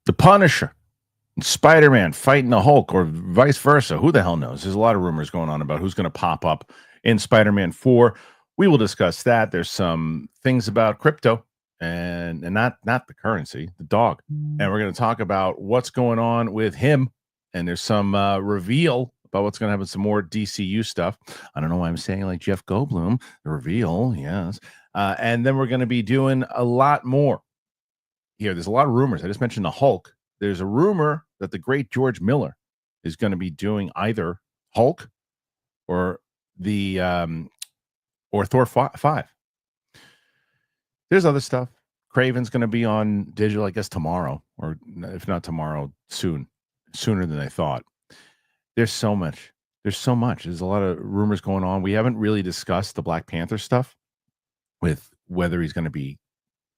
The Punisher and Spiderman fighting the Hulk, or vice versa. Who the hell knows? There's a lot of rumors going on about who's going to pop up in Spider-Man 4. We will discuss that. There's some things about crypto and not the currency, the dog. And we're going to talk about what's going on with him. And there's some reveal about what's going to happen, some more DCU stuff. I don't know why I'm saying like Jeff Goldblum, the reveal, yes. And then we're going to be doing a lot more here. There's a lot of rumors. I just mentioned the Hulk. There's a rumor that the great George Miller is going to be doing either Hulk or the or Thor 5. There's other stuff. Craven's going to be on digital, I guess, tomorrow, or if not tomorrow, sooner than I thought. There's so much. There's a lot of rumors going on. We haven't really discussed the Black Panther stuff with whether he's going to be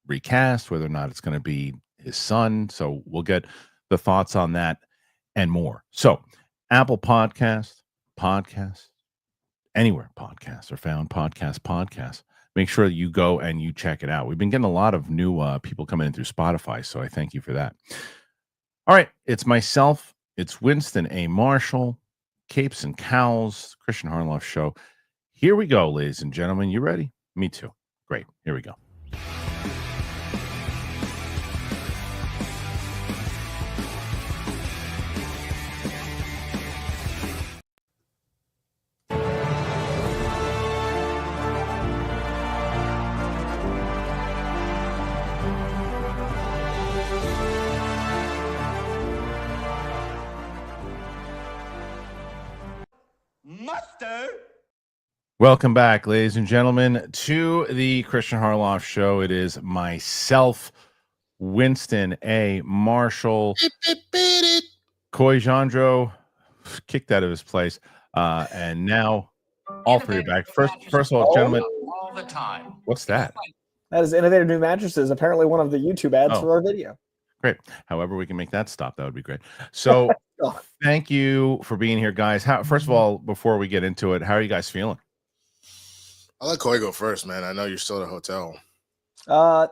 recast, whether or not it's going to be his son. So we'll get the thoughts on that and more. So Apple Podcast, anywhere podcasts are found, podcast. Make sure that you go and you check it out. We've been getting a lot of new people coming in through Spotify, so I thank you for that. All right, it's myself, it's Winston A. Marshall, Capes and Cowls, Kristian Harloff Show. Here we go, ladies and gentlemen. You ready? Me too. Great. Here we go. Welcome back, ladies and gentlemen, to the Kristian Harloff Show. It is myself, Winston A. Marshall, Coy Jandro, kicked out of his place, and now all three are back. First of all, gentlemen, all the time. What's that? That is Innovative New Mattresses. Apparently, one of the YouTube ads for our video. Great. However, we can make that stop. That would be great. So, thank you for being here, guys. First of all, before we get into it, how are you guys feeling? I'll let Coy go first, man. I know you're still at a hotel.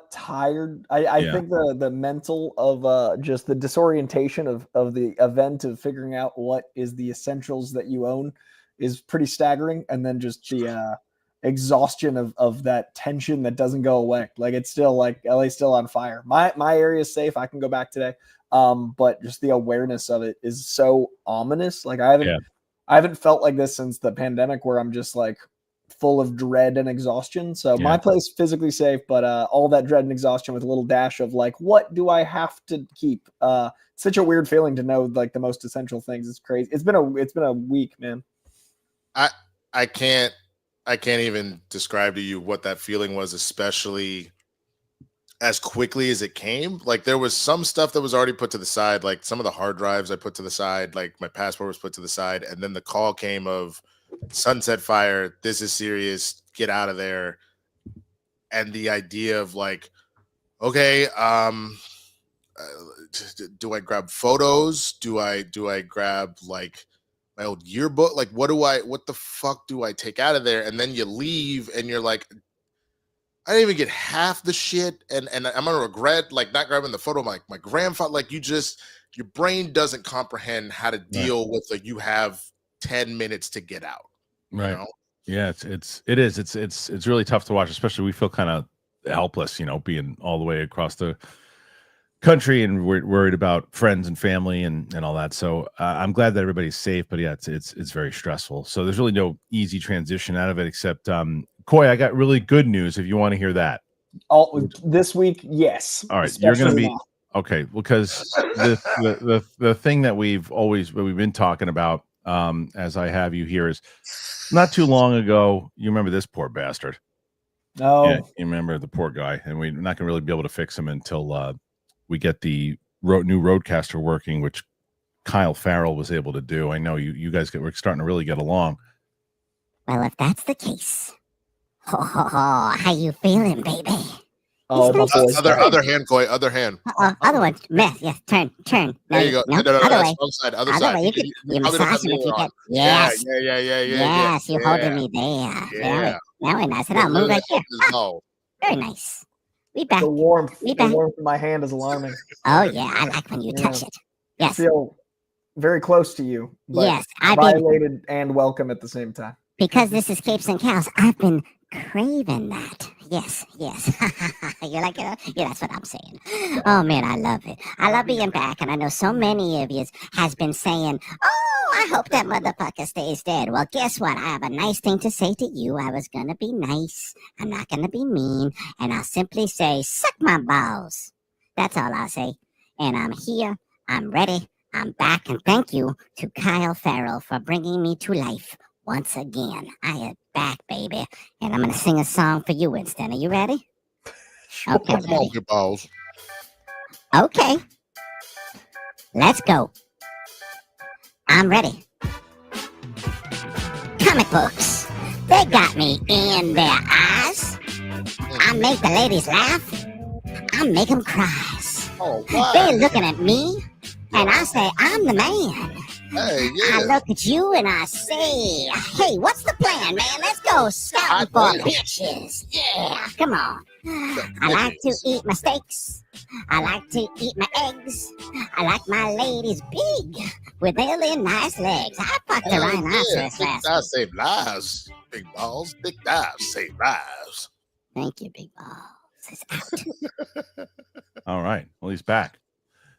Tired. I think the mental of just the disorientation of the event of figuring out what is the essentials that you own is pretty staggering, and then just the exhaustion of that tension that doesn't go away. Like, it's still like LA's still on fire. My area is safe. I can go back today. But just the awareness of it is so ominous. Like, I haven't felt like this since the pandemic, where I'm just like full of dread and exhaustion. So my place physically safe, but all that dread and exhaustion with a little dash of like, what do I have to keep? Such a weird feeling to know like the most essential things. It's crazy. It's been a week, man. I can't even describe to you what that feeling was, especially as quickly as it came. Like, there was some stuff that was already put to the side, like some of the hard drives I put to the side, like my passport was put to the side, and then the call came of Sunset Fire, this is serious, get out of there. And the idea of like, okay, do I grab photos? Do I grab like my old yearbook? Like, what the fuck do I take out of there? And then you leave and you're like, I didn't even get half the shit, and I'm gonna regret like not grabbing the photo of my grandfather. Like, your brain doesn't comprehend how to deal with like, you have 10 minutes to get out. Right. You know? Yeah, it's really tough to watch, especially we feel kind of helpless, being all the way across the country, and we're worried about friends and family and all that. So I'm glad that everybody's safe, but yeah, it's very stressful. So there's really no easy transition out of it, except Coy, I got really good news if you want to hear that. This week, yes. All right, you're going to be okay, because the thing that we've been talking about, as I have you here, is not too long ago. You remember this poor bastard? Oh, yeah, you remember the poor guy, and we're not going to really be able to fix him until we get the new Roadcaster working, which Kyle Farrell was able to do. I know you guys we're starting to really get along. Well, if that's the case, how you feeling, baby? Oh, other hand, Coy. Other hand. Other one. Yes. Turn. There you go. No, other way. Other side. Way. You massage him if you get. Yes. Yeah. Yes, you're holding me there. Yeah. Very nice. And I'll move right here. Very nice. We back. The warmth, We the back. warmth in my hand is alarming. Oh yeah, I like when you touch it. I Yes. feel very close to you, but Yes, I've been violated and welcome at the same time. because this is Capes and Cows. I've been craving that. Yes, yes. You like it? Yeah, that's what I'm saying. Oh man, I love it. I love being back, and I know so many of you has been saying, "Oh, I hope that motherfucker stays dead." Well, guess what? I have a nice thing to say to you. I was gonna be nice. I'm not gonna be mean, and I'll simply say, "Suck my balls." That's all I'll say. And I'm here. I'm ready. I'm back, and thank you to Kyle Farrell for bringing me to life once again. I am back, baby, and I'm gonna sing a song for you, Winston. Are you ready? Okay, Come on, ready. your balls. Okay, let's go. I'm ready. Comic books, they got me in their eyes. I make the ladies laugh. I make them cry. Oh, wow. They're looking at me, and I say, I'm the man. Hey, I yeah. look at you and I say, hey, what's the plan, man? Let's go scouting for bitches. Yeah, come on. I like to eat my steaks. I like to eat my eggs. I like my ladies big with really nice legs. I fucked a rhinoceros Big last thighs save lives. Big balls. Big thighs save lives. Thank you, big balls. It's out. All right. Well, he's back.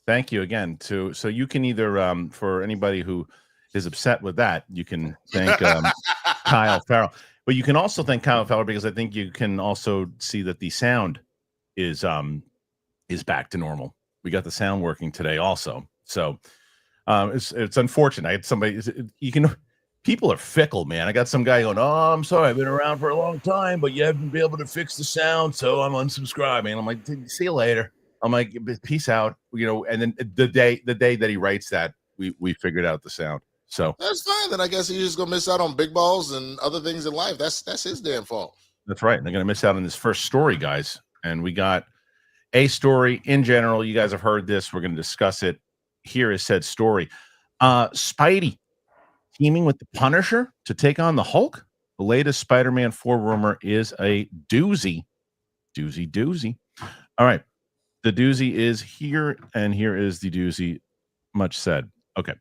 Thank you again. So you can either for anybody who is upset with that, you can thank Kyle Farrell, but you can also thank Kyle Farrell because I think you can also see that the sound is back to normal. We got the sound working today also. So it's unfortunate. I had somebody. People are fickle, man. I got some guy going, "Oh, I'm sorry, I've been around for a long time, but you haven't been able to fix the sound, so I'm unsubscribing." I'm like, "See you later." I'm like, "Peace out," And then the day that he writes that, we figured out the sound. So that's fine. Then I guess he's just gonna miss out on big balls and other things in life. That's his damn fault. That's right. They're gonna miss out on this first story, guys. And we got a story in general. You guys have heard this. We're gonna discuss it. Here is said story. Spidey teaming with the Punisher to take on the Hulk. The latest Spider-Man 4 rumor is a doozy. Doozy. All right. The doozy is here, and here is the doozy. Much said. Okay.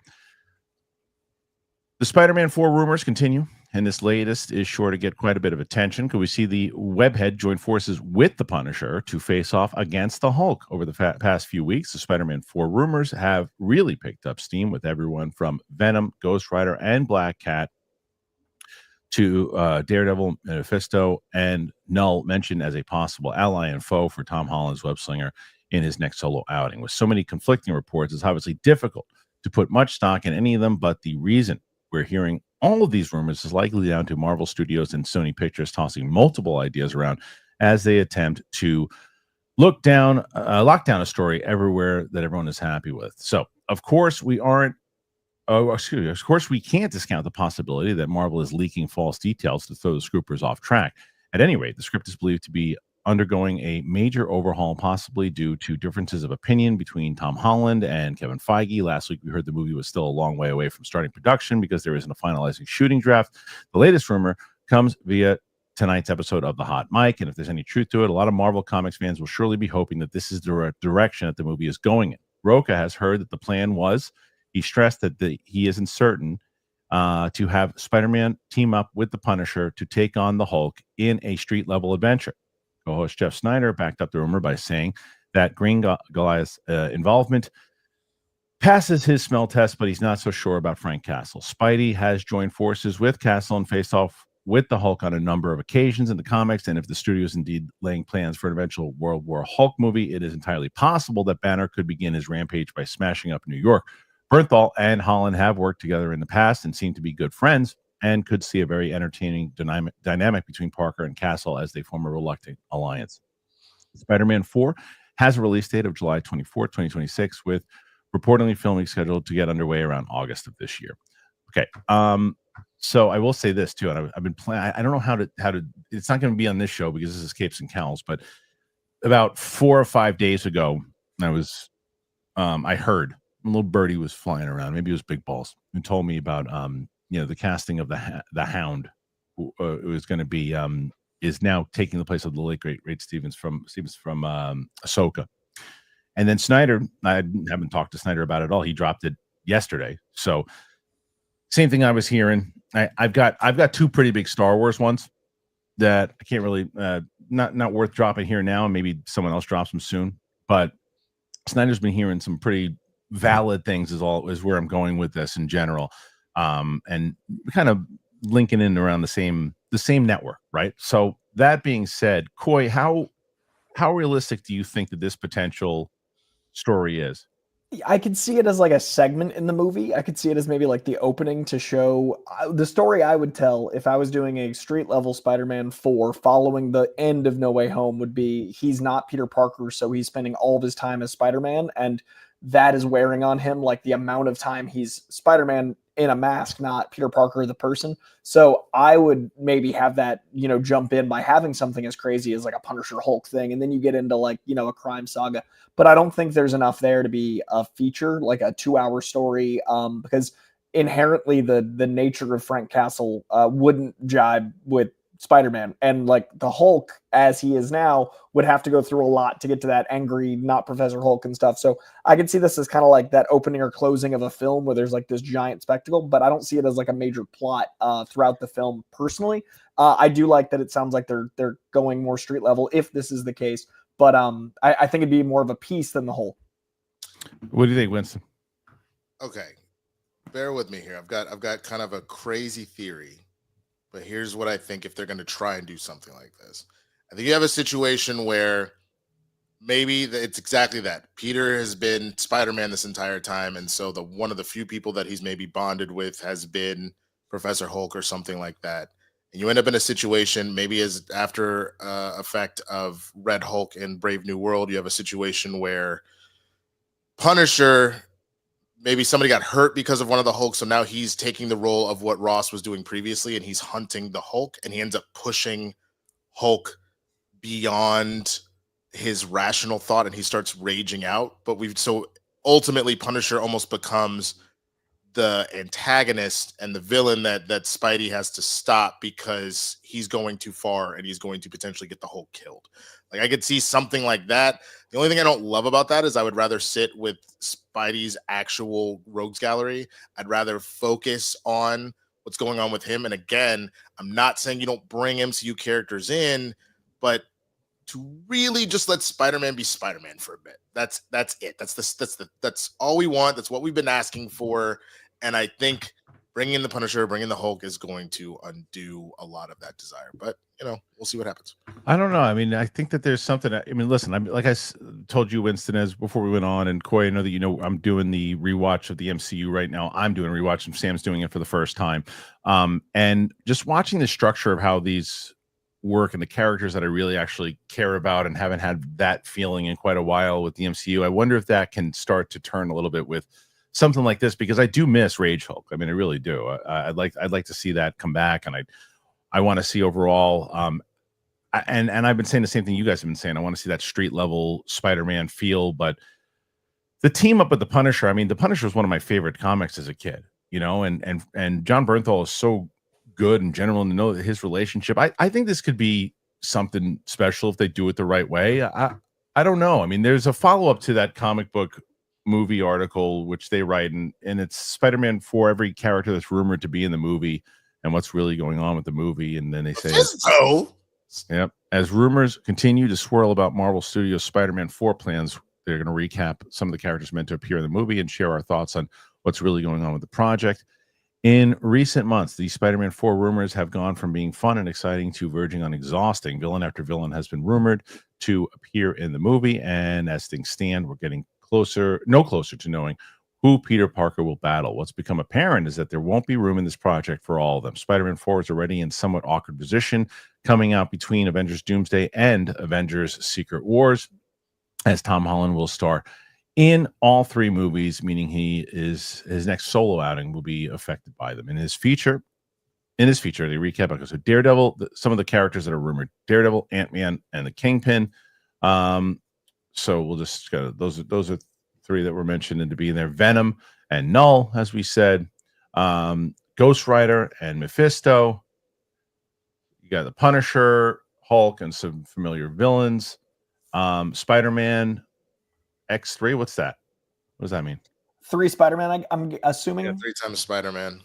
The Spider-Man 4 rumors continue, and this latest is sure to get quite a bit of attention. Could we see the webhead join forces with the Punisher to face off against the Hulk? Over the past few weeks, the Spider-Man 4 rumors have really picked up steam with everyone from Venom, Ghost Rider, and Black Cat to Daredevil, Mephisto, and Null mentioned as a possible ally and foe for Tom Holland's web-slinger in his next solo outing. With so many conflicting reports, it's obviously difficult to put much stock in any of them, but the reason we're hearing all of these rumors is likely down to Marvel Studios and Sony Pictures tossing multiple ideas around as they attempt to lock down a story everywhere that everyone is happy with. So, of course, we can't discount the possibility that Marvel is leaking false details to throw the scoopers off track. At any rate, the script is believed to be undergoing a major overhaul, possibly due to differences of opinion between Tom Holland and Kevin Feige. Last week, we heard the movie was still a long way away from starting production because there isn't a finalizing shooting draft. The latest rumor comes via tonight's episode of The Hot Mic, and if there's any truth to it, a lot of Marvel Comics fans will surely be hoping that this is the direction that the movie is going in. Roca has heard that the plan was, he stressed that he isn't certain to have Spider-Man team up with the Punisher to take on the Hulk in a street-level adventure. Co-host Jeff Snyder backed up the rumor by saying that Green Goliath's involvement passes his smell test, but he's not so sure about Frank Castle. Spidey has joined forces with Castle and faced off with the Hulk on a number of occasions in the comics, and if the studio is indeed laying plans for an eventual World War Hulk movie, it is entirely possible that Banner could begin his rampage by smashing up New York. Bernthal and Holland have worked together in the past and seem to be good friends, and could see a very entertaining dynamic between Parker and Castle as they form a reluctant alliance. Spider-Man 4 has a release date of July 24, 2026, with reportedly filming scheduled to get underway around August of this year. Okay. So I will say this too, and I've been planning. I don't know how to. It's not going to be on this show because this is Capes and Cowls, but about 4 or 5 days ago, I heard a little birdie was flying around. Maybe it was Big Balls, and told me about the casting of the Hound. It was going to be is now taking the place of the late great Stevens from Ahsoka. And then Snyder, I haven't talked to Snyder about it at all. He dropped it yesterday. So same thing I was hearing. I've got two pretty big Star Wars ones that I can't really not worth dropping here now. Maybe someone else drops them soon. But Snyder's been hearing some pretty valid things is where I'm going with this in general. And kind of linking in around the same network, right? So that being said, Coy, how realistic do you think that this potential story is? I could see it as like a segment in the movie. I could see it as maybe like the opening to show the story I would tell if I was doing a street level Spider-Man 4 following the end of No Way Home would be he's not Peter Parker, so he's spending all of his time as Spider-Man, and that is wearing on him, like the amount of time he's Spider-Man in a mask, not Peter Parker the person. So I would maybe have that, jump in by having something as crazy as like a Punisher Hulk thing, and then you get into like, a crime saga. But I don't think there's enough there to be a feature, like a 2-hour story, because inherently the nature of Frank Castle wouldn't jibe with Spider-Man, and like the Hulk as he is now would have to go through a lot to get to that angry, not Professor Hulk and stuff. So I could see this as kind of like that opening or closing of a film where there's like this giant spectacle, but I don't see it as like a major plot throughout the film personally. I do like that it sounds like they're going more street level if this is the case, but I think it'd be more of a piece than the whole. What do you think, Winston? Okay, bear with me here. I've got kind of a crazy theory. But here's what I think if they're going to try and do something like this. I think you have a situation where maybe it's exactly that. Peter has been Spider-Man this entire time, and so one of the few people that he's maybe bonded with has been Professor Hulk or something like that. And you end up in a situation, maybe as after effect of Red Hulk in Brave New World, you have a situation where Punisher, maybe somebody got hurt because of one of the Hulks, so now he's taking the role of what Ross was doing previously, and he's hunting the Hulk, and he ends up pushing Hulk beyond his rational thought, and he starts raging out. So ultimately Punisher almost becomes the antagonist and the villain that Spidey has to stop because he's going too far and he's going to potentially get the Hulk killed. Like I could see something like that. The only thing I don't love about that is I would rather sit with Spidey's actual rogues gallery. I'd rather focus on what's going on with him. And again, I'm not saying you don't bring MCU characters in, but to really just let Spider-Man be Spider-Man for a bit. That's it. That's all we want. That's what we've been asking for. And I think bringing in the Punisher, bringing the Hulk is going to undo a lot of that desire. But, we'll see what happens. I don't know. I mean, I think that there's something. I mean, listen, like I told you, Winston, as before we went on, and Coy, I know that I'm doing the rewatch of the MCU right now. I'm doing a rewatch, and Sam's doing it for the first time. And just watching the structure of how these work and the characters that I really actually care about and haven't had that feeling in quite a while with the MCU, I wonder if that can start to turn a little bit with something like this, because I do miss Rage Hulk. I mean, I really do. I'd like to see that come back, and I want to see overall. And I've been saying the same thing you guys have been saying. I want to see that street level Spider-Man feel, but the team up with the Punisher. I mean, the Punisher was one of my favorite comics as a kid, and John Bernthal is so good in general, and to know that his relationship. I think this could be something special if they do it the right way. I don't know. I mean, there's a follow-up to that comic book movie article which they write, and it's Spider-Man 4, every character that's rumored to be in the movie and what's really going on with the movie. And then they say, yep, as rumors continue to swirl about Marvel Studios Spider-Man 4 plans, they're going to recap some of the characters meant to appear in the movie and share our thoughts on what's really going on with the project. In recent months, the Spider-Man 4 rumors have gone from being fun and exciting to verging on exhausting. Villain after villain has been rumored to appear in the movie, and as things stand, we're getting closer to knowing who Peter Parker will battle. What's become apparent is that there won't be room in this project for all of them. Spider-Man 4 is already in somewhat awkward position, coming out between Avengers Doomsday and Avengers Secret Wars, as Tom Holland will star in all three movies, meaning his next solo outing will be affected by them. In his feature, they recap. So Daredevil, some of the characters that are rumored: Daredevil, Ant-Man, and the Kingpin. So we'll just go. Those are three that were mentioned and to be in there. Venom and Null, as we said. Ghost Rider and Mephisto. You got the Punisher, Hulk and some familiar villains. Spider-Man X3. What's that? What does that mean? 3 Spider-Man, I'm assuming. Yeah, 3 times Spider-Man.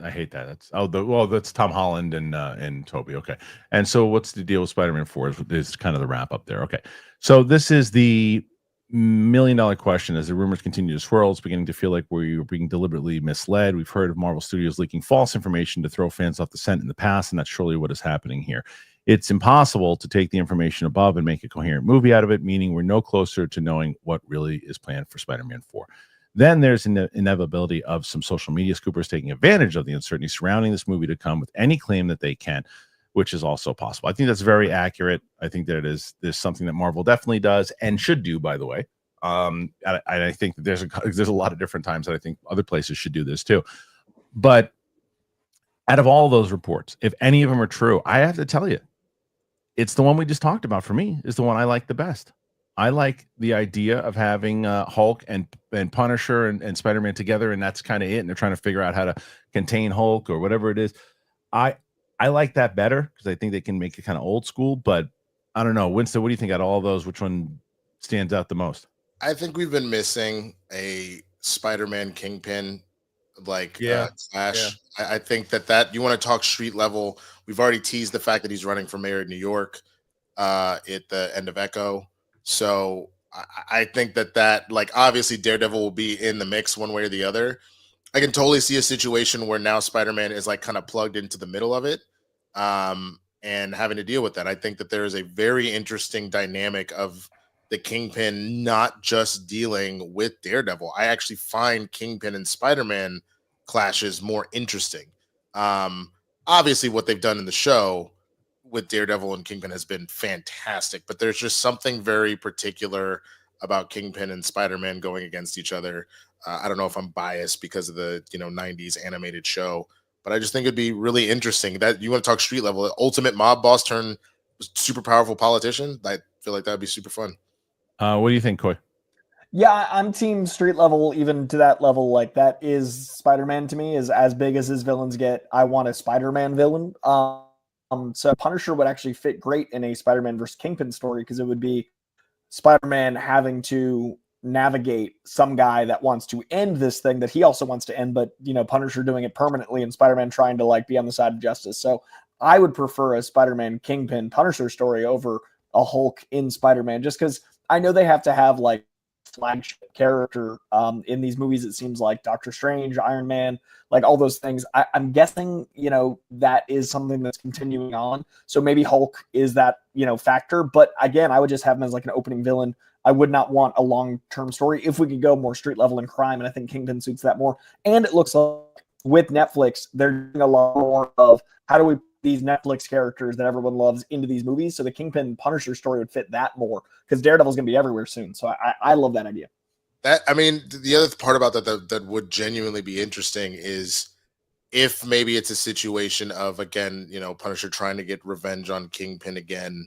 I hate that. That's Tom Holland and Toby. Okay. And so what's the deal with Spider-Man 4 is kind of the wrap up there. Okay. So this is the $1 million question. As the rumors continue to swirl, it's beginning to feel like we're being deliberately misled. We've heard of Marvel Studios leaking false information to throw fans off the scent in the past, and that's surely what is happening here. It's impossible to take the information above and make a coherent movie out of it, meaning we're no closer to knowing what really is planned for Spider-Man 4. Then there's an inevitability of some social media scoopers taking advantage of the uncertainty surrounding this movie to come with any claim that they can, which is also possible. I think that's very accurate. I think that there's something that Marvel definitely does and should do, by the way. I think that there's a lot of different times that I think other places should do this too. But out of all those reports, if any of them are true, I have to tell you, it's the one we just talked about for me is the one I like the best. I like the idea of having Hulk and Punisher and Spider-Man together, and that's kind of it. And they're trying to figure out how to contain Hulk or whatever it is. I like that better because I think they can make it kind of old school. But I don't know, Winston, what do you think out of all those? Which one stands out the most? I think we've been missing a Spider-Man Kingpin clash. Yeah. I think that you want to talk street level. We've already teased the fact that he's running for mayor of New York at the end of Echo. So I think that obviously Daredevil will be in the mix one way or the other. I can totally see a situation where now Spider-Man is kind of plugged into the middle of it and having to deal with that. I think that there is a very interesting dynamic of the Kingpin not just dealing with Daredevil. I actually find Kingpin and Spider-Man clashes more interesting. Obviously what they've done in the show with Daredevil and Kingpin has been fantastic, but there's just something very particular about Kingpin and Spider-Man going against each other. I don't know if I'm biased because of the 90s animated show, but I just think it'd be really interesting that you want to talk street level, ultimate mob boss turn super powerful politician. I feel like that'd be super fun. What do you think, Coy? Yeah, I'm team street level, even to that level. Like that is Spider-Man to me, is as big as his villains get. I want a Spider-Man villain. So Punisher would actually fit great in a Spider-Man versus Kingpin story because it would be Spider-Man having to navigate some guy that wants to end this thing that he also wants to end, but Punisher doing it permanently and Spider-Man trying to be on the side of justice. So I would prefer a Spider-Man Kingpin Punisher story over a Hulk in Spider-Man, just because I know they have to have flagship character in these movies. It seems like Doctor Strange, Iron Man, all those things. I'm guessing that is something that's continuing on, so maybe Hulk is that factor, but again, I would just have him as an opening villain. I would not want a long-term story if we could go more street level and crime, and I think Kingpin suits that more. And it looks like with Netflix they're doing a lot more of how do we these Netflix characters that everyone loves into these movies. So the Kingpin Punisher story would fit that more because Daredevil's going to be everywhere soon. So I love that idea. The other part about that would genuinely be interesting is if maybe it's a situation of, again, Punisher trying to get revenge on Kingpin again.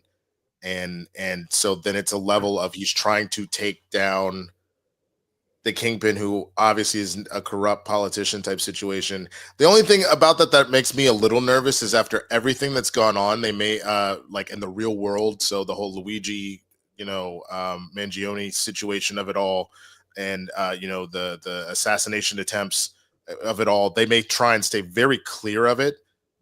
And so then it's a level of he's trying to take down the Kingpin, who obviously is a corrupt politician type situation. The only thing about that makes me a little nervous is after everything that's gone on, they may in the real world. So the whole Luigi, Mangione situation of it all, and the assassination attempts of it all, they may try and stay very clear of it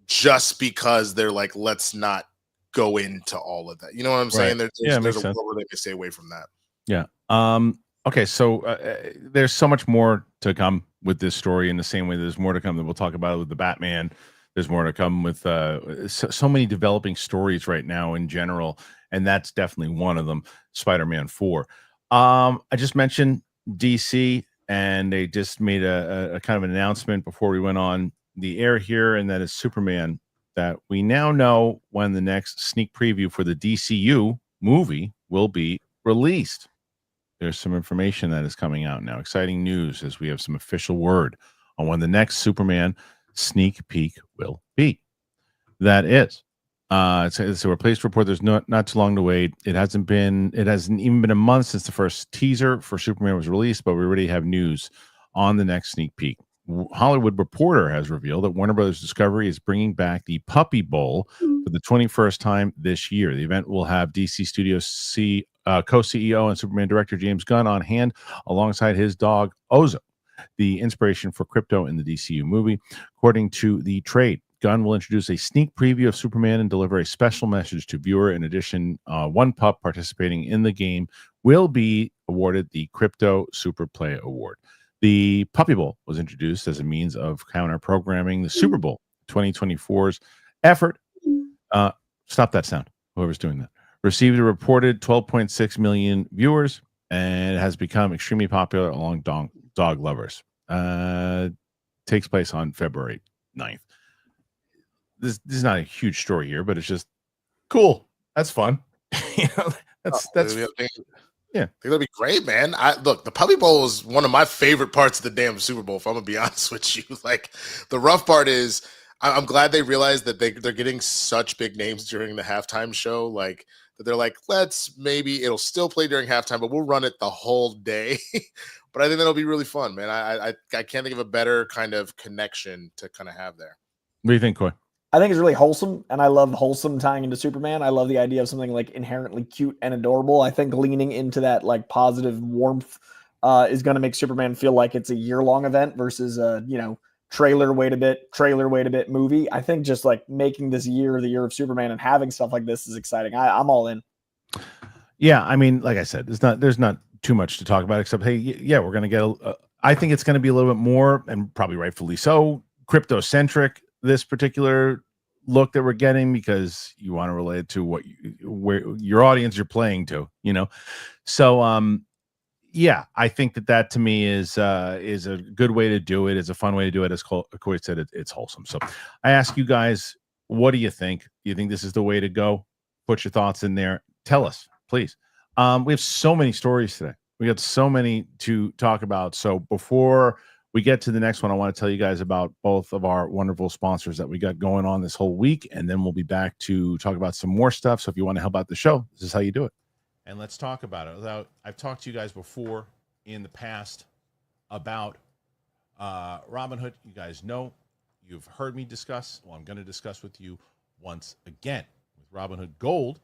just because they're let's not go into all of that. You know what I'm saying? There's a world where they may stay away from that. Yeah. Okay, so there's so much more to come with this story in the same way there's more to come that we'll talk about it with the Batman. There's more to come with so many developing stories right now in general, and that's definitely one of them, Spider-Man 4. I just mentioned DC, and they just made a kind of an announcement before we went on the air here, and that is Superman, that we now know when the next sneak preview for the DCU movie will be released. There's some information that is coming out now. Exciting news as we have some official word on when the next Superman sneak peek will be. That is. It's a replaced report. There's not too long to wait. It hasn't even been a month since the first teaser for Superman was released, but we already have news on the next sneak peek. Hollywood Reporter has revealed that Warner Brothers Discovery is bringing back the Puppy Bowl for the 21st time this year. The event will have DC Studios co-CEO and Superman director James Gunn on hand alongside his dog Ozo, the inspiration for Crypto in the DCU movie. According to the trade, Gunn will introduce a sneak preview of Superman and deliver a special message to viewer. In addition, one pup participating in the game will be awarded the Crypto Super Play Award. The Puppy Bowl was introduced as a means of counter-programming the Super Bowl 2024's effort. Stop that sound, whoever's doing that. Received a reported 12.6 million viewers and has become extremely popular among dog lovers. Takes place on February 9th. This is not a huge story here, but it's just cool. That's fun. That's yeah. I think that'll be great, man. Look, the Puppy Bowl is one of my favorite parts of the damn Super Bowl, if I'm gonna be honest with you. Like, the rough part is I'm glad they realized that they're getting such big names during the halftime show. Like, that they're like, it'll still play during halftime, but we'll run it the whole day. But I think that'll be really fun, man. I can't think of a better kind of connection to kind of have there. What do you think, Coy? I think it's really wholesome, and I love wholesome tying into Superman. I love the idea of something like inherently cute and adorable. I think leaning into that like positive warmth is going to make Superman feel like it's a year-long event versus trailer wait a bit movie. I think just like making this year the year of Superman and having stuff like this is exciting. I'm all in. Yeah, I mean, like I said, there's not too much to talk about except, hey, yeah, we're going to get. I think it's going to be a little bit more, and probably rightfully so, crypto-centric. This particular look that we're getting, because you want to relate to where your audience you're playing to, So, yeah, I think that to me is a good way to do it. It's a fun way to do it. As Coy said, it's wholesome. So, I ask you guys, what do you think? Do you think this is the way to go? Put your thoughts in there. Tell us, please. We have so many stories today. We got so many to talk about. So before we get to the next one, I want to tell you guys about both of our wonderful sponsors that we got going on this whole week, and then we'll be back to talk about some more stuff. So if you want to help out the show, this is how you do it. And let's talk about it. I've talked to you guys before in the past about Robinhood. You guys know, you've heard me discuss. Well, I'm going to discuss with you once again. With Robinhood Gold,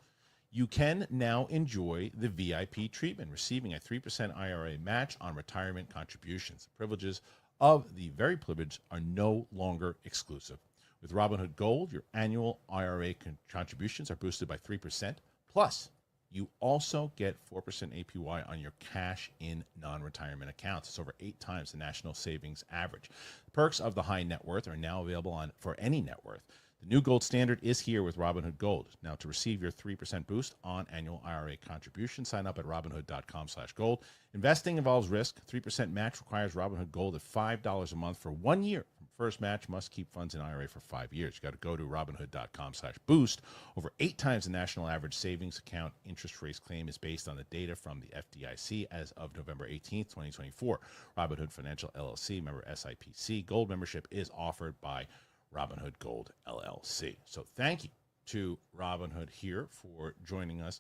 you can now enjoy the VIP treatment, receiving a 3% IRA match on retirement contributions. The privileges of the very privileged are no longer exclusive. With Robinhood Gold, your annual IRA contributions are boosted by 3%. Plus, you also get 4% APY on your cash-in non-retirement accounts. It's over 8 times the national savings average. The perks of the high net worth are now available for any net worth. The new gold standard is here with Robinhood Gold. Now, to receive your 3% boost on annual IRA contribution, sign up at Robinhood.com/gold. Investing involves risk. 3% match requires Robinhood Gold at $5 a month for 1 year. First match must keep funds in IRA for 5 years. You got to go to Robinhood.com/boost. Over 8 times the national average savings account interest rates claim is based on the data from the FDIC as of November 18th, 2024. Robinhood Financial LLC, member SIPC. Gold membership is offered by Robinhood Gold LLC. So thank you to Robinhood here for joining us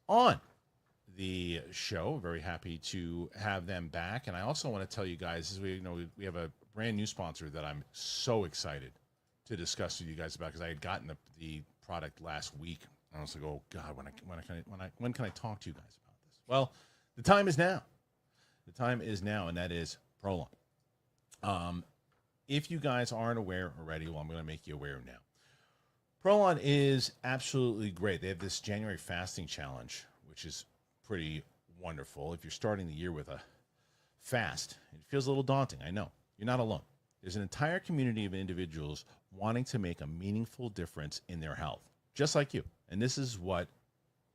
on the show. Very happy to have them back. And I also want to tell you guys, we have a brand new sponsor that I'm so excited to discuss with you guys about, because I had gotten the product last week. I was like, oh God, when can I talk to you guys about this? Well, the time is now. The time is now, and that is Prolon. If you guys aren't aware already, well, I'm going to make you aware now. Prolon is absolutely great. They have this January fasting challenge, which is pretty wonderful. If you're starting the year with a fast, it feels a little daunting. I know. You're not alone. There's an entire community of individuals wanting to make a meaningful difference in their health, just like you. And this is what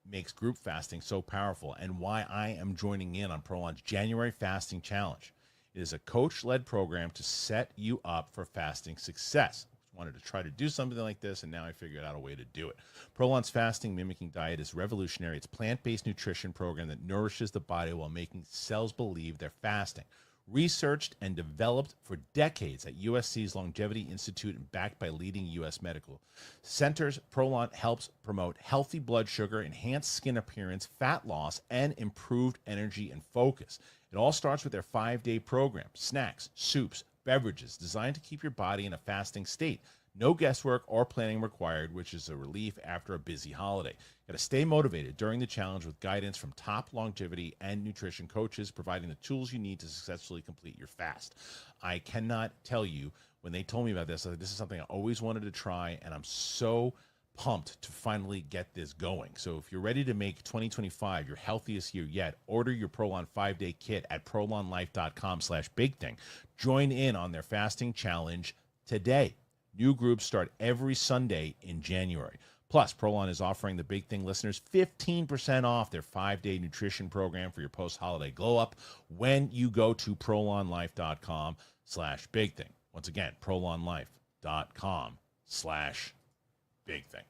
makes group fasting so powerful, and why I am joining in on Prolon's January fasting challenge. It is a coach-led program to set you up for fasting success. I wanted to try to do something like this, and now I figured out a way to do it. Prolon's fasting mimicking diet is revolutionary. It's a plant-based nutrition program that nourishes the body while making cells believe they're fasting. Researched and developed for decades at USC's Longevity Institute and backed by leading U.S. medical centers, Prolon helps promote healthy blood sugar, enhanced skin appearance, fat loss, and improved energy and focus. It all starts with their 5-day program: snacks, soups, beverages designed to keep your body in a fasting state. No guesswork or planning required, which is a relief after a busy holiday. Got to stay motivated during the challenge with guidance from top longevity and nutrition coaches, providing the tools you need to successfully complete your fast. I cannot tell you, when they told me about this, this is something I always wanted to try, and I'm so pumped to finally get this going. So if you're ready to make 2025 your healthiest year yet, order your Prolon 5-day kit at prolonlife.com/bigthing. Join in on their fasting challenge today. New groups start every Sunday in January. Plus, Prolon is offering the Big Thing listeners 15% off their 5-day nutrition program for your post-holiday glow-up when you go to prolonlife.com/bigthing. Once again, prolonlife.com/bigthing.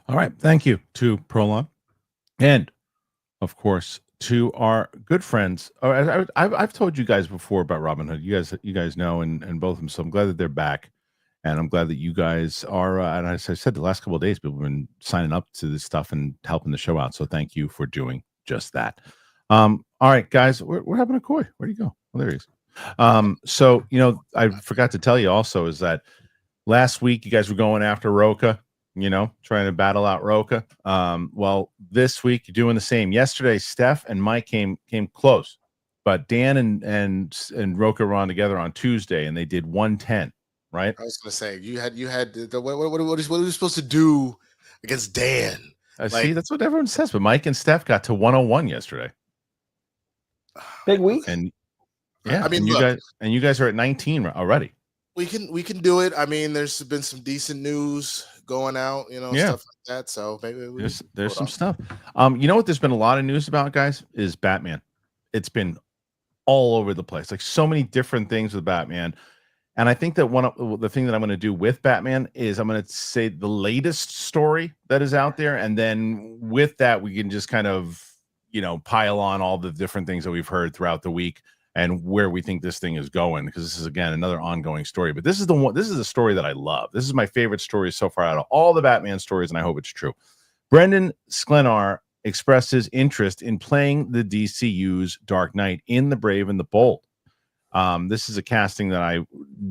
All right. Thank you to Prolon. And, of course, to our good friends. I've told you guys before about Robinhood. You guys know, and both of them. So I'm glad that they're back. And I'm glad that you guys are, and as I said, the last couple of days, people have been signing up to this stuff and helping the show out. So thank you for doing just that. All right, guys, we're having a Coy. Where'd he go? Oh, there he is. So, I forgot to tell you also is that last week you guys were going after Roca, trying to battle out Roca. Well, this week you're doing the same. Yesterday, Steph and Mike came close, but Dan and Roca were on together on Tuesday, and they did 110. Right. I was gonna say you had what are you supposed to do against Dan? See, that's what everyone says. But Mike and Steph got to 101 yesterday. Big week. And yeah, I mean, you guys are at 19 already. We can do it. I mean, there's been some decent news going out, stuff like that. So maybe there's some stuff. What there's been a lot of news about, guys, is Batman. It's been all over the place, like so many different things with Batman. And I think that the thing that I'm going to do with Batman is I'm going to say the latest story that is out there. And then with that, we can just kind of, pile on all the different things that we've heard throughout the week and where we think this thing is going. Because this is, again, another ongoing story. But this is the story that I love. This is my favorite story so far out of all the Batman stories. And I hope it's true. Brendan Sklenar expressed his interest in playing the DCU's Dark Knight in The Brave and the Bold. This is a casting that I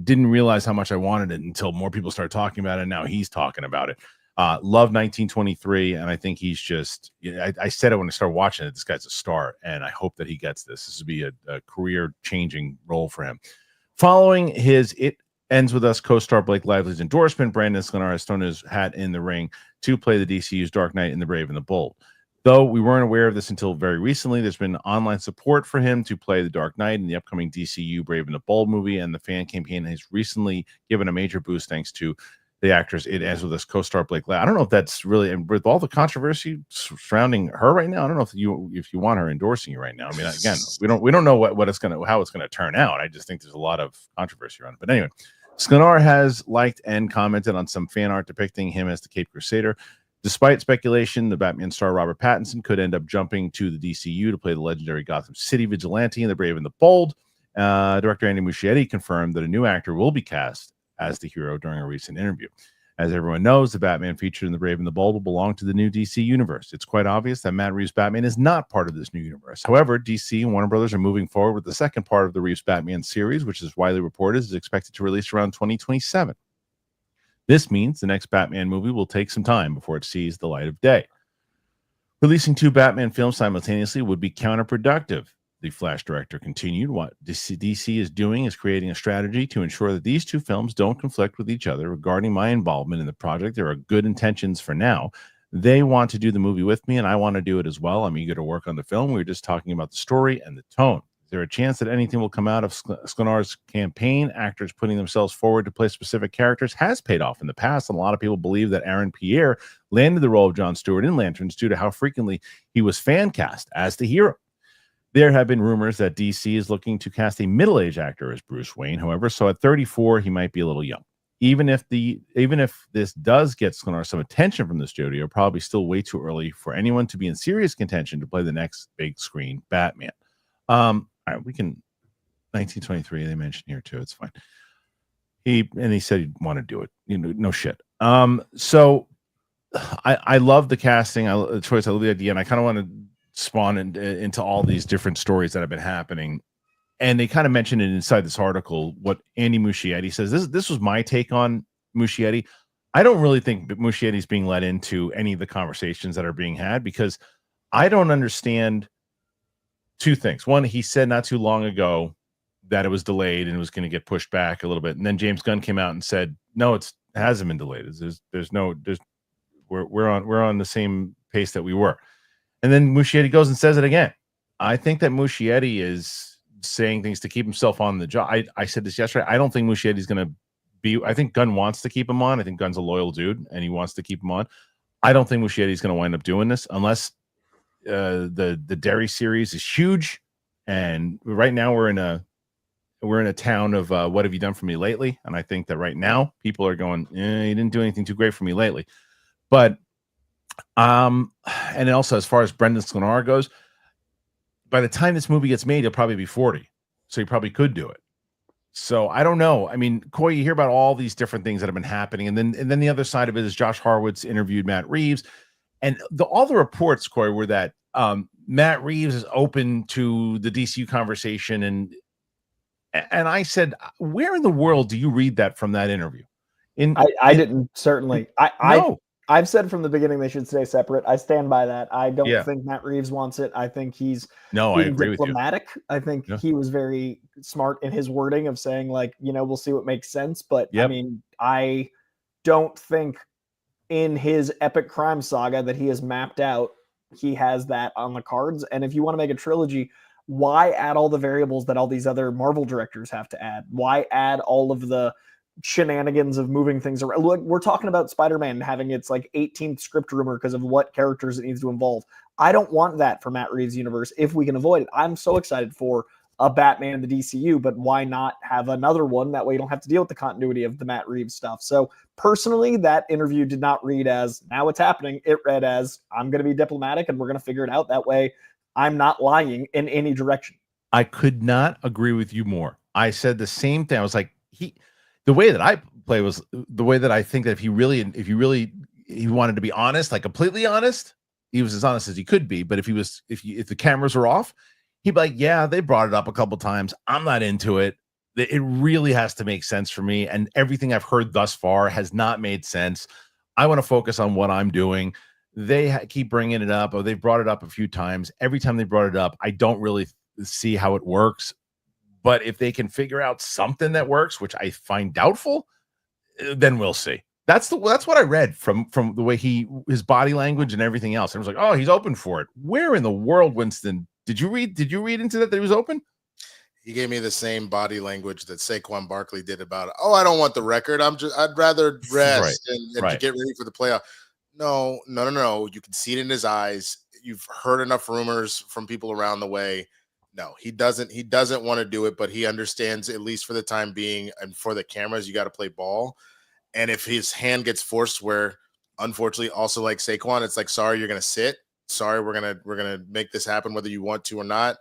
didn't realize how much I wanted it until more people started talking about it. And now he's talking about it. Love 1923. And I think he's just, I said it when I started watching it, this guy's a star. And I hope that he gets this. This would be a career changing role for him. Following his It Ends With Us co-star Blake Lively's endorsement, Brandon Sklenar has thrown his hat in the ring to play the DCU's Dark Knight in The Brave and the Bold. Though we weren't aware of this until very recently, there's been online support for him to play the Dark Knight in the upcoming DCU Brave and the Bold movie, and the fan campaign has recently given a major boost thanks to the actress It Ends With Us co-star Blake Lively. I don't know if that's really, and with all the controversy surrounding her right now, I don't know if you want her endorsing you right now. I mean, again, we don't know how it's gonna turn out. I just think there's a lot of controversy around it. But anyway, Sklenar has liked and commented on some fan art depicting him as the Caped Crusader. Despite speculation, the Batman star Robert Pattinson could end up jumping to the DCU to play the legendary Gotham City vigilante in The Brave and the Bold. Director Andy Muschietti confirmed that a new actor will be cast as the hero during a recent interview. As everyone knows, the Batman featured in The Brave and the Bold will belong to the new DC universe. It's quite obvious that Matt Reeves' Batman is not part of this new universe. However, DC and Warner Brothers are moving forward with the second part of the Reeves Batman series, which is widely reported is expected to release around 2027. This means the next Batman movie will take some time before it sees the light of day. Releasing two Batman films simultaneously would be counterproductive, the Flash director continued. What DC is doing is creating a strategy to ensure that these two films don't conflict with each other. Regarding my involvement in the project, there are good intentions for now. They want to do the movie with me, and I want to do it as well. I'm eager to work on the film. We were just talking about the story and the tone. Is there a chance that anything will come out of Sklenar's campaign? Actors putting themselves forward to play specific characters has paid off in the past, and a lot of people believe that Aaron Pierre landed the role of John Stewart in Lanterns due to how frequently he was fan cast as the hero. There have been rumors that DC is looking to cast a middle-aged actor as Bruce Wayne, however, so at 34, he might be a little young. Even if this does get Sklenar some attention from the studio, probably still way too early for anyone to be in serious contention to play the next big screen Batman. All right, we can 1923. They mentioned here too. It's fine. He said he'd want to do it. No shit. So I love the casting. The choice. I love the idea, and I kind of want to spawn into all these different stories that have been happening and they kind of mentioned it inside this article, what Andy Muschietti says. This was my take on Muschietti. I don't really think Muschietti's being let into any of the conversations that are being had, because I don't understand two things. One, he said not too long ago that it was delayed and it was going to get pushed back a little bit. And then James Gunn came out and said, no, it hasn't been delayed. We're on the same pace that we were. And then Muschietti goes and says it again. I think that Muschietti is saying things to keep himself on the job. I said this yesterday. I don't think Muschietti's going to be, I think Gunn wants to keep him on. I think Gunn's a loyal dude and he wants to keep him on. I don't think Muschietti's going to wind up doing this unless the Derry series is huge. And right now we're in a town of what have you done for me lately? And I think that right now people are going, you didn't do anything too great for me lately. But and also as far as Brendan Sklenar goes, by the time this movie gets made, he'll probably be 40. So he probably could do it. So I don't know. I mean, Coy, you hear about all these different things that have been happening. And then the other side of it is Josh Harwood's interviewed Matt Reeves. And all the reports, Coy, were that Matt Reeves is open to the DCU conversation. And I said, where in the world do you read that from that interview? I didn't, certainly. No. I've said from the beginning they should stay separate. I stand by that. I don't think Matt Reeves wants it. I think he's I agree diplomatic. with you. I think he was very smart in his wording of saying, like, we'll see what makes sense. But I mean, I don't think in his epic crime saga that he has mapped out, he has that on the cards. And if you want to make a trilogy, why add all the variables that all these other Marvel directors have to add? Why add all of the shenanigans of moving things around? Look, we're talking about Spider-Man having its like 18th script rumor because of what characters it needs to involve. I don't want that for Matt Reeves' universe if we can avoid it. I'm so excited for a Batman in the DCU, but why not have another one? That way you don't have to deal with the continuity of the Matt Reeves stuff. So personally, that interview did not read as now it's happening. It read as I'm going to be diplomatic and we're going to figure it out. That way I'm not lying in any direction. I could not agree with you more. I said the same thing. I was like, the way that I play was the way that I think that if he wanted to be honest, like completely honest, he was as honest as he could be. But if the cameras were off, he'd be like, yeah, they brought it up a couple times. I'm not into it. It really has to make sense for me. And everything I've heard thus far has not made sense. I want to focus on what I'm doing. They keep bringing it up. They've brought it up a few times. Every time they brought it up, I don't really see how it works. But if they can figure out something that works, which I find doubtful, then we'll see. That's what I read from the way his body language and everything else. I was like, oh, he's open for it. Where in the world, Winston? Did you read into that he was open? He gave me the same body language that Saquon Barkley did about it. Oh, I don't want the record. I'd rather rest and get ready for the playoff. No. You can see it in his eyes. You've heard enough rumors from people around the way. No, he doesn't want to do it, but he understands, at least for the time being, and for the cameras, you got to play ball. And if his hand gets forced, where unfortunately, also like Saquon, it's like, sorry, you're gonna sit. Sorry, we're gonna make this happen whether you want to or not.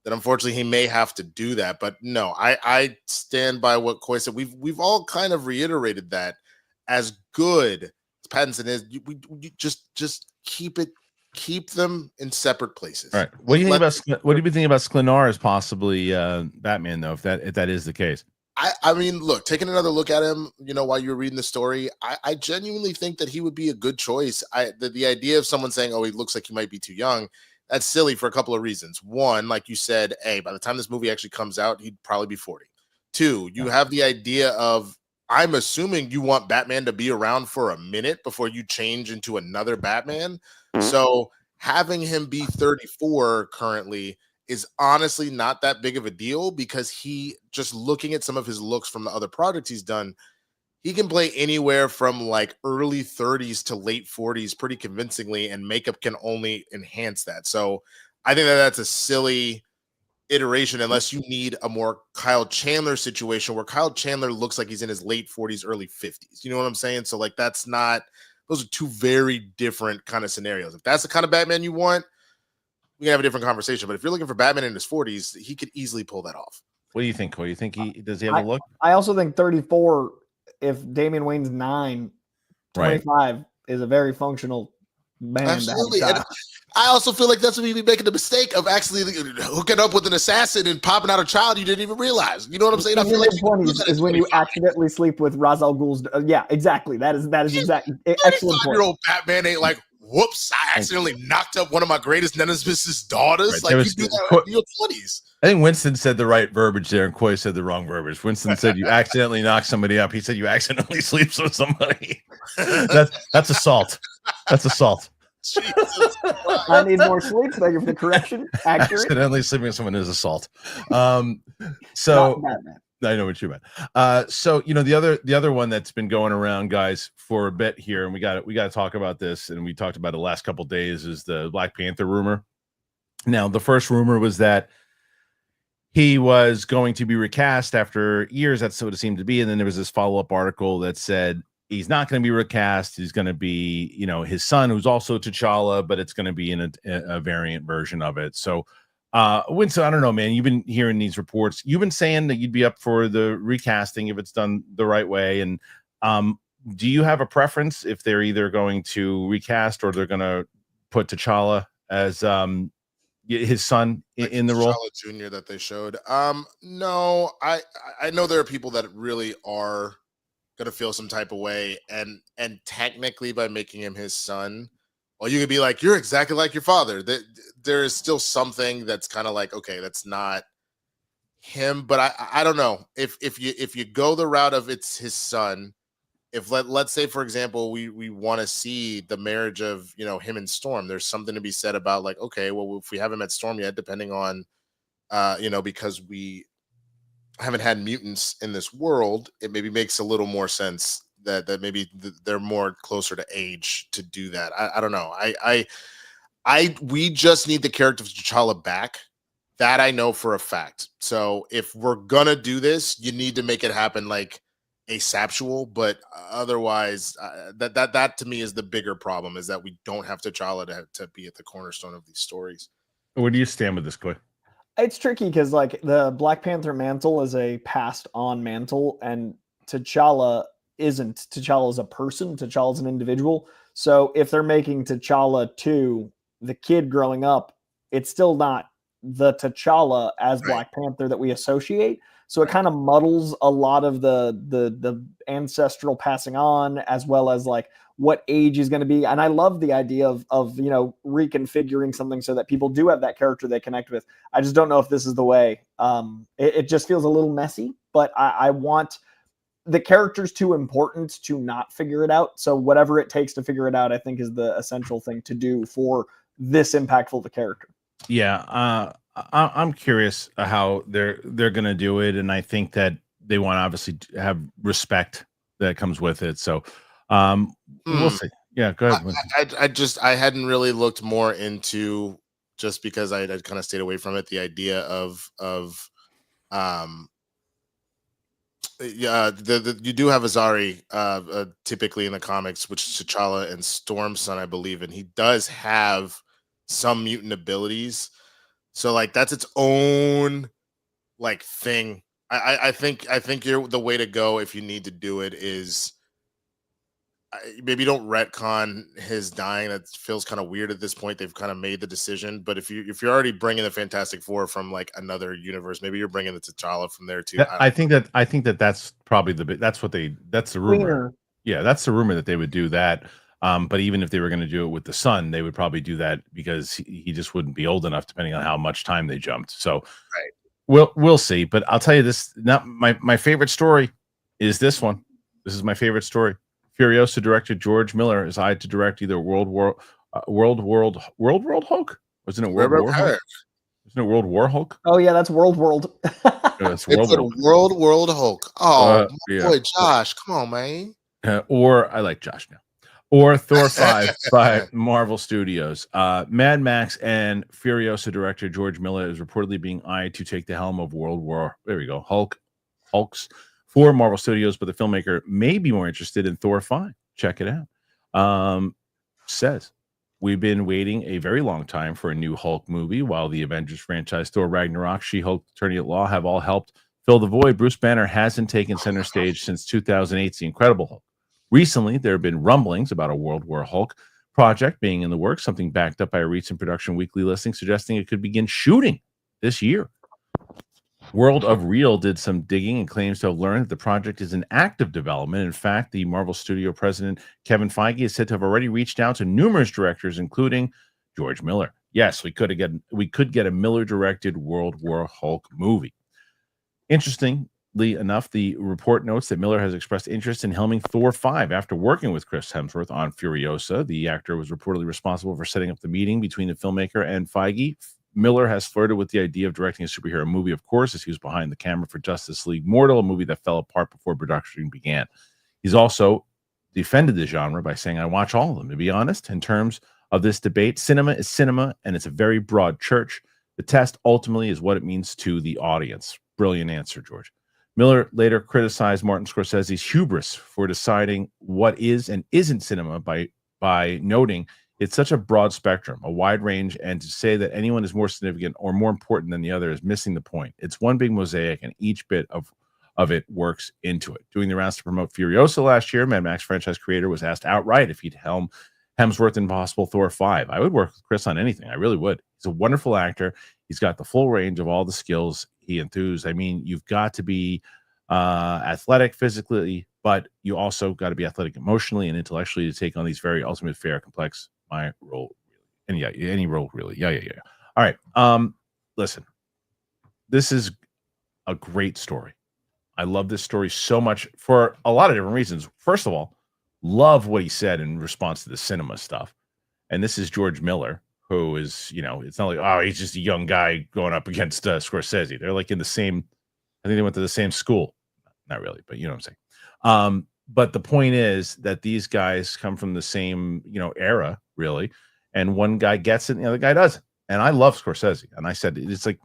Then unfortunately, he may have to do that. But no, I stand by what Coy said. We've all kind of reiterated that as good as Pattinson is, we just keep them in separate places. All right. What do you think about Sklenar as possibly Batman, though, if that is the case? I mean, look, taking another look at him, while you were reading the story, I genuinely think that he would be a good choice. The idea of someone saying, oh, he looks like he might be too young, that's silly for a couple of reasons. One, like you said, by the time this movie actually comes out, he'd probably be 40. Two, you have the idea of, I'm assuming you want Batman to be around for a minute before you change into another Batman. So having him be 34 currently is honestly not that big of a deal, because he, just looking at some of his looks from the other projects he's done, he can play anywhere from like early 30s to late 40s pretty convincingly, and makeup can only enhance that. So I think that's a silly iteration unless you need a more Kyle Chandler situation where Kyle Chandler looks like he's in his late 40s, early 50s. You know what I'm saying? So like those are two very different kind of scenarios. If that's the kind of Batman you want, we can have a different conversation. But if you're looking for Batman in his 40s, he could easily pull that off. What do you think, Coy? You think does he have a look? I also think 34, if Damian Wayne's 9, 25 is a very functional Man, Absolutely. And I also feel like that's when you be making the mistake of actually hooking up with an assassin and popping out a child you didn't even realize. You know what I'm saying? I feel like 20s is when you accidentally sleep with Ra's al Ghul's. Yeah, exactly. That is exactly excellent point. 35-year-old Batman ain't like, whoops, I accidentally knocked up one of my greatest nemesis' daughters. Right, like, you do that in your 20s. I think Winston said the right verbiage there, and Coy said the wrong verbiage. Winston said you accidentally knock somebody up. He said you accidentally sleeps with somebody. That's assault. That's assault. I need more sleep. Thank you for the correction. Accurate. Accidentally sleeping with someone is assault. So I know what you meant. So the other one that's been going around, guys, for a bit here, and we got to talk about this, and we talked about it the last couple of days, is the Black Panther rumor. Now, the first rumor was that he was going to be recast after years. That's what it seemed to be. And then there was this follow-up article that said he's not going to be recast. He's going to be, his son, who's also T'Challa, but it's going to be in a variant version of it. So, Winston, I don't know, man. You've been hearing these reports. You've been saying that you'd be up for the recasting if it's done the right way. And do you have a preference if they're either going to recast or they're going to put T'Challa as his son in the role? Junior that they showed. No, I know there are people that really are gonna feel some type of way, and technically by making him his son, well, you could be like, you're exactly like your father. There is still something that's kind of like, okay, that's not him. But I don't know if you go the route of it's his son. If let's say, for example, we want to see the marriage of him and Storm, there's something to be said about like, okay, well, if we haven't met Storm yet, depending on because we haven't had mutants in this world, it maybe makes a little more sense that maybe they're more closer to age to do that. I don't know. We just need the character of T'Challa back. That I know for a fact. So if we're gonna do this, you need to make it happen like asexual, but otherwise that to me is the bigger problem, is that we don't have T'Challa to be at the cornerstone of these stories. Where do you stand with this, Coy? It's tricky because like the Black Panther mantle is a passed on mantle, and T'Challa isn't. T'Challa is a person. T'Challa is an individual. So if they're making T'Challa 2 the kid growing up, it's still not the T'Challa as Black Panther that we associate. So it kind of muddles a lot of the ancestral passing on, as well as like what age he's going to be. And I love the idea of reconfiguring something so that people do have that character they connect with. I just don't know if this is the way. It just feels a little messy, but I want the character's too important to not figure it out. So whatever it takes to figure it out, I think is the essential thing to do for this impactful of a character. Yeah. I'm curious how they're going to do it, and I think that they want to obviously have respect that comes with it. So we'll see. Yeah, go ahead. I hadn't really looked more into, just because I kind of stayed away from it, the idea of you do have Azari typically in the comics, which is T'Challa and Storm's son, I believe, and he does have some mutant abilities. So like that's its own like thing. I think you're the way to go if you need to do it is maybe don't retcon his dying. That feels kind of weird at this point. They've kind of made the decision, but if you're already bringing the Fantastic Four from like another universe, maybe you're bringing the T'Challa from there too. I think that's probably that's the rumor. Cleaner. Yeah, that's the rumor that they would do that. But even if they were going to do it with the son, they would probably do that because he just wouldn't be old enough, depending on how much time they jumped. So we'll see. But I'll tell you this: not my favorite story is this one. This is my favorite story. Furiosa director George Miller is eyed to direct either World War Hulk. Wasn't it World War Hulk? Isn't it World War Hulk? Oh yeah, that's World. It's World Hulk. Oh boy, Josh, come on, man. Or I like Josh now. Or Thor 5 by Marvel Studios. Mad Max and Furiosa director George Miller is reportedly being eyed to take the helm of Hulks for Marvel Studios, but the filmmaker may be more interested in Thor 5. Check it out. Says, we've been waiting a very long time for a new Hulk movie. While the Avengers franchise, Thor Ragnarok, She-Hulk, Attorney at Law have all helped fill the void, Bruce Banner hasn't taken center stage since 2008's The Incredible Hulk. Recently, there have been rumblings about a World War Hulk project being in the works, something backed up by a recent production weekly listing suggesting it could begin shooting this year. World of Real did some digging and claims to have learned that the project is in active development. In fact, the Marvel Studio president, Kevin Feige, is said to have already reached out to numerous directors, including George Miller. Yes, we could get a Miller-directed World War Hulk movie. Interestingly enough, the report notes that Miller has expressed interest in helming Thor 5 after working with Chris Hemsworth on Furiosa. The actor was reportedly responsible for setting up the meeting between the filmmaker and Feige. Miller has flirted with the idea of directing a superhero movie, of course, as he was behind the camera for Justice League Mortal, a movie that fell apart before production began. He's also defended the genre by saying, I watch all of them. To be honest, in terms of this debate, cinema is cinema, and it's a very broad church. The test ultimately is what it means to the audience. Brilliant answer, George. Miller later criticized Martin Scorsese's hubris for deciding what is and isn't cinema by noting it's such a broad spectrum, a wide range, and to say that anyone is more significant or more important than the other is missing the point. It's one big mosaic, and each bit of it works into it. Doing the rounds to promote Furiosa last year, Mad Max franchise creator was asked outright if he'd helm Hemsworth in possible Thor 5. I would work with Chris on anything. I really would. He's a wonderful actor. He's got the full range of all the skills he enthused. I mean, you've got to be athletic physically, but you also got to be athletic emotionally and intellectually to take on these very ultimate, fair, complex my role, and yeah, any role really. Yeah. All right. Listen, this is a great story. I love this story so much for a lot of different reasons. First of all, love what he said in response to the cinema stuff. And this is George Miller, who is, it's not like, oh, he's just a young guy going up against Scorsese. They're like in the same, I think they went to the same school. Not really, but you know what I'm saying. But the point is that these guys come from the same, era, really. And one guy gets it and the other guy doesn't. And I love Scorsese. And I said, it's like,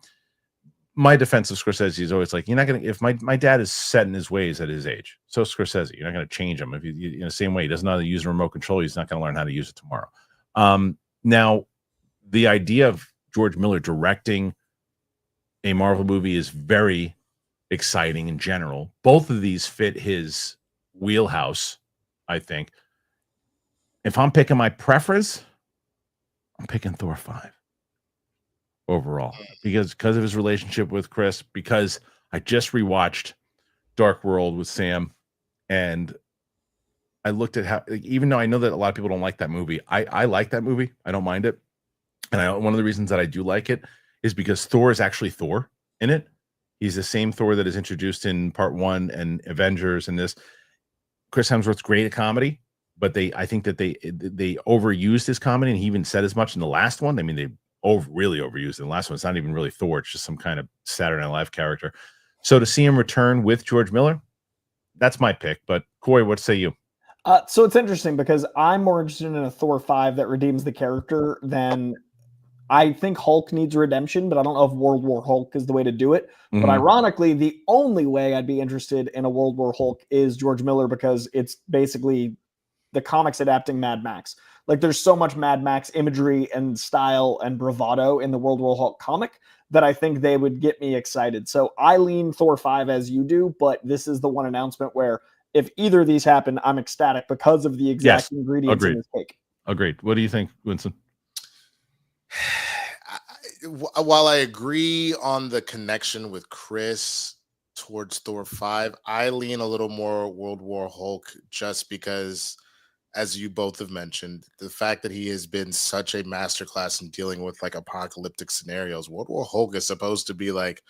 my defense of Scorsese is always like, you're not going to, if my dad is set in his ways at his age, so Scorsese, you're not going to change him. If you in the same way, he doesn't know how to use a remote control, he's not going to learn how to use it tomorrow. Now, the idea of George Miller directing a Marvel movie is very exciting in general. Both of these fit his wheelhouse, I think. If I'm picking my preference, I'm picking Thor 5 overall because of his relationship with Chris, because I just rewatched Dark World with Sam, and I looked at how, even though I know that a lot of people don't like that movie, I like that movie. I don't mind it. And one of the reasons that I do like it is because Thor is actually Thor in it. He's the same Thor that is introduced in Part 1 and Avengers and this. Chris Hemsworth's great at comedy, but I think that they overused his comedy, and he even said as much in the last one. I mean, they really overused it in the last one. It's not even really Thor. It's just some kind of Saturday Night Live character. So to see him return with George Miller, that's my pick. But Coy, what say you? So it's interesting because I'm more interested in a Thor 5 that redeems the character than I think Hulk needs redemption, but I don't know if World War Hulk is the way to do it. Mm-hmm. But ironically, the only way I'd be interested in a World War Hulk is George Miller, because it's basically the comics adapting Mad Max. Like, there's so much Mad Max imagery and style and bravado in the World War Hulk comic that I think they would get me excited. So I lean Thor 5 as you do, but this is the one announcement where if either of these happen, I'm ecstatic because of the exact ingredients in this cake. Agreed. What do you think, Winston? While I agree on the connection with Chris towards Thor 5, I lean a little more World War Hulk, just because, as you both have mentioned, the fact that he has been such a masterclass in dealing with like apocalyptic scenarios. World War Hulk is supposed to be like,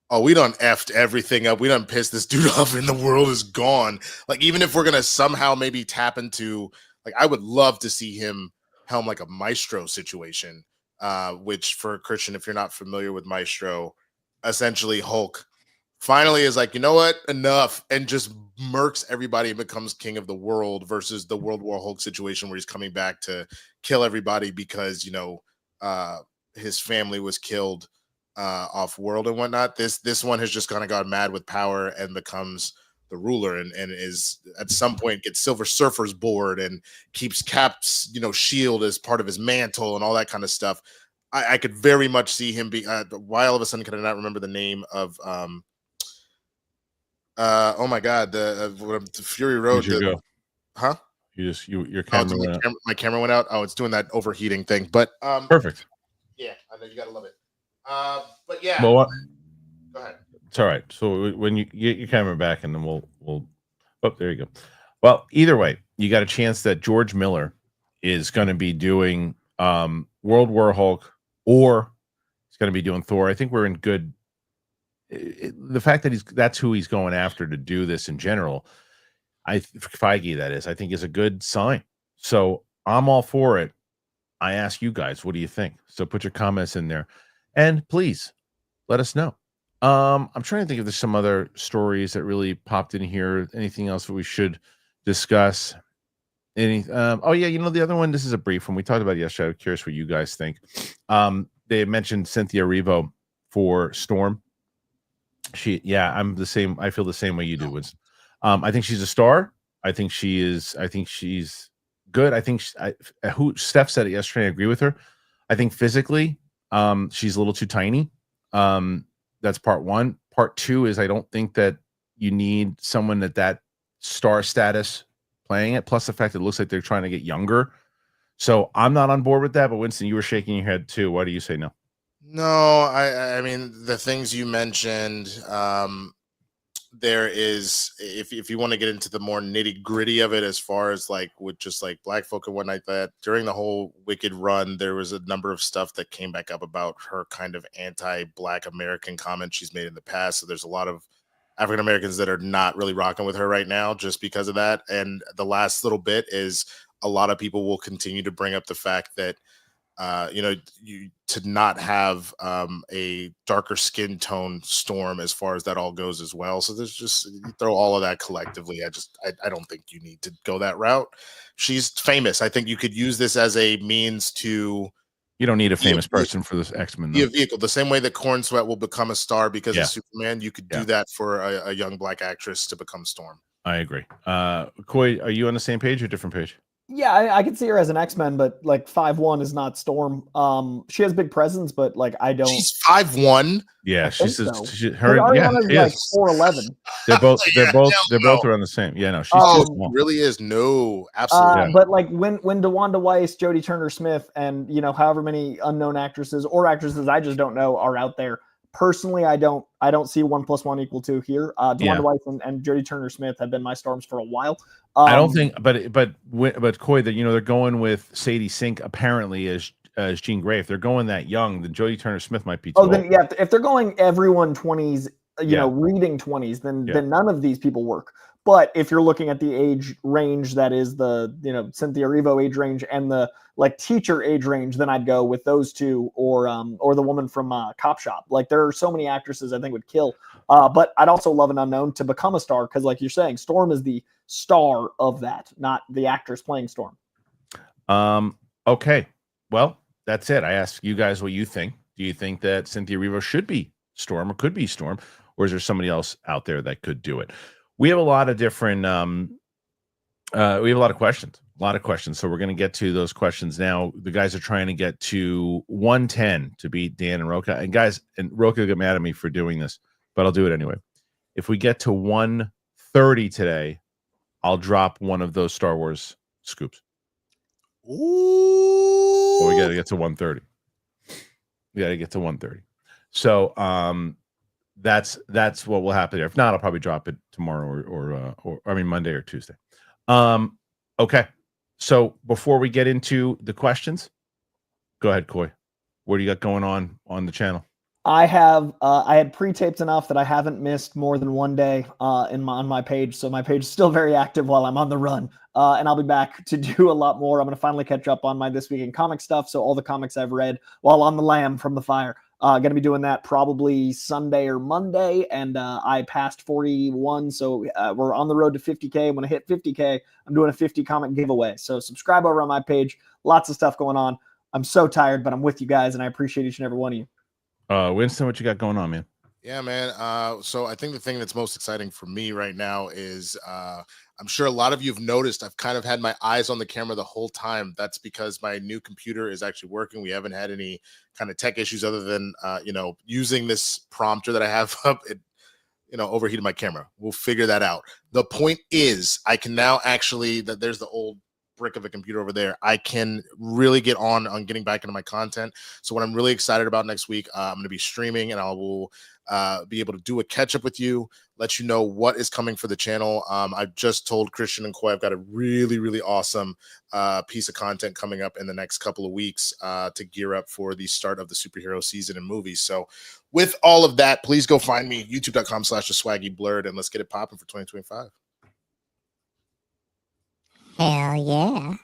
oh, we done effed everything up. We done pissed this dude off and the world is gone. Like, even if we're going to somehow maybe tap into, like, I would love to see him helm like a Maestro situation, which for Kristian, if you're not familiar with Maestro, essentially Hulk finally is like, you know what, enough, and just murks everybody and becomes king of the world, versus the World War Hulk situation where he's coming back to kill everybody because, his family was killed off world and whatnot. This one has just kind of gone mad with power and becomes the ruler, and is at some point gets Silver Surfer's board and keeps Cap's shield as part of his mantle and all that kind of stuff. I could very much see him be why all of a sudden could I not remember the name of oh my god, the Fury Road, Go. huh? Your camera went out. My camera went out. Oh, it's doing that overheating thing. But perfect. Yeah, I know you gotta love it. But yeah. Well, go ahead. It's all right. So when you get your camera back, and then we'll. Oh, there you go. Well, either way, you got a chance that George Miller is going to be doing World War Hulk, or he's going to be doing Thor. I think we're in good. The fact that that's who he's going after to do this in general, Feige, that is, I think is a good sign. So I'm all for it. I ask you guys, what do you think? So put your comments in there, and please let us know. I'm trying to think if there's some other stories that really popped in here. Anything else that we should discuss? Oh yeah, the other one. This is a brief one we talked about yesterday. I'm curious what you guys think. They mentioned Cynthia Erivo for Storm. I'm the same. I feel the same way you do. I think she's a star. I think she's good. I think who Steph said it yesterday. I agree with her. I think physically, she's a little too tiny. That's part one. Part two is I don't think that you need someone at that star status playing it. Plus the fact that it looks like they're trying to get younger. So I'm not on board with that. But Winston, you were shaking your head too. Why do you say no? No, I mean the things you mentioned. There is, if you want to get into the more nitty gritty of it, as far as like with just like Black folk and whatnot, that during the whole Wicked run, there was a number of stuff that came back up about her kind of anti-Black American comments she's made in the past. So there's a lot of African Americans that are not really rocking with her right now just because of that. And the last little bit is a lot of people will continue to bring up the fact that to not have a darker skin tone Storm as far as that all goes as well. So there's just, you throw all of that collectively. I don't think you need to go that route. She's famous. I think you could use this as a means to. You don't need a famous person for this X-Men. Be a vehicle. The same way that Corn Sweat will become a star because of Superman, you could do that for a young Black actress to become Storm. I agree. Coy, are you on the same page or different page? Yeah, I can see her as an X-Men, but like 5'1" is not Storm. She has big presence, but like I don't. She's 5'1". Yeah, she's so. her. Yeah, is like 4'11". They're both around the same. Yeah, no, she's really is no, absolutely. But like when DeWanda Weiss, Jodie Turner-Smith, and however many unknown actresses or actresses I just don't know are out there. Personally, I don't see 1 + 1 = 2 here. DeWanda Weiss and Jodie Turner-Smith have been my Storms for a while. I don't think, but Coy, that they're going with Sadie Sink apparently as Jean Grey. If they're going that young, then Jodie Turner-Smith might be too old. Then if they're going everyone 20s, reading 20s, then none of these people work. But if you're looking at the age range that is the Cynthia Erivo age range and the like teacher age range, then I'd go with those two or the woman from Cop Shop. Like there are so many actresses I think would kill. But I'd also love an unknown to become a star because, like you're saying, Storm is the star of that, not the actress playing Storm. Okay, well that's it. I asked you guys what you think. Do you think that Cynthia Erivo should be Storm or could be Storm, or is there somebody else out there that could do it? We have a lot of different. We have a lot of questions. So we're going to get to those questions now. The guys are trying to get to 110 to beat Dan and Roca. And guys, and Roca got mad at me for doing this, but I'll do it anyway. If we get to 130 today, I'll drop one of those Star Wars scoops. Ooh. But we got to get to 130. We got to get to 130. So that's what will happen there. If not, I'll probably drop it tomorrow or Monday or Tuesday. Okay. So before we get into the questions, go ahead, Coy. What do you got going on the channel? I had pre-taped enough that I haven't missed more than one day on my page. So my page is still very active while I'm on the run. And I'll be back to do a lot more. I'm going to finally catch up on my This Week in Comic stuff. So all the comics I've read while on the lam from the fire. Going to be doing that probably Sunday or Monday. And I passed 41. So we're on the road to 50K. When I hit 50K, I'm doing a 50 comic giveaway. So subscribe over on my page. Lots of stuff going on. I'm so tired, but I'm with you guys. And I appreciate each and every one of you. Winston, what you got going on, man? Yeah, man. So I think the thing that's most exciting for me right now is I'm sure a lot of you have noticed I've kind of had my eyes on the camera the whole time. That's because my new computer is actually working. We haven't had any kind of tech issues other than, using this prompter that I have up. overheated my camera. We'll figure that out. The point is, I can now actually, that there's the old brick of a computer over there, I can really get on getting back into my content. So what I'm really excited about next week, I'm going to be streaming, and I will be able to do a catch up with you, let you know what is coming for the channel. I've just told Kristian and Coy I've got a really, really awesome piece of content coming up in the next couple of weeks to gear up for the start of the superhero season and movies. So with all of that, please go find me, youtube.com/theswaggyblurred, and let's get it popping for 2025. Hell yeah.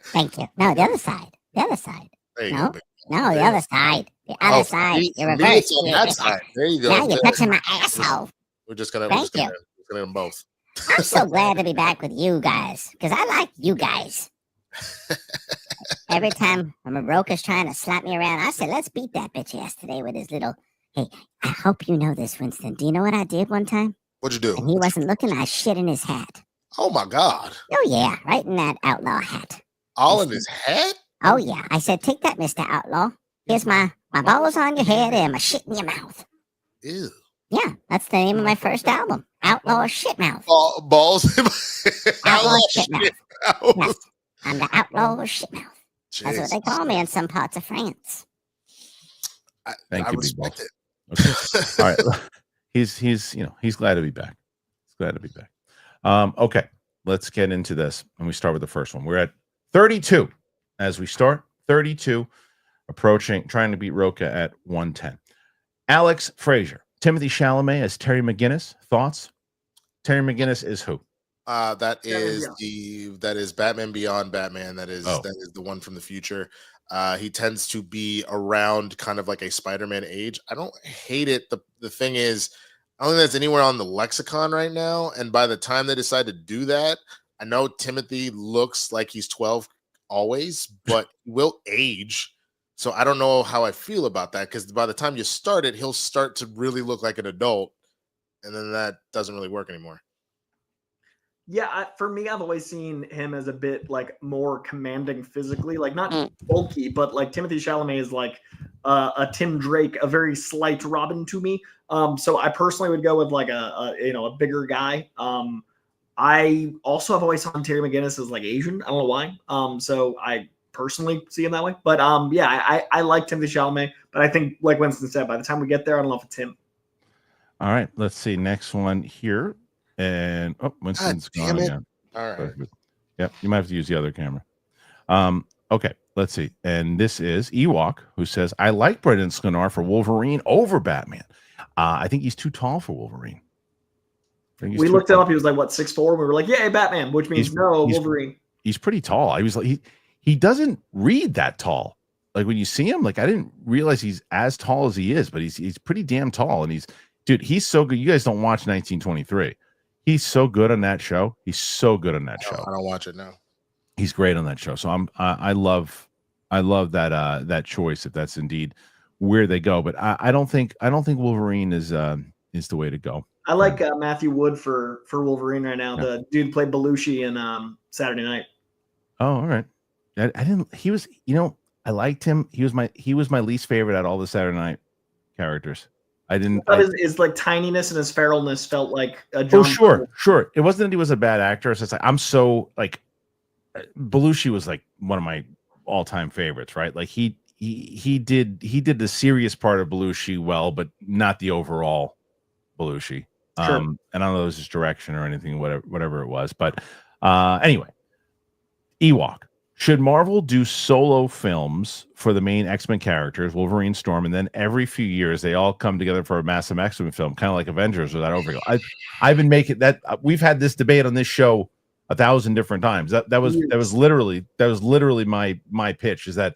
Thank you. No, the other side. The other side. There you No, go. no, the other side. The other side. You're Me, reversed. it's on that side. There you go. Now you're touching my asshole. We're just gonna Thank you. do them both. I'm so glad to be back with you guys because I like you guys. Every time Amaroka's trying to slap me around, I said, let's beat that bitch yesterday with his little. Hey, I hope you know this, Winston. Do you know what I did one time? What'd you do? And he wasn't looking, I shit in his hat. Oh my God. Oh, yeah, right in that outlaw hat. All in his head? Oh, yeah. I said, take that, Mr. Outlaw. Here's my balls on your head and my shit in your mouth. Ew. Yeah, that's the name of my first album. Outlaw Shit Mouth. Balls in my Outlaw Shit Mouth. mouth. Yes, I'm the Outlaw Shit Mouth. That's what they Jesus. call me in some parts of France. Thank I you, Big respect Balls. it. Okay. All right. He's glad to be back. He's glad to be back. Okay, let's get into this, and we start with the first one. We're at 32 as we start. 32, trying to beat Roca at 110. Alex Frazier, Timothy Chalamet as Terry McGinnis. Thoughts? Terry McGinnis is who? That is Batman Beyond Batman. That is the one from the future. He tends to be around kind of like a Spider-Man age. I don't hate it. The thing is, I don't think that's anywhere on the lexicon right now. And by the time they decide to do that, I know Timothy looks like he's 12 always, but will age. So I don't know how I feel about that, because by the time you start it, he'll start to really look like an adult. And then that doesn't really work anymore. Yeah, for me, I've always seen him as a bit like more commanding physically, like not bulky, but like Timothy Chalamet is like a Tim Drake, a very slight Robin to me. So I personally would go with like a bigger guy. I also have always thought Terry McGinnis as like Asian. I don't know why. So I personally see him that way. But I like Timothy Chalamet, but I think like Winston said, by the time we get there, I don't know if it's him. All right, let's see. Next one here. And Winston's gone again. All right. Yep, you might have to use the other camera. Okay, let's see. And this is Ewok, who says, I like Brendan Sklar for Wolverine over Batman. I think he's too tall for Wolverine. We looked him up. He was like, what, 6'4"? We were like, yeah, Batman, which means Wolverine. He's pretty tall. I was like, he doesn't read that tall. Like when you see him, like I didn't realize he's as tall as he is, but he's pretty damn tall. And he's so good. You guys don't watch 1923. He's so good on that show. He's so good on that show. I don't watch it now. He's great on that show. So I love that choice if that's indeed where they go. But I don't think Wolverine is the way to go. I like Matthew Wood for Wolverine right now. Yeah. The dude played Belushi in Saturday Night. Oh, all right. I didn't. He was. I liked him. He was my least favorite out of all the Saturday Night characters. I didn't. His like tininess and his feralness felt like a John. Oh, sure. It wasn't that he was a bad actor. It's just like I'm so like Belushi was like one of my all-time favorites, right? Like he did the serious part of Belushi well, but not the overall Belushi. Sure. And I don't know if it was his direction or anything, whatever it was. But anyway, Ewok. Should Marvel do solo films for the main X-Men characters, Wolverine, Storm, and then every few years they all come together for a massive X-Men film, kind of like Avengers without overkill? I've been making that. We've had this debate on this show 1,000 different times. That was literally my pitch. Is that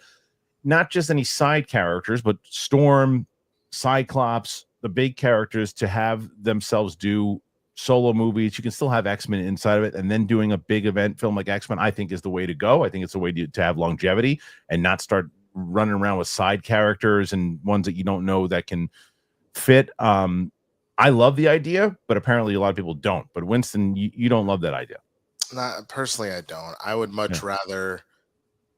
not just any side characters, but Storm, Cyclops, the big characters to have themselves do solo movies. You can still have X-Men inside of it, and then doing a big event film like X-Men, I think is the way to go. I think it's the way to have longevity and not start running around with side characters and ones that you don't know that can fit. I love the idea, but apparently a lot of people don't. But Winston, you don't love that idea. Not personally, I don't. I would much rather,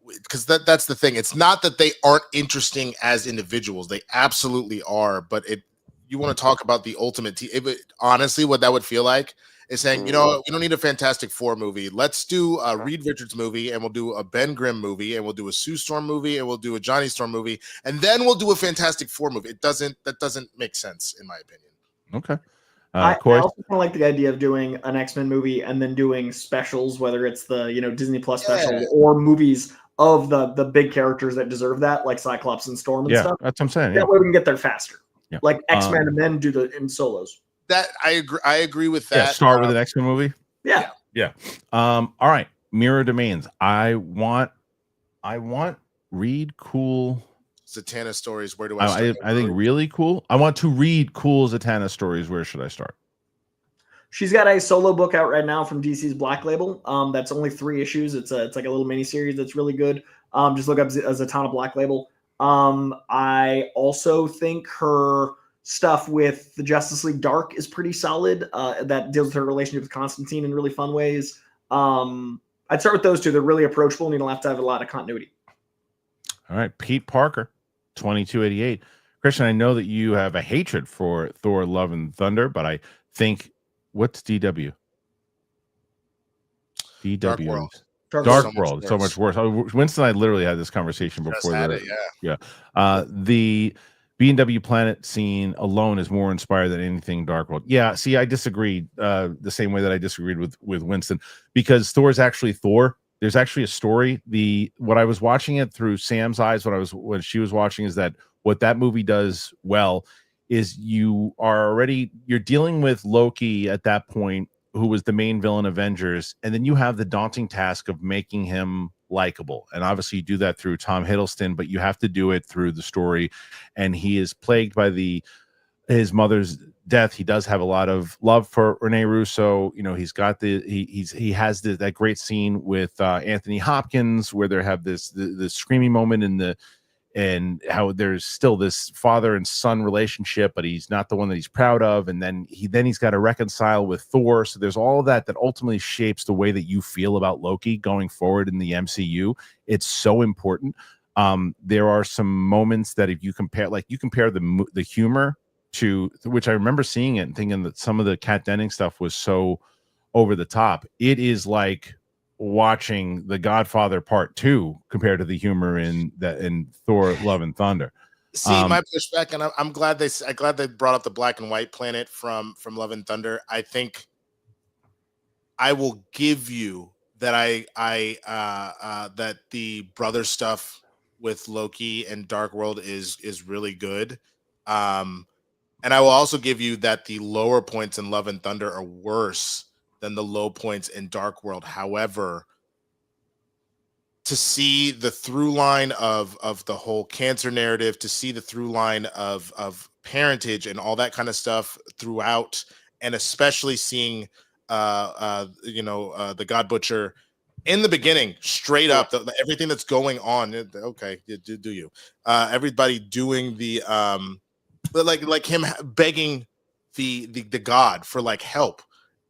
because that's the thing. It's not that they aren't interesting as individuals. They absolutely are, but you want to talk about the ultimate honestly, what that would feel like is saying, we don't need a Fantastic Four movie. Let's do a Reed Richards movie, and we'll do a Ben Grimm movie, and we'll do a Sue Storm movie, and we'll do a Johnny Storm movie, and then we'll do a Fantastic Four movie. That doesn't make sense, in my opinion. Okay. I also kind of like the idea of doing an X-Men movie and then doing specials, whether it's the Disney Plus special or movies of the big characters that deserve that, like Cyclops and Storm and stuff. That's what I'm saying. That way we can get there faster. Yeah. Like X-Men and then do the in solos. That I agree with that. Yeah, start with an X-Men movie. Yeah. All right. Mirror Domains. I want read cool Zatanna stories. Where do I start? I think really cool. I want to read cool Zatanna stories. Where should I start? She's got a solo book out right now from DC's Black Label. That's only 3 issues. It's like a little mini series that's really good. Just look up Zatanna Black Label. I also think her stuff with the Justice League Dark is pretty solid. That deals with her relationship with Constantine in really fun ways. I'd start with those 2. They're really approachable, and you don't have to have a lot of continuity. All right, Pete Parker, 2288. Kristian, I know that you have a hatred for Thor: Love and Thunder, but I think what's DW? DW. Dark World. Dark World. So much worse. Winston and I literally had this conversation before. The B&W Planet scene alone is more inspired than anything Dark World. Yeah, see, I disagreed the same way that I disagreed with Winston, because Thor is actually Thor. There's actually a story. What I was watching it through Sam's eyes, when she was watching, is that what that movie does well is you're dealing with Loki at that point, who was the main villain of Avengers, and then you have the daunting task of making him likable. And obviously you do that through Tom Hiddleston, but you have to do it through the story. And he is plagued by his mother's death. He does have a lot of love for Rene Russo. He's got he has that great scene with Anthony Hopkins where they have this screaming moment and how there's still this father and son relationship, but he's not the one that he's proud of. And then he's got to reconcile with Thor. So there's all of that ultimately shapes the way that you feel about Loki going forward in the MCU. It's so important. There are some moments that if you compare the humor to, which I remember seeing it and thinking that some of the Kat Denning stuff was so over the top. It is like watching The Godfather Part 2 compared to the humor in Thor: Love and Thunder. See, my pushback, and I'm glad they brought up the black and white planet from Love and Thunder. I think I will give you that that the brother stuff with Loki and Dark World is really good. And I will also give you that the lower points in Love and Thunder are worse than the low points in Dark World. However, to see the through line of the whole cancer narrative, to see the through line of parentage and all that kind of stuff throughout, and especially seeing the God Butcher in the beginning, straight up, everything that's going on. Okay, do you? Everybody doing the like him begging the God for like help.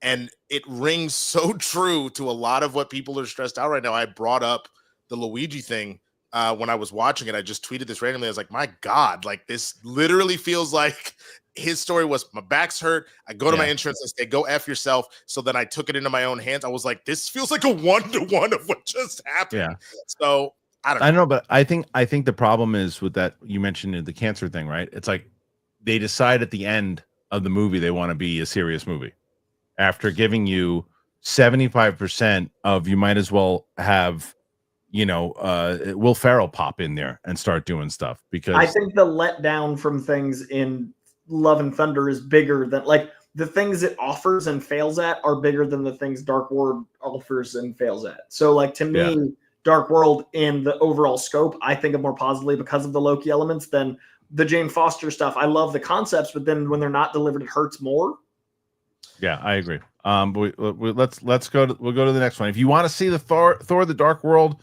And it rings so true to a lot of what people are stressed out right now. I brought up the Luigi thing when I was watching it. I just tweeted this randomly. I was like, my God, like this literally feels like his story was, my back's hurt. I go to my insurance and say, go F yourself. So then I took it into my own hands. I was like, this feels like a 1-to-1 of what just happened. Yeah. So I don't know. But I think the problem is with that, you mentioned the cancer thing, right? It's like they decide at the end of the movie they want to be a serious movie. After giving you 75% of, you might as well have, Will Ferrell pop in there and start doing stuff, because I think the letdown from things in Love and Thunder is bigger than, like, the things it offers and fails at are bigger than the things Dark World offers and fails at. So, like, to me, Dark World in the overall scope, I think of more positively because of the Loki elements than the Jane Foster stuff. I love the concepts, but then when they're not delivered, it hurts more. Yeah, I agree. But let's go to the next one. If you want to see the Thor: The Dark World,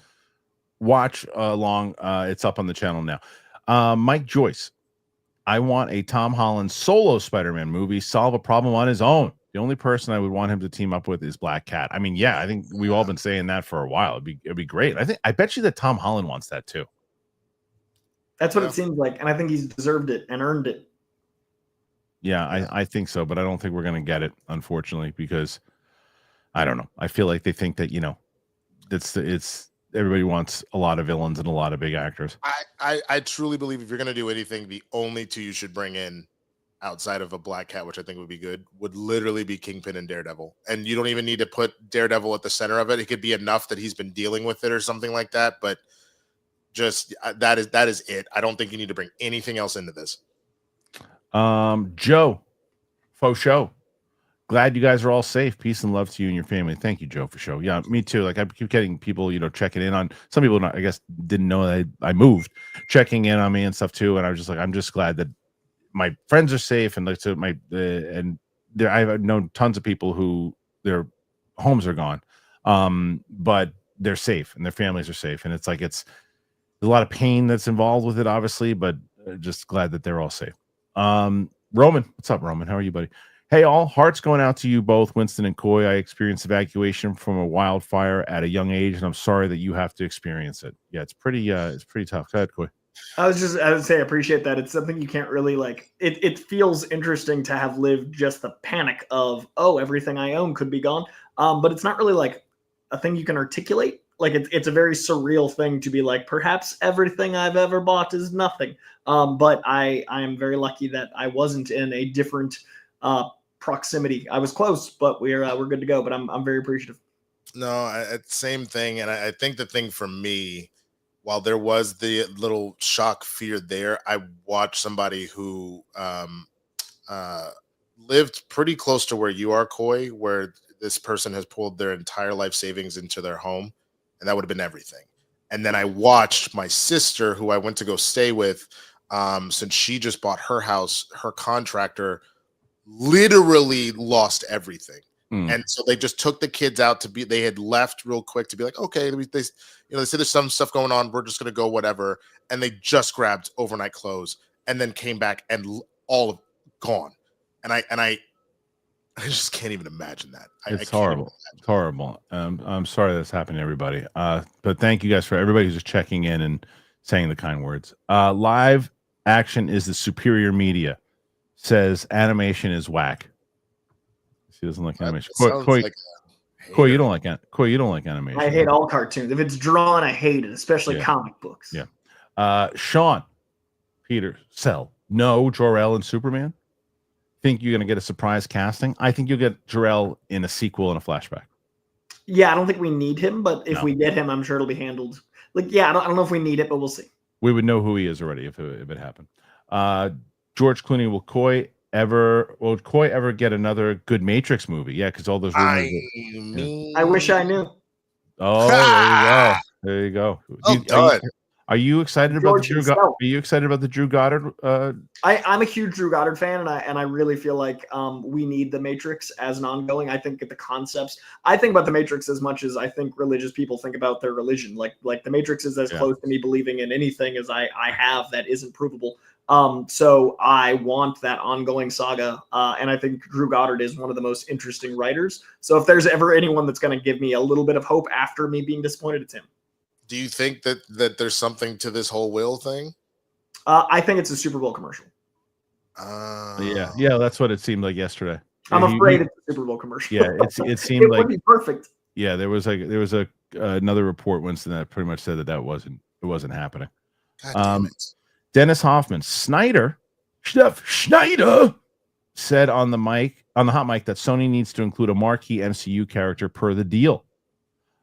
watch along. It's up on the channel now. Mike Joyce, I want a Tom Holland solo Spider-Man movie, solve a problem on his own. The only person I would want him to team up with is Black Cat. I mean, I think we've all been saying that for a while. It'd be great. I bet you that Tom Holland wants that too. That's what it seems like, and I think he's deserved it and earned it. Yeah, I think so, but I don't think we're going to get it, unfortunately, because I don't know. I feel like they think that, it's everybody wants a lot of villains and a lot of big actors. I truly believe if you're going to do anything, the only two you should bring in outside of a Black Cat, which I think would be good, would literally be Kingpin and Daredevil. And you don't even need to put Daredevil at the center of it. It could be enough that he's been dealing with it or something like that. But just that is it. I don't think you need to bring anything else into this. Joe, faux show. Glad you guys are all safe. Peace and love to you and your family. Thank you, Joe, for show. Yeah, me too. Like I keep getting people, checking in on some people. I guess didn't know that I moved, checking in on me and stuff too. And I was just like, I'm just glad that my friends are safe, and like to my and there I've known tons of people who their homes are gone, but they're safe and their families are safe. And it's like there's a lot of pain that's involved with it, obviously, but just glad that they're all safe. Roman, what's up, Roman? How are you, buddy? Hey, all, hearts going out to you both, Winston and Coy. I experienced evacuation from a wildfire at a young age, and I'm sorry that you have to experience it. Yeah, it's pretty tough. Go ahead, Coy. I would say I appreciate that. It's something you can't really it feels interesting to have lived just the panic of, oh, everything I own could be gone. But it's not really like a thing you can articulate. Like it's a very surreal thing to be like, perhaps everything I've ever bought is nothing. But I am very lucky that I wasn't in a different proximity. I was close, but we're good to go. But I'm very appreciative. No, same thing. And I think the thing for me, while there was the little shock fear there, I watched somebody who lived pretty close to where you are, Coy, where this person has pulled their entire life savings into their home, and that would have been everything. And then I watched my sister, who I went to go stay with, since she just bought her house, her contractor literally lost everything. And so they just took the kids out they had left real quick to be like, okay, they said there's some stuff going on. We're just going to go whatever. And they just grabbed overnight clothes and then came back and all of gone. And I just can't even imagine that. It's horrible. It's horrible. I'm sorry that's happened to everybody. But thank you guys for everybody who's just checking in and saying the kind words. Live action is the superior media, says animation is whack. She doesn't like animation. Coy, you don't like animation. I hate all cartoons. If it's drawn, I hate it, especially comic books. Yeah. Sean Peter Sell. No, Jor-El and Superman. Think you're going to get a surprise casting? I think you'll get Jor-El in a sequel and a flashback. Yeah, I don't think we need him, but if we get him, I'm sure it'll be handled. I don't know if we need it, but we'll see. We would know who he is already if it happened. George Clooney, will Coy ever get another good Matrix movie? Yeah, because all those rumors. I wish I knew. Oh, there you go. Are you excited about the Drew Goddard? I'm a huge Drew Goddard fan, and I really feel like we need the Matrix as an ongoing. I think the concepts. I think about the Matrix as much as I think religious people think about their religion. Like the Matrix is as close to me believing in anything as I have that isn't provable. So I want that ongoing saga, and I think Drew Goddard is one of the most interesting writers. So if there's ever anyone that's going to give me a little bit of hope after me being disappointed, it's him. Do you think that there's something to this whole will thing? I think it's a Super Bowl commercial. Yeah, that's what it seemed like yesterday. I'm afraid it's a Super Bowl commercial. Yeah, it seemed it like would be perfect. Yeah, there was another report, Winston, that pretty much said that wasn't happening. God damn it. Dennis Hoffman, Chef Schneider said on the hot mic that Sony needs to include a marquee MCU character per the deal.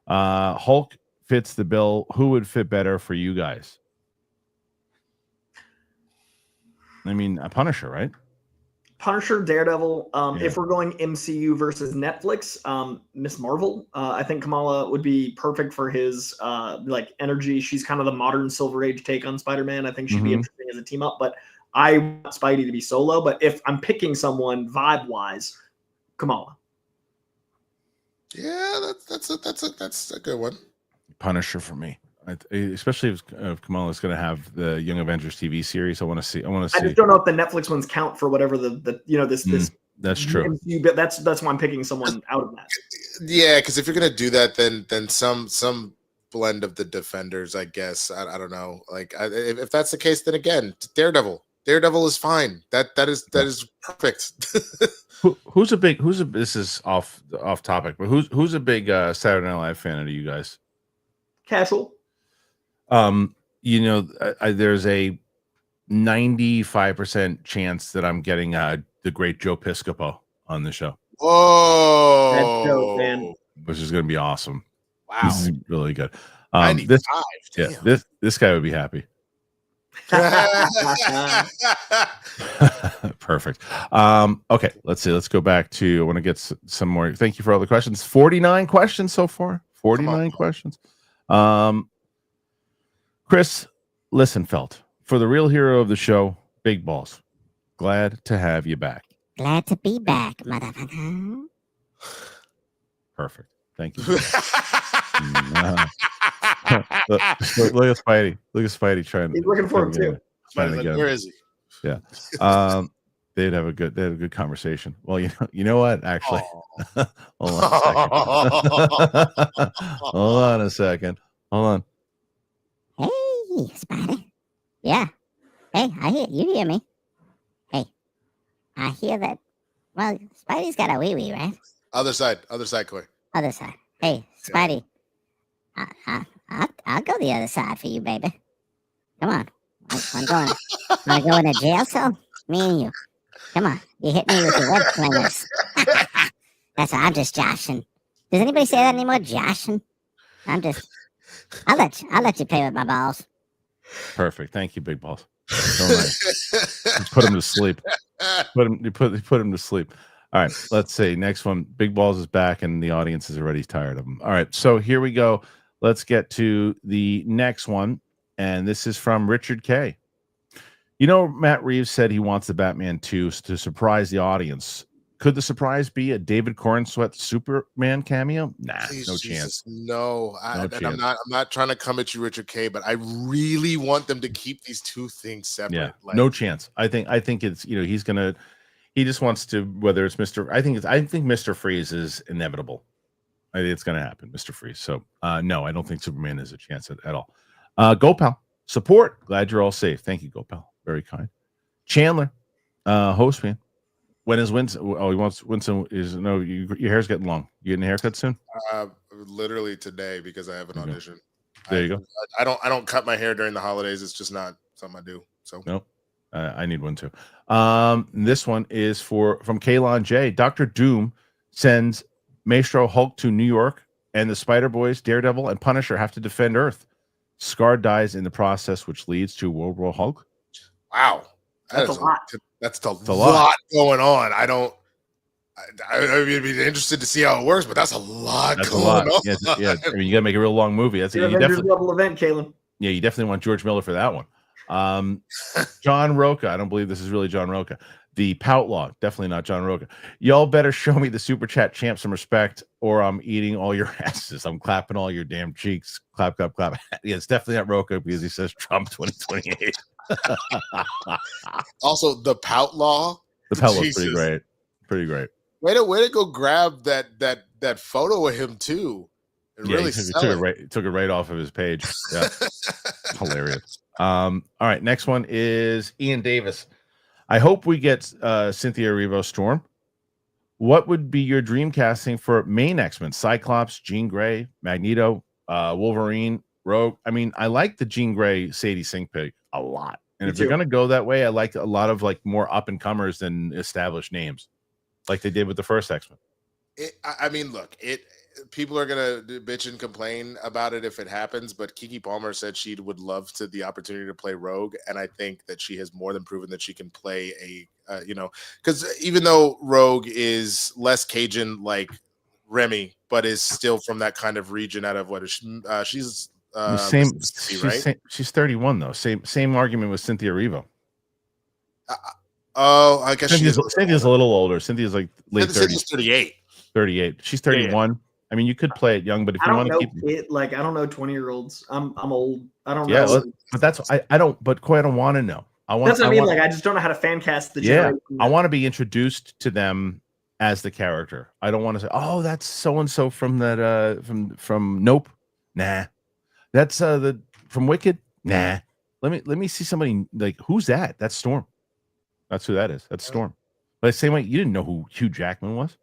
Hulk fits the bill. Who would fit better for you guys? I mean, a Punisher, right? Punisher, Daredevil. If we're going MCU versus Netflix, Miss Marvel. I think Kamala would be perfect for his energy. She's kind of the modern Silver Age take on Spider-Man. I think she'd be interesting as a team up. But I want Spidey to be solo. But if I'm picking someone vibe wise, Kamala. Yeah, that's a good one. Punisher for me, especially if Kamala's going to have the Young Avengers TV series. I want to see. I just don't know if the Netflix ones count for whatever this. That's true. That's why I'm picking someone out of that. Yeah, because if you're going to do that, then some blend of the Defenders, I guess. I don't know. Like if that's the case, then again, Daredevil. Daredevil is fine. That is perfect. This is off topic, but who's a big Saturday Night Live fan of you guys? Castle. There's a 95% chance that I'm getting the great Joe Piscopo on the show. Whoa, that's dope, man. Which is going to be awesome. Wow, this is really good. 95. This guy would be happy. Perfect. Okay, let's see. Let's go back to. I want to get some more. Thank you for all the questions. 49 questions so far. 49 questions. Chris Lissenfeld, for the real hero of the show, Big Balls. Glad to have you back. Glad to be back, motherfucker. Perfect. Thank you. Look at Spidey. Look at Spidey trying. He's looking for him too. Where is he? Yeah. They had a good conversation. Well, you know what? Actually, hold on a second. Hold on. Hey, Spider. Yeah. Hey, you hear me? Hey, I hear that. Well, Spidey's got a wee-wee, right? Other side, Coy. Other side. Hey, Spidey. I'll go the other side for you, baby. Come on. I'm going. Want to go in a jail cell? Me and you. Come on. You hit me with your web slingers. That's what I'm just joshing. Does anybody say that anymore? Joshing? I'll let you play with my balls. Perfect. Thank you, Big Balls. Put him to sleep. Put him to sleep. All right, let's see. Next one. Big Balls is back, and the audience is already tired of him. All right, so here we go. Let's get to the next one, and this is from Richard K. Matt Reeves said he wants the Batman 2 to surprise the audience. Could the surprise be a David Cornsweet Superman cameo? Nah, Please, no Jesus, chance. No, chance. I'm not trying to come at you, Richard K, but I really want them to keep these two things separate. Yeah, no chance. I think it's he just wants to, whether it's I think Mr. Freeze is inevitable. I think it's gonna happen, Mr. Freeze. So no, I don't think Superman has a chance at all. Gopal, support. Glad you're all safe. Thank you, Gopal. Very kind. Chandler, host man. When is Winston? Oh, he wants Winston. Your hair's getting long. You getting a haircut soon? Literally today because I have an audition. There you go. I don't cut my hair during the holidays. It's just not something I do. So nope. I need one too. This one is from Kalon J. Dr. Doom sends Maestro Hulk to New York, and the Spider Boys, Daredevil, and Punisher have to defend Earth. Scar dies in the process, which leads to World War Hulk. Wow. That's a lot. That's a lot going on. I mean, it'd be interested to see how it works, but that's a lot going on. Yeah. I mean, you got to make a real long movie. That's you definitely double event, Caleb. Yeah, you definitely want George Miller for that one. John Roca. I don't believe this is really John Roca. The Poutlaw. Definitely not John Roca. Y'all better show me the Super Chat champ some respect, or I'm eating all your asses. I'm clapping all your damn cheeks. Clap, clap, clap. Yeah, it's definitely not Roca because he says Trump 2028. Also, the Poutlaw. The Poutlaw is pretty great. Way to go grab that photo of him too. Really took it right off of his page. Yeah. Hilarious. All right, next one is Ian Davis. I hope we get Cynthia Erivo Storm. What would be your dream casting for main X-Men? Cyclops, Jean Grey, Magneto, Wolverine, Rogue. I mean, I like the Jean Grey Sadie Sink pick a lot. And if they're going to go that way, I like a lot of more up and comers than established names, like they did with the first X-Men. I mean, look, people are gonna bitch and complain about it if it happens, but Keke Palmer said she would love the opportunity to play Rogue, and I think that she has more than proven that she can play because even though Rogue is less Cajun like Remy, but is still from that kind of region out of she's right? She's 31 though. Same argument with Cynthia Erivo. I guess Cynthia's a little older. Cynthia's like late 30s. Cynthia's 38. 38. She's 31. Yeah. I mean, you could play it young, but if you want to keep it, I don't know 20-year-olds. I'm old. I don't know. Yeah, but that's I don't. But Coy, I don't want to know. That's what I mean. I just don't know how to fan cast the generation. I want to be introduced to them as the character. I don't want to say, "Oh, that's so and so from that from Nope." Nah, that's from Wicked. Nah. Let me see somebody like who's that? That's Storm. That's who that is. That's Storm. But the same way, you didn't know who Hugh Jackman was.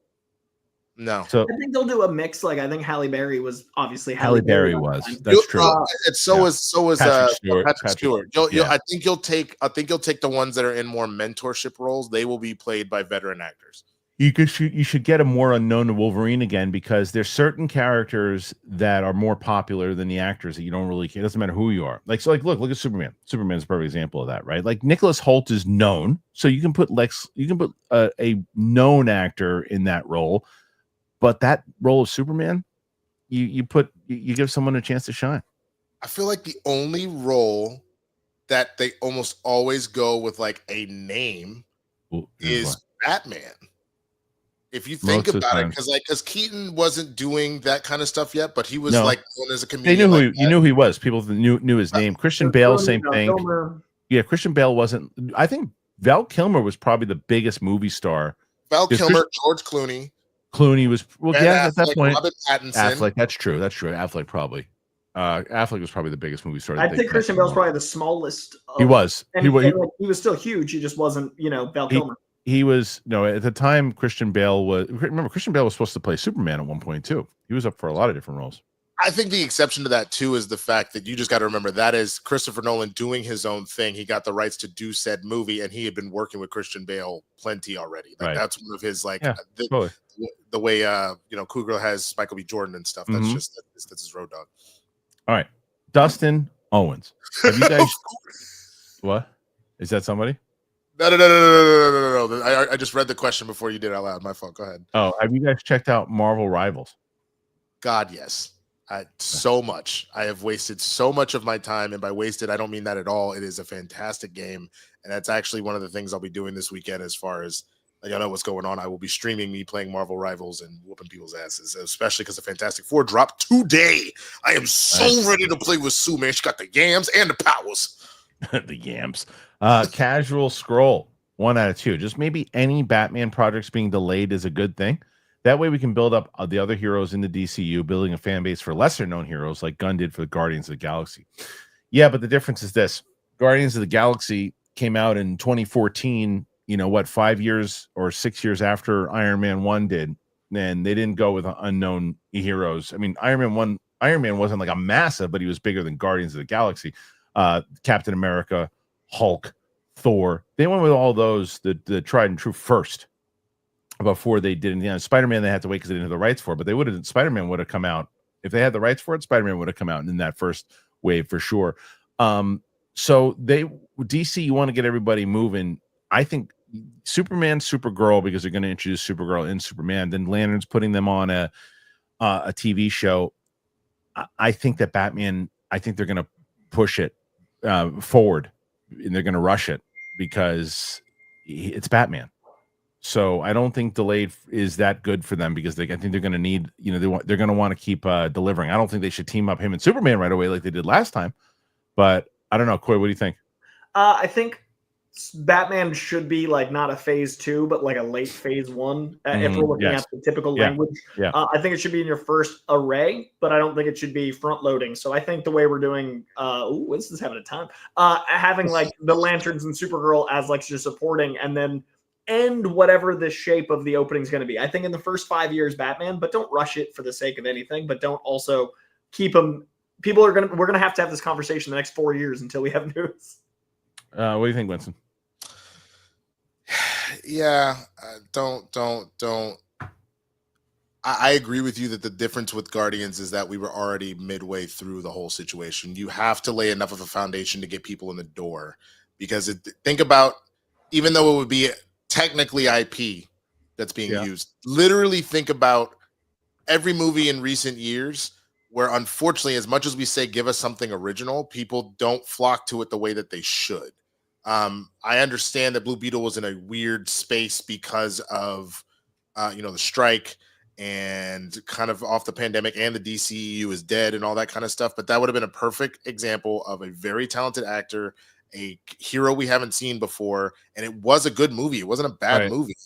No. So I think they'll do a mix. Like I think Halle Berry was obviously Halle Berry was. That's true. And so was Patrick Stewart. Yeah. I think you'll take the ones that are in more mentorship roles. They will be played by veteran actors. You should get a more unknown to Wolverine again, because there's certain characters that are more popular than the actors that you don't really care. It doesn't matter who you are. Look at Superman. Superman's a perfect example of that, right? Like Nicholas Hoult is known, so you can put a known actor in that role, but that role of Superman, you give someone a chance to shine. I feel like the only role that they almost always go with like a name is Batman. If you think about it, because Keaton wasn't doing that kind of stuff yet, but he was like known as a comedian. You knew who he was. People knew his name. Christian Bale, same thing. Yeah, Christian Bale wasn't. I think Val Kilmer was probably the biggest movie star. Val Kilmer, George Clooney. Clooney was at that point. Robert Pattinson. Affleck, that's true. Affleck probably. Affleck was probably the biggest movie star. I think Christian Bale's probably the smallest. He was. He was still huge. He just wasn't, Val Kilmer. He was at the time. Christian Bale was supposed to play Superman at one point too. He was up for a lot of different roles. I think the exception to that too is the fact that you just got to remember that is Christopher Nolan doing his own thing. He got the rights to do said movie, and he had been working with Christian Bale plenty already. Like that's one of his the way Cougar has Michael B. Jordan and stuff. That's that's his road dog. All right, Dustin Owens. Have you guys? What is that? Somebody? No. I just read the question before you did it out loud. My fault. Go ahead. Oh, have you guys checked out Marvel Rivals? God, yes. So much. I have wasted so much of my time, and by wasted, I don't mean that at all. It is a fantastic game, and that's actually one of the things I'll be doing this weekend. As far as I know what's going on, I will be streaming me playing Marvel Rivals and whooping people's asses, especially because the Fantastic Four dropped today. I am so ready to play with Sue, man. She got the yams and the powers. The yams. Casual scroll, 1 out of 2. Just maybe any Batman projects being delayed is a good thing. That way we can build up the other heroes in the DCU, building a fan base for lesser known heroes like Gunn did for the Guardians of the Galaxy. Yeah, but the difference is this. Guardians of the Galaxy came out in 2014, 5 years or 6 years after Iron Man 1 did. And they didn't go with unknown heroes. I mean, Iron Man wasn't like a massive, but he was bigger than Guardians of the Galaxy. Captain America, Hulk, Thor. They went with all those the tried and true first before they did. Spider-Man they had to wait because they didn't have the rights for it, but Spider-Man would have come out if they had the rights for it. Spider-Man would have come out in that first wave for sure. So DC, you want to get everybody moving. I think Superman, Supergirl, because they're going to introduce Supergirl in Superman. Then Lantern's putting them on a TV show. I think that Batman. I think they're going to push it forward, and they're going to rush it because it's Batman. So I don't think delayed is that good for them because I think they're going to need, they're going to want to keep delivering. I don't think they should team up him and Superman right away like they did last time. But I don't know, Coy, what do you think? I think Batman should be like not a phase 2, but like a late phase 1. If we're looking at the typical language, I think it should be in your first array, but I don't think it should be front loading. So I think the way we're doing, Winston's having a time, having like the Lanterns and Supergirl as like just supporting, and then end whatever the shape of the opening is going to be. I think in the first 5 years, Batman, but don't rush it for the sake of anything, but don't also keep them. We're going to have this conversation the next 4 years until we have news. What do you think, Winston? Yeah, don't. I agree with you that the difference with Guardians is that we were already midway through the whole situation. You have to lay enough of a foundation to get people in the door, because think about, even though it would be technically IP that's being used, literally think about every movie in recent years where, unfortunately, as much as we say give us something original, people don't flock to it the way that they should. I understand that Blue Beetle was in a weird space because of the strike and kind of off the pandemic, and the DCU is dead and all that kind of stuff, but that would have been a perfect example of a very talented actor, a hero we haven't seen before, and it was a good movie. It wasn't a bad movie,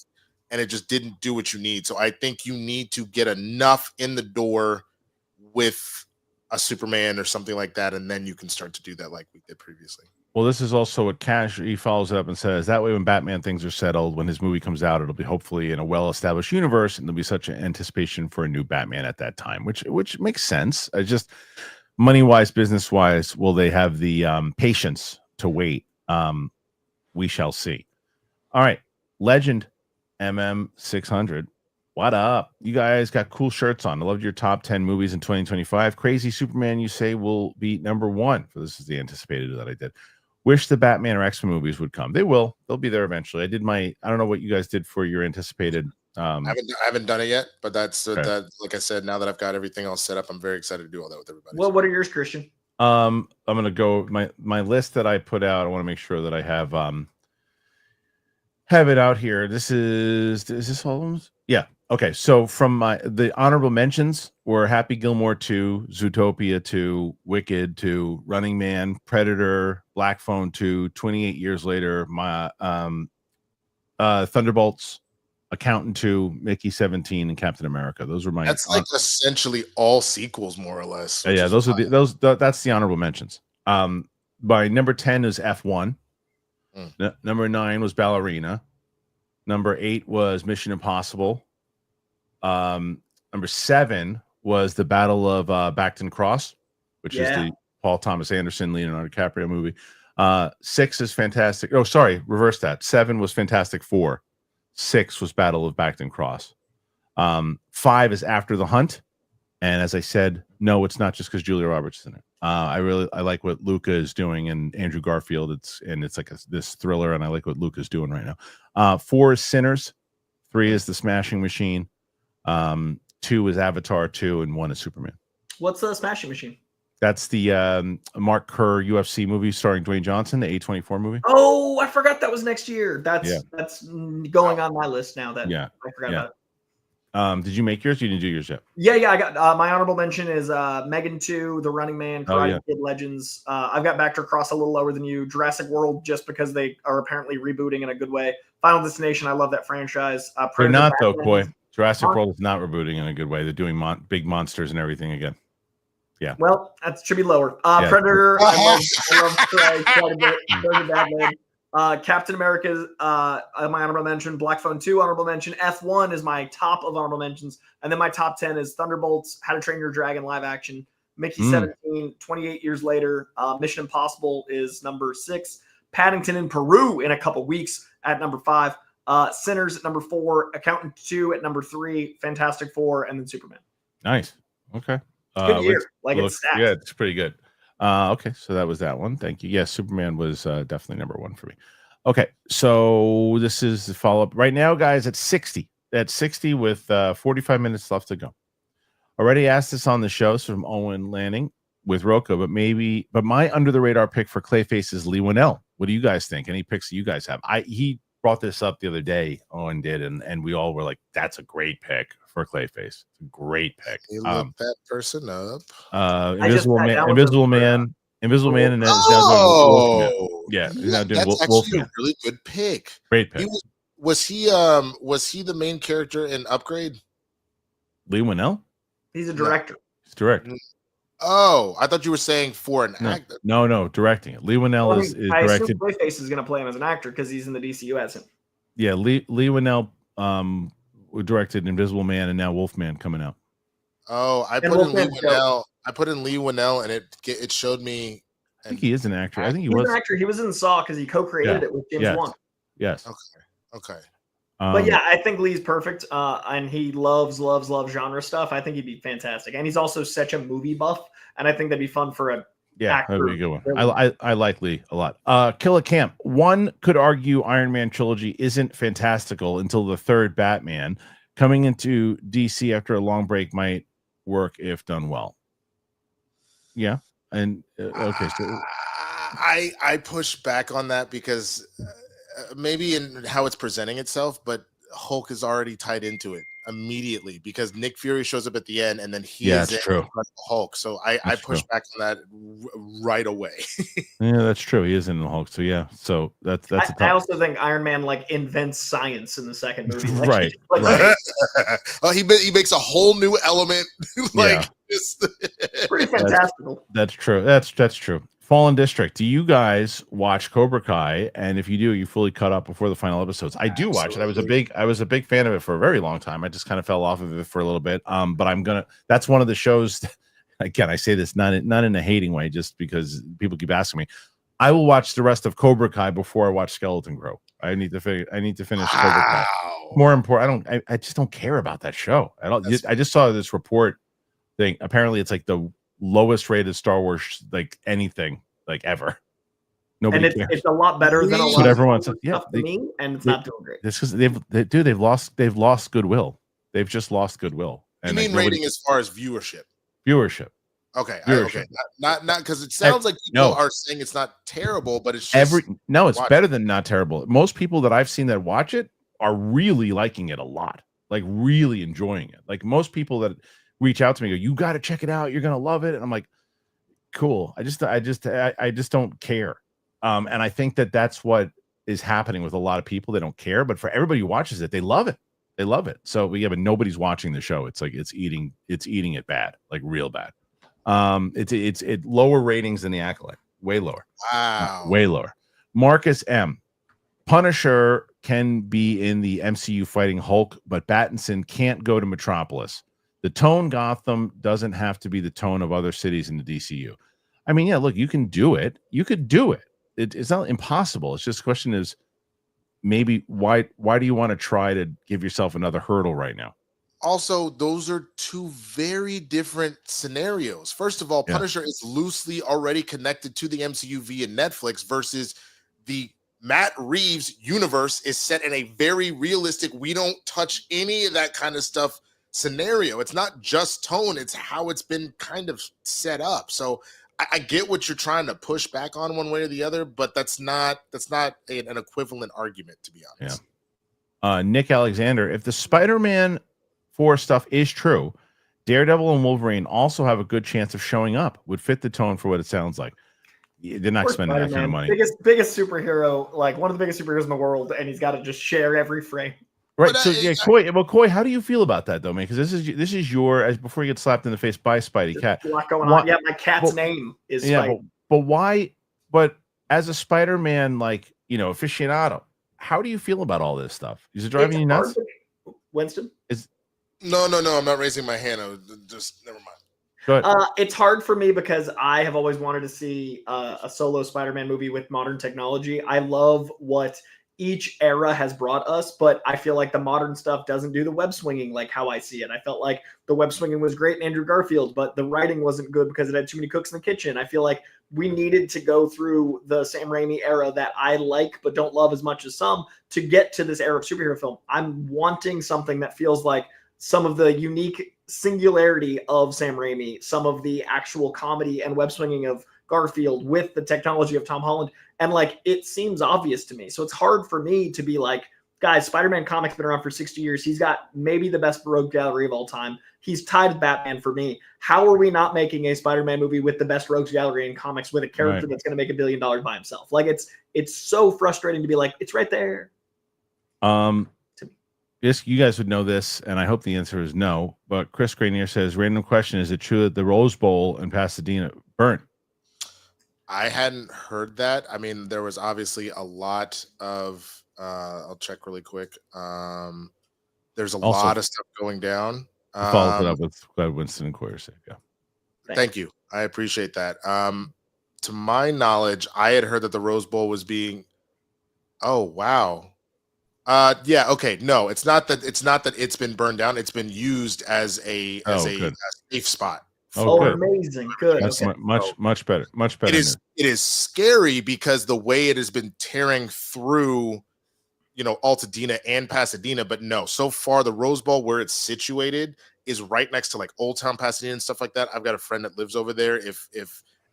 and it just didn't do what you need. So I think you need to get enough in the door with a Superman or something like that, and then you can start to do that like we did previously. Well, this is also what Cash, he follows it up and says, that way when Batman things are settled, when his movie comes out, it'll be hopefully in a well-established universe, and there'll be such an anticipation for a new Batman at that time, which makes sense. I just, money-wise, business-wise, will they have the patience to wait? We shall see. All right. Legend MM600. What up? You guys got cool shirts on. I loved your top 10 movies in 2025. Crazy Superman, you say, will be number 1. So this is the anticipated that I did. Wish the Batman or X-Men movies would come. They will. They'll be there eventually. I don't know what you guys did for your anticipated. I haven't done it yet, but that's that. Like I said, now that I've got everything all set up, I'm very excited to do all that with everybody. Well, what are yours, Kristian? I'm gonna go my list that I put out. I want to make sure that I have it out here. Is this all of them? Yeah. Okay. So from the honorable mentions were Happy Gilmore 2, Zootopia 2, Wicked 2, Running Man, Predator, Black Phone 2, 28 Years Later, my Thunderbolts, Accountant 2, Mickey 17, and Captain America. Those were my. That's like essentially all sequels, more or less. Yeah, those are that's the honorable mentions. My number 10 is F1. Number 9 was Ballerina. Number 8 was Mission Impossible. Number 7 was the Battle of Bacton Cross, which is the Paul Thomas Anderson, Leonardo DiCaprio movie. 6 is Fantastic. Oh, sorry, reverse that. 7 was Fantastic Four. 6 was Battle of Bacton Cross. 5 is After the Hunt. And as I said, no, it's not just because Julia Roberts is in it. I like what Luca is doing, and Andrew Garfield. It's like this thriller, and I like what Luca's doing right now. 4 is Sinners. 3 is The Smashing Machine. 2 is Avatar 2, and 1 is Superman. What's The Smashing Machine? That's the Mark Kerr UFC movie starring Dwayne Johnson, the A24 movie. Oh, I forgot that was next year. That's going on my list now. I forgot about it. Did you make yours? You didn't do yours yet. Yeah. I got my honorable mention is Megan 2, The Running Man, Karate Kid Legends. I've got Back to Cross a little lower than you. Jurassic World, just because they are apparently rebooting in a good way. Final Destination, I love that franchise. They're not though, Coy. Jurassic World is not rebooting in a good way. They're doing big monsters and everything again. Yeah. Well, that should be lower. Predator, I love quite a bit. Those are bad names. Captain America, my honorable mention. Black Phone 2, honorable mention. F1 is my top of honorable mentions. And then my top 10 is Thunderbolts, How to Train Your Dragon live action, Mickey 17, 28 Years Later. Mission Impossible is number 6. Paddington in Peru in a couple weeks at number 5. Sinners at number 4. Accountant 2 at number 3. Fantastic Four, and then Superman. Nice. Okay. Good year. It's stacked. Yeah, it's pretty good. Okay, so that was that one. Thank you. Yes, Superman was definitely number 1 for me. Okay, so this is the follow-up. Right now, guys, at 60. At 60 with 45 minutes left to go. Already asked this on the show, so from Owen Lanning with Rocco, but my under-the-radar pick for Clayface is Lee Winnell. What do you guys think? Any picks that you guys have? He brought this up the other day, Owen did, and we all were like, that's a great pick for Clayface. Great pick. You look that person up. Invisible Man, and he's now doing that's actually a really good pick. Great pick. Was he the main character in Upgrade? Lee Winnell? He's a director. He's director. Oh, I thought you were saying for an actor. No, directing it. Lee Winnell is directed. Clayface is going to play him as an actor because he's in the DCU as him. Yeah, Lee Winnell directed Invisible Man, and now Wolfman coming out. Oh, I put in Lee Winnell, and it showed me. I think he is an actor. I think he was an actor. He was in Saw because he co-created it with James Wan. Yes. Okay. But yeah, I think Lee's perfect, and he loves genre stuff. I think he'd be fantastic, and he's also such a movie buff, and I think that'd be fun for a actor. That'd be a good one. I like Lee a lot. Killer Camp. One could argue Iron Man trilogy isn't fantastical until the third Batman. Coming into DC after a long break might work if done well. Yeah, and okay, so I push back on that because. Maybe in how it's presenting itself, but Hulk is already tied into it immediately because Nick Fury shows up at the end and then he is in Hulk. So I push back on that right away. Yeah, that's true. He is in the Hulk. So yeah, so that's. I also think Iron Man invents science in the second movie. Right. He makes a whole new element. It's pretty fantastical. That's true. That's true. Fallen District. Do you guys watch Cobra Kai? And if you do, you fully cut up before the final episodes. I do watch it. I was a big fan of it for a very long time. I just kind of fell off of it for a little bit. But that's one of the shows that, again, I say this not in a hating way, just because people keep asking me. I will watch the rest of Cobra Kai before I watch Skeleton Grow. I need to finish Cobra Kai. More important, I just don't care about that show at all. I just saw this report thing. Apparently, it's like the lowest rated Star Wars anything ever. Nobody cares. It's a lot better than a lot. But everyone says, and it's not doing great. This because they've lost goodwill. They've just lost goodwill. And you mean rating as far as viewership? Viewership. Okay. Okay. Not because it sounds like people are saying it's not terrible, but it's just it's better than not terrible. Most people that I've seen that watch it are really liking it a lot, like really enjoying it. Like most people that reach out to me go, "You got to check it out. You're gonna love it." And I'm like, "Cool." I just don't care. And I think that what is happening with a lot of people. They don't care, but for everybody who watches it, they love it. They love it. So but nobody's watching the show. It's like it's eating it bad, like real bad. It's lower ratings than The Acolyte, way lower. Wow, way lower. Marcus M. Punisher can be in the MCU fighting Hulk, but Pattinson can't go to Metropolis. The tone Gotham doesn't have to be the tone of other cities in the DCU. I mean, yeah, look, you can do it. You could do it. It's not impossible. It's just the question is maybe why do you want to try to give yourself another hurdle right now? Also, those are two very different scenarios. First of all, Punisher is loosely already connected to the MCU via Netflix versus the Matt Reeves universe is set in a very realistic, we don't touch any of that kind of stuff scenario. It's not just tone, it's how it's been kind of set up. So I get what you're trying to push back on one way or the other, but that's not an equivalent argument, to be honest. Yeah. Nick Alexander, if the Spider-Man 4 stuff is true, Daredevil and Wolverine also have a good chance of showing up. Would fit the tone for what it sounds like. They're not spending that kind of money. Biggest superhero, like one of the biggest superheroes in the world, and he's got to just share every frame. Right. But Coy, how do you feel about that though, man? Because this is your before you get slapped in the face by Spidey Cat. There's a lot going on. Yeah, my cat's name is Spidey. But why? But as a Spider-Man, aficionado, how do you feel about all this stuff? Is it driving you nuts? Winston? No, I'm not raising my hand. Just never mind. Go ahead. It's hard for me because I have always wanted to see a solo Spider-Man movie with modern technology. I love what each era has brought us, but I feel like the modern stuff doesn't do the web swinging like how I see it. I felt like the web swinging was great in Andrew Garfield, but the writing wasn't good because it had too many cooks in the kitchen. I feel like we needed to go through the Sam Raimi era that I like but don't love as much as some to get to this era of superhero film. I'm wanting something that feels like some of the unique singularity of Sam Raimi, some of the actual comedy and web swinging of Garfield with the technology of Tom Holland. And it seems obvious to me. So it's hard for me to be like, guys, Spider-Man comics been around for 60 years. He's got maybe the best rogue gallery of all time. He's tied with Batman for me. How are we not making a Spider-Man movie with the best rogues gallery in comics with a character that's going to make $1 billion by himself? It's so frustrating to be like, it's right there. Yes, you guys would know this, and I hope the answer is no. But Chris Granier says, random question, is it true that the Rose Bowl in Pasadena burnt? I hadn't heard that. I mean, there was obviously a lot of I'll check really quick. There's also, lot of stuff going down. Follows it up with glad Winston and Coy are safe. Yeah. Thank you. I appreciate that. To my knowledge, I had heard that the Rose Bowl was being wow. Yeah, okay. No, it's not that it's been burned down. It's been used as a safe spot. Amazing. Good. That's much better. Much better. It is scary because the way it has been tearing through, Altadena and Pasadena, but no, so far the Rose Bowl where it's situated is right next to Old Town Pasadena and stuff like that. I've got a friend that lives over there. If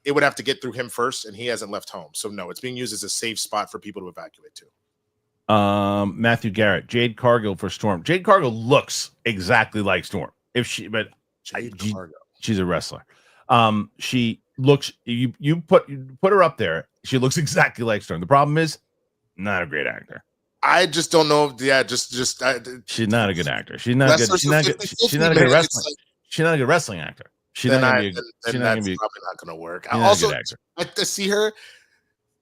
it would have to get through him first, and he hasn't left home. So no, it's being used as a safe spot for people to evacuate to. Matthew Garrett, Jade Cargill for Storm. Jade Cargill looks exactly like Storm. She's a wrestler. She looks. You put her up there. She looks exactly like Storm. The problem is, not a great actor. I just don't know. Yeah, she's not a good actor. She's not good. She's not a good wrestling. She's not a good wrestling actor. She's then not that's probably not gonna work. I also to see her.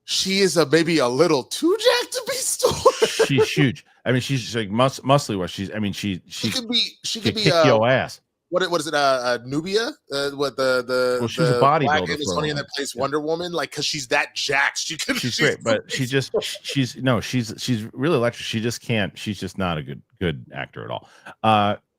She is maybe a little too jacked to be Storm. She's huge. I mean, she's like muscly. Where she could be kick your ass. What is it? Nubia? What the she's a bodybuilder black Amazonian that plays Wonder Woman? Like, because she's that jacked. She's great, but she's really electric. She just can't. She's just not a good actor at all.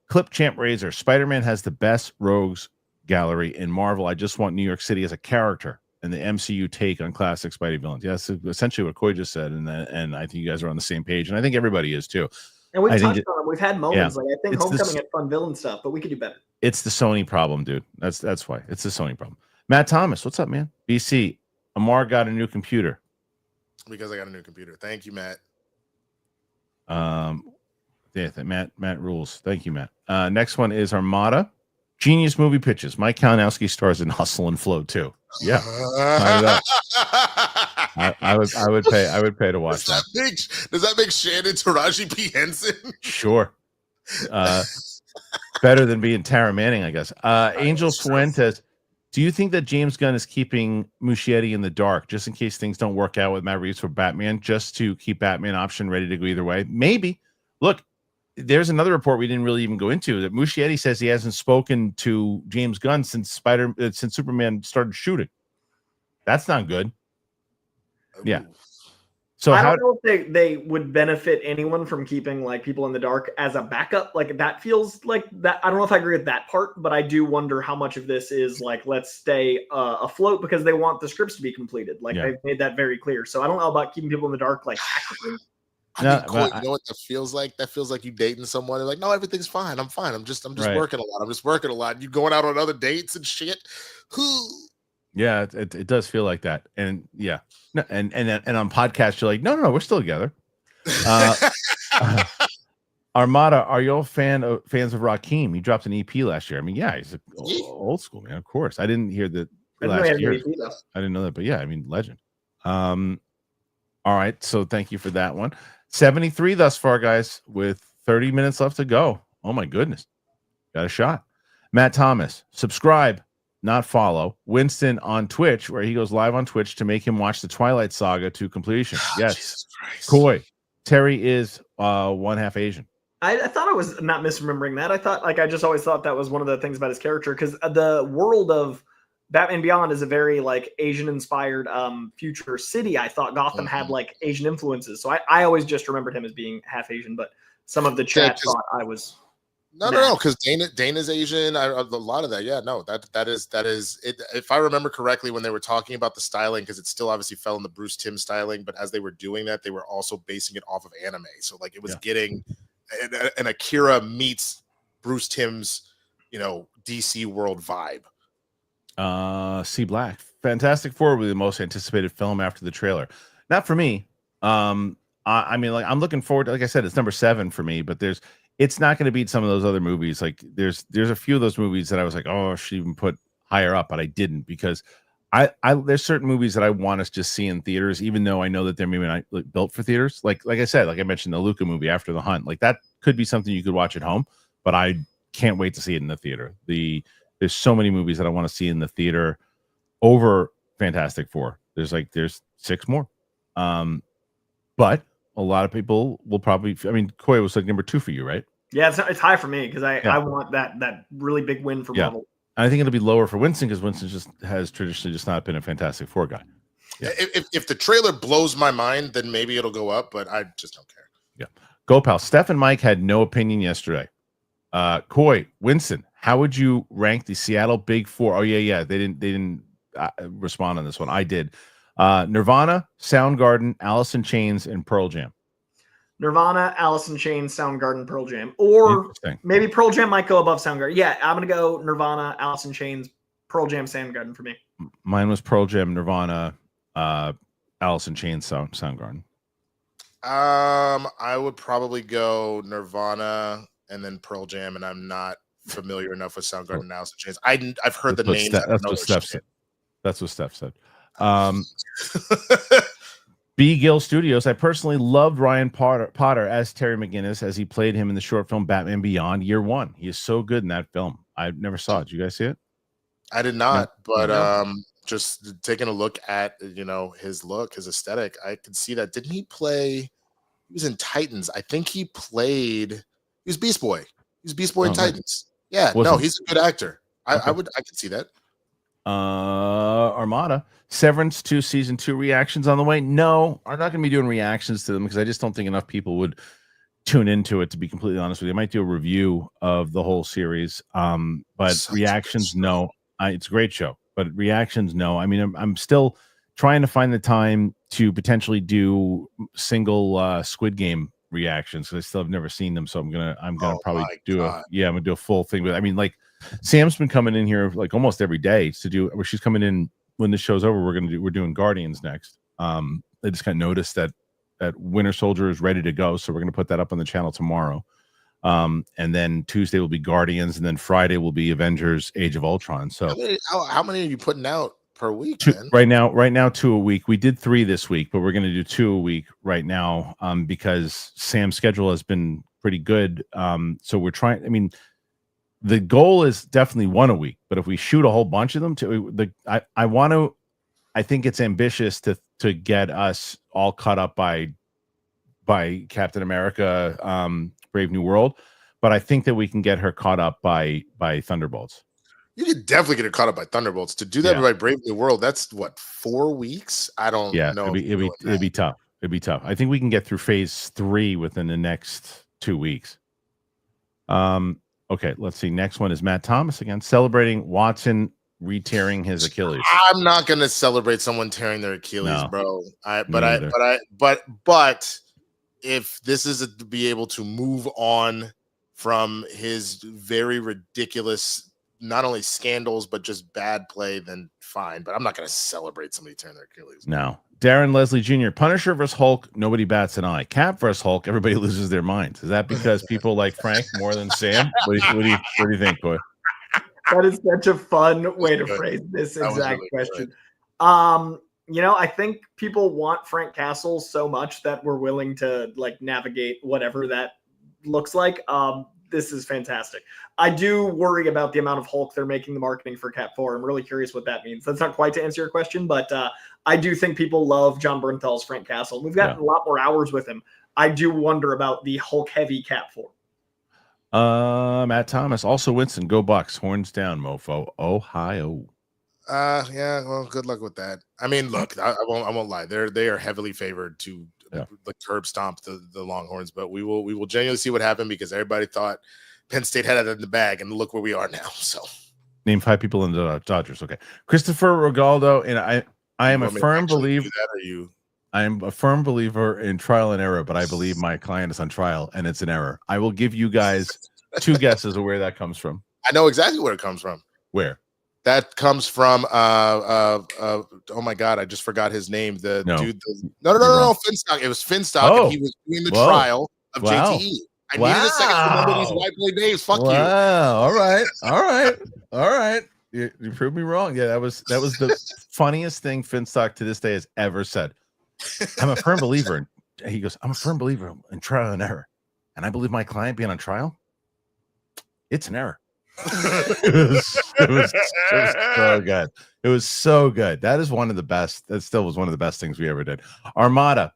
Clip Champ Razor. Spider-Man has the best rogues gallery in Marvel. I just want New York City as a character and the MCU take on classic Spidey villains. Yeah, that's essentially what Coy just said, and I think you guys are on the same page, and I think everybody is too. And we've touched on them. We've had moments. Like, I think Homecoming had fun villain stuff, but we could do better. It's the Sony problem, dude. That's why. It's the Sony problem. Matt Thomas, what's up, man? BC, Amar got a new computer. Because I got a new computer. Thank you, Matt. Matt rules. Thank you, Matt. Next one is Armada. Genius movie pitches. Mike Kalinowski stars in Hustle and Flow too. Yeah, I would pay to watch that. Does that make Shannon Taraji P. Henson? Sure. Better than being Tara Manning, I guess. Angel Fuentes, do you think that James Gunn is keeping Muschietti in the dark just in case things don't work out with Matt Reeves for Batman, just to keep Batman option ready to go either way? Maybe. Look, there's another report we didn't really even go into that Muschietti says he hasn't spoken to James Gunn since Superman started shooting. That's not good. Yeah. So I don't know if they would benefit anyone from keeping like people in the dark as a backup. Like that feels like that. I don't know if I agree with that part, but I do wonder how much of this is like, let's stay afloat because they want the scripts to be completed. Like they've made that very clear. So I don't know about keeping people in the dark like actively. You know what that feels like? That feels like you dating someone. They're like, no, everything's fine. I'm fine. I'm just working a lot. I'm just working a lot. You going out on other dates and shit. Yeah, it does feel like that. And yeah. And on podcasts, you're like, no, we're still together. Armada, are you all fans of Rakim? He dropped an EP last year. I mean, yeah, he's old school, man. Of course. I didn't hear that last year. I didn't know that, but yeah, I mean, legend. All right, so thank you for that one. 73 thus far, guys, with 30 minutes left to go. Oh my goodness. Got a shot. Matt Thomas, subscribe, not follow. Winston on Twitch, where he goes live on Twitch to make him watch the Twilight Saga to completion. Yes. Coy, Terry is one half Asian. I thought I was not misremembering that. I just always thought that was one of the things about his character, because the world of Batman Beyond is a very like Asian inspired future city. I thought Gotham had like Asian influences. So I always just remembered him as being half Asian, but some of the chat thought I was no, because Dana's Asian. A lot of that. Yeah, no, that is it. If I remember correctly, when they were talking about the styling, because it still obviously fell in the Bruce Timm styling, but as they were doing that, they were also basing it off of anime. So like it was getting an Akira meets Bruce Timm's, DC world vibe. C Black, Fantastic Four will be the most anticipated film after the trailer. Not for me. I mean, like I'm looking forward to, like I said, it's number 7 for me, but it's not going to beat some of those other movies. Like there's a few of those movies that I was like, oh, I should even put higher up, but I didn't, because there's certain movies that I want to just see in theaters, even though I know that they're maybe not built for theaters. Like I said, like I mentioned, the Luca movie, After the Hunt, like that could be something you could watch at home, but I can't wait to see it in the theater. There's so many movies that I want to see in the theater over Fantastic Four. There's 6 more. But a lot of people will probably, I mean, Coy was like number 2 for you, right? Yeah, it's high for me because I want that really big win for Marvel. I think it'll be lower for Winston because Winston has traditionally just not been a Fantastic Four guy. Yeah. If the trailer blows my mind, then maybe it'll go up, but I just don't care. Yeah. Go, pal. Steph and Mike had no opinion yesterday. Coy, Winston, how would you rank the Seattle Big Four? Oh yeah. They didn't respond on this one. I did. Nirvana, Soundgarden, Alice in Chains, and Pearl Jam. Nirvana, Alice in Chains, Soundgarden, Pearl Jam, or maybe Pearl Jam might go above Soundgarden. Yeah, I'm gonna go Nirvana, Alice in Chains, Pearl Jam, Soundgarden for me. Mine was Pearl Jam, Nirvana, Alice in Chains, Soundgarden. I would probably go Nirvana and then Pearl Jam, and I'm not familiar enough with Soundgarden and Alice in Chains. I've heard the names. That's what Steph said. That's what Steph said. B. Gill Studios. I personally loved Ryan Potter as Terry McGinnis as he played him in the short film Batman Beyond Year One. He is so good in that film. I never saw it. Did you guys see it? I did not, but No. just taking a look at his look, his aesthetic, I could see that. Didn't he play? He was in Titans. I think he played. He was Beast Boy. He was Beast Boy in Right. Titans. Yeah, no, Wasn't- he's a good actor. I Okay. I could see that. Armada Severance 2 season 2 reactions on the way. No, I'm not going to be doing reactions to them because I just don't think enough people would tune into it, to be completely honest with you. I might do a review of the whole series, but Such a good reactions, show. no. It's a great show, but reactions, no. I mean, I'm still trying to find the time to potentially do single Squid Game reactions because I still have never seen them, so I'm gonna Oh probably my do God. I'm gonna do a full thing. But I mean, like, Sam's been coming in here like almost every day to do, where she's coming in when this show's over. We're doing Guardians next. I just kind of noticed that Winter Soldier is ready to go, so we're going to put that up on the channel tomorrow. And then Tuesday will be Guardians, and then Friday will be Avengers: Age of Ultron. So how many are you putting out per week? two, Man? right now 2 a week. We did 3 this week, but we're going to do 2 a week right now, because Sam's schedule has been pretty good. So we're trying. I mean, the goal is definitely 1 a week, but if we shoot a whole bunch of them, I think it's ambitious to get us all caught up by Captain America, Brave New World, but I think that we can get her caught up by Thunderbolts. You could definitely get her caught up by Thunderbolts. To do that by Brave New World, that's what, 4 weeks? I don't know. It'd be tough. It'd be tough. I think we can get through phase 3 within the next 2 weeks. Okay, let's see. Next one is Matt Thomas again, celebrating Watson re-tearing his Achilles. I'm not gonna celebrate someone tearing their Achilles, bro. But if this is to be able to move on from his very ridiculous, not only scandals but just bad play, then fine. But I'm not gonna celebrate somebody tearing their Achilles. No. Darren Leslie Jr. Punisher versus Hulk, nobody bats an eye. Cap versus Hulk, everybody loses their minds. Is that because people like Frank more than Sam? What do you think, Coy? That is such a fun way to phrase this exact question. I think people want Frank Castle so much that we're willing to navigate whatever that looks like. This is fantastic. I do worry about the amount of Hulk they're making the marketing for Cap 4. I'm really curious what that means. That's not quite to answer your question, but I do think people love John Bernthal's Frank Castle. We've gotten a lot more hours with him. I do wonder about the Hulk heavy Cap 4. Matt Thomas, also Winston, go Bucks, horns down, mofo, Ohio. Yeah, well, good luck with that. I mean, look, I won't lie. They are heavily favored to the curb stomp the Longhorns, but we will genuinely see what happened, because everybody thought Penn State had it in the bag, and look where we are now. So name 5 people in the Dodgers. Okay, Christopher Regaldo, and I am a firm believer. I am a firm believer in trial and error, but I believe my client is on trial and it's an error. I will give you guys 2 guesses of where that comes from. I know exactly where it comes from. Where? That comes from oh my God, I just forgot his name. The dude. No, Finstock. It was Finstock, and he was doing the trial of JTE. I needed a second to remember these white boy names. Fuck you. All right. You proved me wrong. Yeah, that was the funniest thing Finstock to this day has ever said. I'm a firm believer he goes, I'm a firm believer in trial and error. And I believe my client being on trial, it's an error. it was so good. It was so good. That is one of the best. That still was one of the best things we ever did. Armada,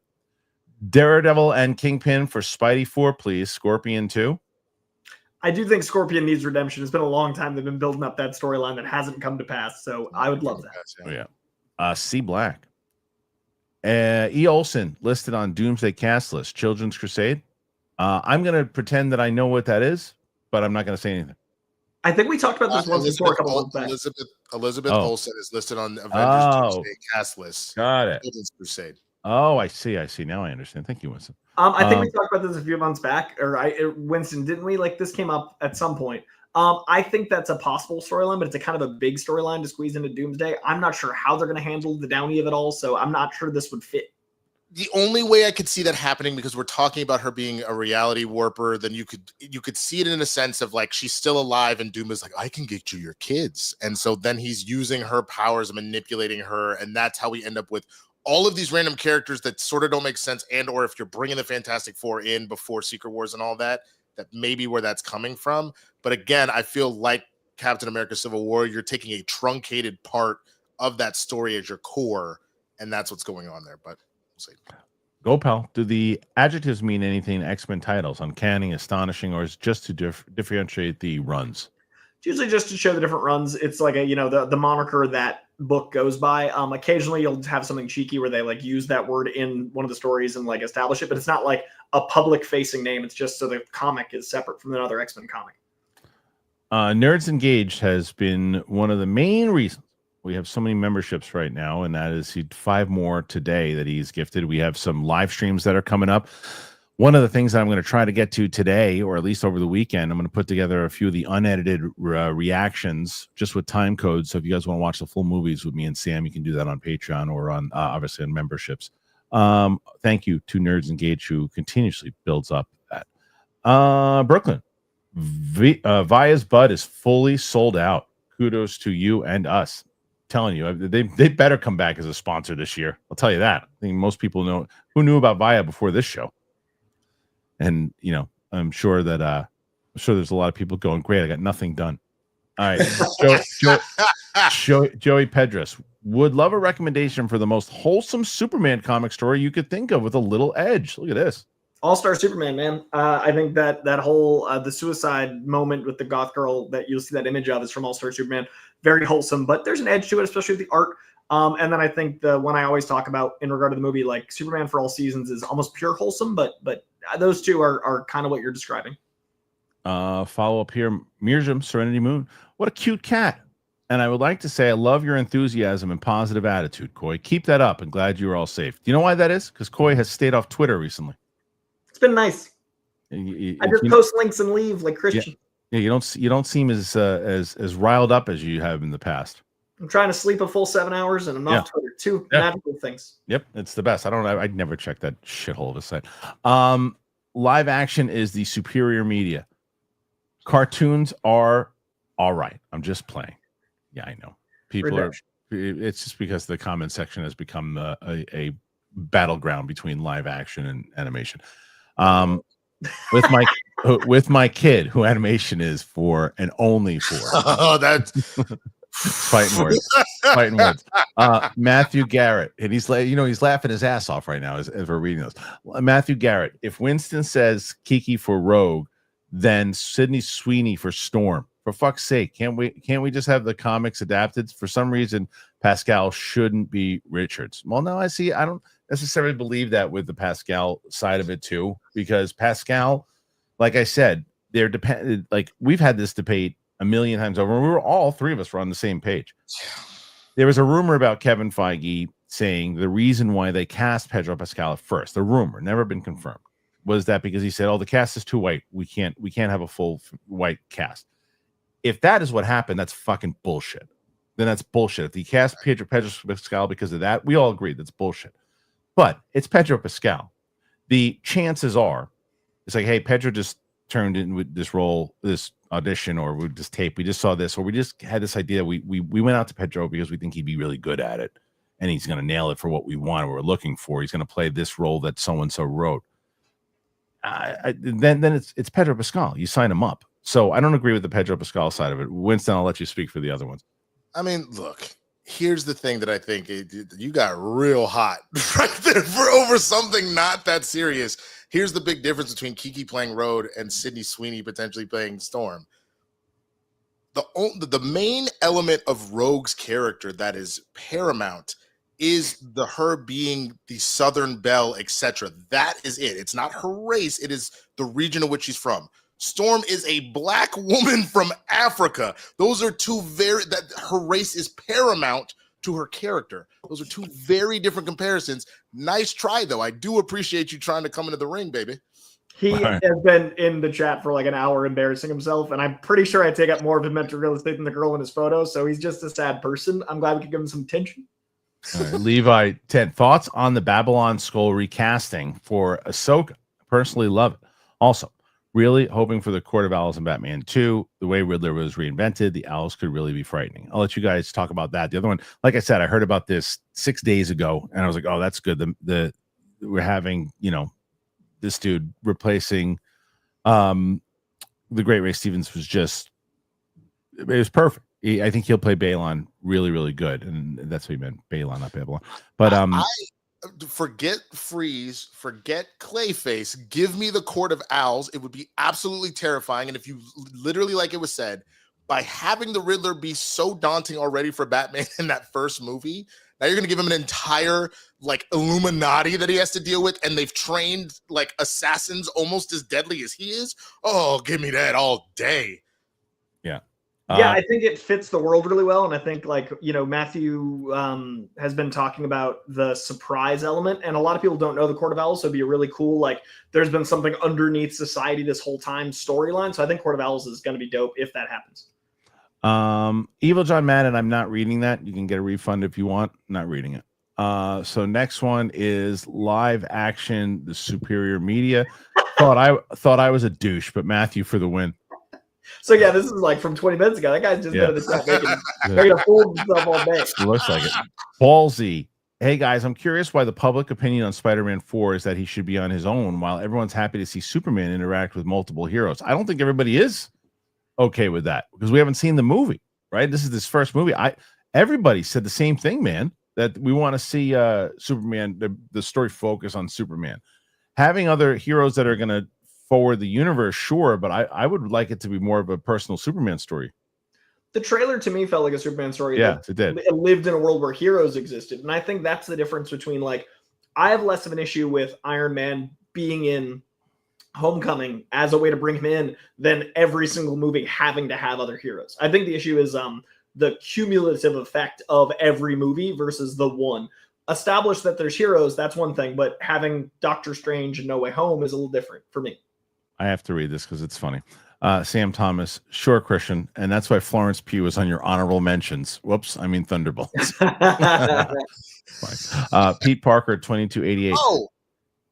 Daredevil and Kingpin for Spidey 4, please. Scorpion 2. I do think Scorpion needs redemption. It's been a long time they've been building up that storyline that hasn't come to pass. So I would love that. C Black. E. Olson listed on Doomsday cast list. Children's Crusade. I'm going to pretend that I know what that is, but I'm not going to say anything. I think we talked about this once before a couple months back. Elizabeth Olsen is listed on Avengers Doomsday cast list. Got it. Children's Crusade. Oh, I see. Now I understand. Thank you, Winston. I think we talked about this a few months back, Winston, didn't we? This came up at some point. I think that's a possible storyline, but it's a kind of a big storyline to squeeze into Doomsday. I'm not sure how they're going to handle the Downey of it all, so I'm not sure this would fit. The only way I could see that happening, because we're talking about her being a reality warper, then you could see it in a sense of she's still alive, and Doom is like, I can get you your kids, and so then he's using her powers, manipulating her, and that's how we end up with all of these random characters that sort of don't make sense, and or if you're bringing the Fantastic Four in before Secret Wars and all that, that may be where that's coming from. But again, I feel like Captain America Civil War, you're taking a truncated part of that story as your core, and that's what's going on there. But we'll see. Go, pal. Do the adjectives mean anything in X-Men titles? Uncanny, astonishing, or is it just to differentiate the runs? It's usually just to show the different runs. It's like the moniker that book goes by. Occasionally you'll have something cheeky where they like use that word in one of the stories and like establish it, but it's not like a public facing name. It's just so the comic is separate from another X-Men comic. Nerds Engaged has been one of the main reasons we have so many memberships right now, and that is 5 more today that he's gifted. We have some live streams that are coming up. One of the things that I'm going to try to get to today, or at least over the weekend, I'm going to put together a few of the unedited reactions just with time codes. So if you guys want to watch the full movies with me and Sam, you can do that on Patreon or on obviously on memberships. Thank you to Nerds Engaged, who continuously builds up that. Brooklyn, Via's Bud is fully sold out. Kudos to you and us. Telling you, they better come back as a sponsor this year. I'll tell you that. I think most people know who knew about Via before this show. And I'm sure that there's a lot of people going, great, I got nothing done. All right. Joey Pedras would love a recommendation for the most wholesome Superman comic story you could think of with a little edge. Look at this. All-Star Superman, man. I think that whole the suicide moment with the goth girl that you'll see that image of is from All-Star Superman. Very wholesome, but there's an edge to it, especially with the art. And then I think the one I always talk about in regard to the movie, like Superman for All Seasons, is almost pure wholesome, but those two are kind of what you're describing. Follow up here, Mirjam Serenity Moon. What a cute cat. And I would like to say I love your enthusiasm and positive attitude, Coy. Keep that up and glad you are all safe. Do you know why that is? Because Coy has stayed off Twitter recently. It's been nice. I just post links and leave like Kristian. Yeah, you don't seem as riled up as you have in the past. I'm trying to sleep a full 7 hours and I'm off Twitter. Two magical things. Yep, it's the best. I'd never check that shithole of a site. Live action is the superior media. Cartoons are all right. I'm just playing. Yeah, I know. It's just because the comment section has become a battleground between live action and animation. With my kid, who animation is for and only for. Oh, that's fighting words. Matthew Garrett, and he's like, he's laughing his ass off right now as we're reading this. Matthew Garrett, if Winston says Kiki for Rogue, then Sydney Sweeney for Storm. For fuck's sake, can't we just have the comics adapted? For some reason, Pascal shouldn't be Richards. Well, no, I don't necessarily believe that with the Pascal side of it too, because Pascal, like I said, they're dependent. Like we've had this debate a million times over. We were all three of us were on the same page. There was a rumor about Kevin Feige saying the reason why they cast Pedro Pascal at first, the rumor, never been confirmed, was that because he said, "Oh, the cast is too white. We can't have a full white cast." If that is what happened, that's fucking bullshit. Then that's bullshit. If he cast Pedro Pascal because of that, we all agree that's bullshit. But it's Pedro Pascal. The chances are, it's like, hey, Pedro just turned in with this role, this audition, or with this tape. We just saw this, or we just had this idea. We went out to Pedro because we think he'd be really good at it, and he's going to nail it for what we want, or we're looking for. He's going to play this role that so and so wrote. Then it's Pedro Pascal. You sign him up. So I don't agree with the Pedro Pascal side of it. Winston, I'll let you speak for the other ones. I mean, look, here's the thing that I think you got real hot right there for over something not that serious. Here's the big difference between Kiki playing Road and Sydney Sweeney potentially playing Storm. The main element of Rogue's character that is paramount is her being the Southern Belle, etc. That is it. It's not her race. It is the region in which she's from. Storm is a black woman from Africa. Those are that her race is paramount to her character. Those are two very different comparisons. Nice try, though. I do appreciate you trying to come into the ring, baby. He has been in the chat for like an hour embarrassing himself, and I'm pretty sure I take up more of his mental real estate than the girl in his photo, so he's just a sad person. I'm glad we could give him some attention. All right, Levi, 10 thoughts on the Babylon Skull recasting for Ahsoka. I personally love it. Also, really hoping for the Court of Owls and Batman 2. The way Riddler was reinvented, the owls could really be frightening. I'll let you guys talk about that. The other one, like I said, I heard about this 6 days ago, and I was like, oh, that's good. We're having, this dude replacing the great Ray Stevens was just It was perfect. I think he'll play Balon really, really good, and that's what he meant, Balon, not Babylon. But I forget Freeze, forget Clayface. Give me the Court of Owls. It would be absolutely terrifying. And if you literally, like it was said, by having the Riddler be so daunting already for Batman in that first movie, now you're going to give him an entire like Illuminati that he has to deal with, and they've trained like assassins almost as deadly as he is. Oh, give me that all day. Yeah. Yeah, I think it fits the world really well. And I think, like, you know, Matthew has been talking about the surprise element, and a lot of people don't know the Court of Owls. So it'd be a really cool, like, there's been something underneath society this whole time storyline. So I think Court of Owls is going to be dope if that happens. Evil John Madden, I'm not reading that. You can get a refund if you want. Not reading it. So next one is live action, the Superior Media. Thought I was a douche, but Matthew for the win. So yeah, this is like from 20 minutes ago. That guy's just been in the chat making a fool of himself all day. It looks like it. Ballsy. Hey guys, I'm curious why the public opinion on Spider-Man 4 is that he should be on his own, while everyone's happy to see Superman interact with multiple heroes. I don't think everybody is okay with that because we haven't seen the movie, right? This is this first movie. Everybody said the same thing, man, that we want to see Superman, the story focus on Superman. Having other heroes that are going to forward the universe, sure, but I would like it to be more of a personal Superman story. The trailer to me felt like a Superman story. Yeah, it did. It lived in a world where heroes existed. And I think that's the difference between, like, I have less of an issue with Iron Man being in Homecoming as a way to bring him in than every single movie having to have other heroes. I think the issue is the cumulative effect of every movie versus the one. Establish that there's heroes, that's one thing, but having Doctor Strange and No Way Home is a little different for me. I have to read this because it's funny. Sam Thomas, sure, Christian, and that's why Florence Pugh is on your honorable mentions. Whoops, I mean Thunderbolts. Pete Parker, 2288. Oh,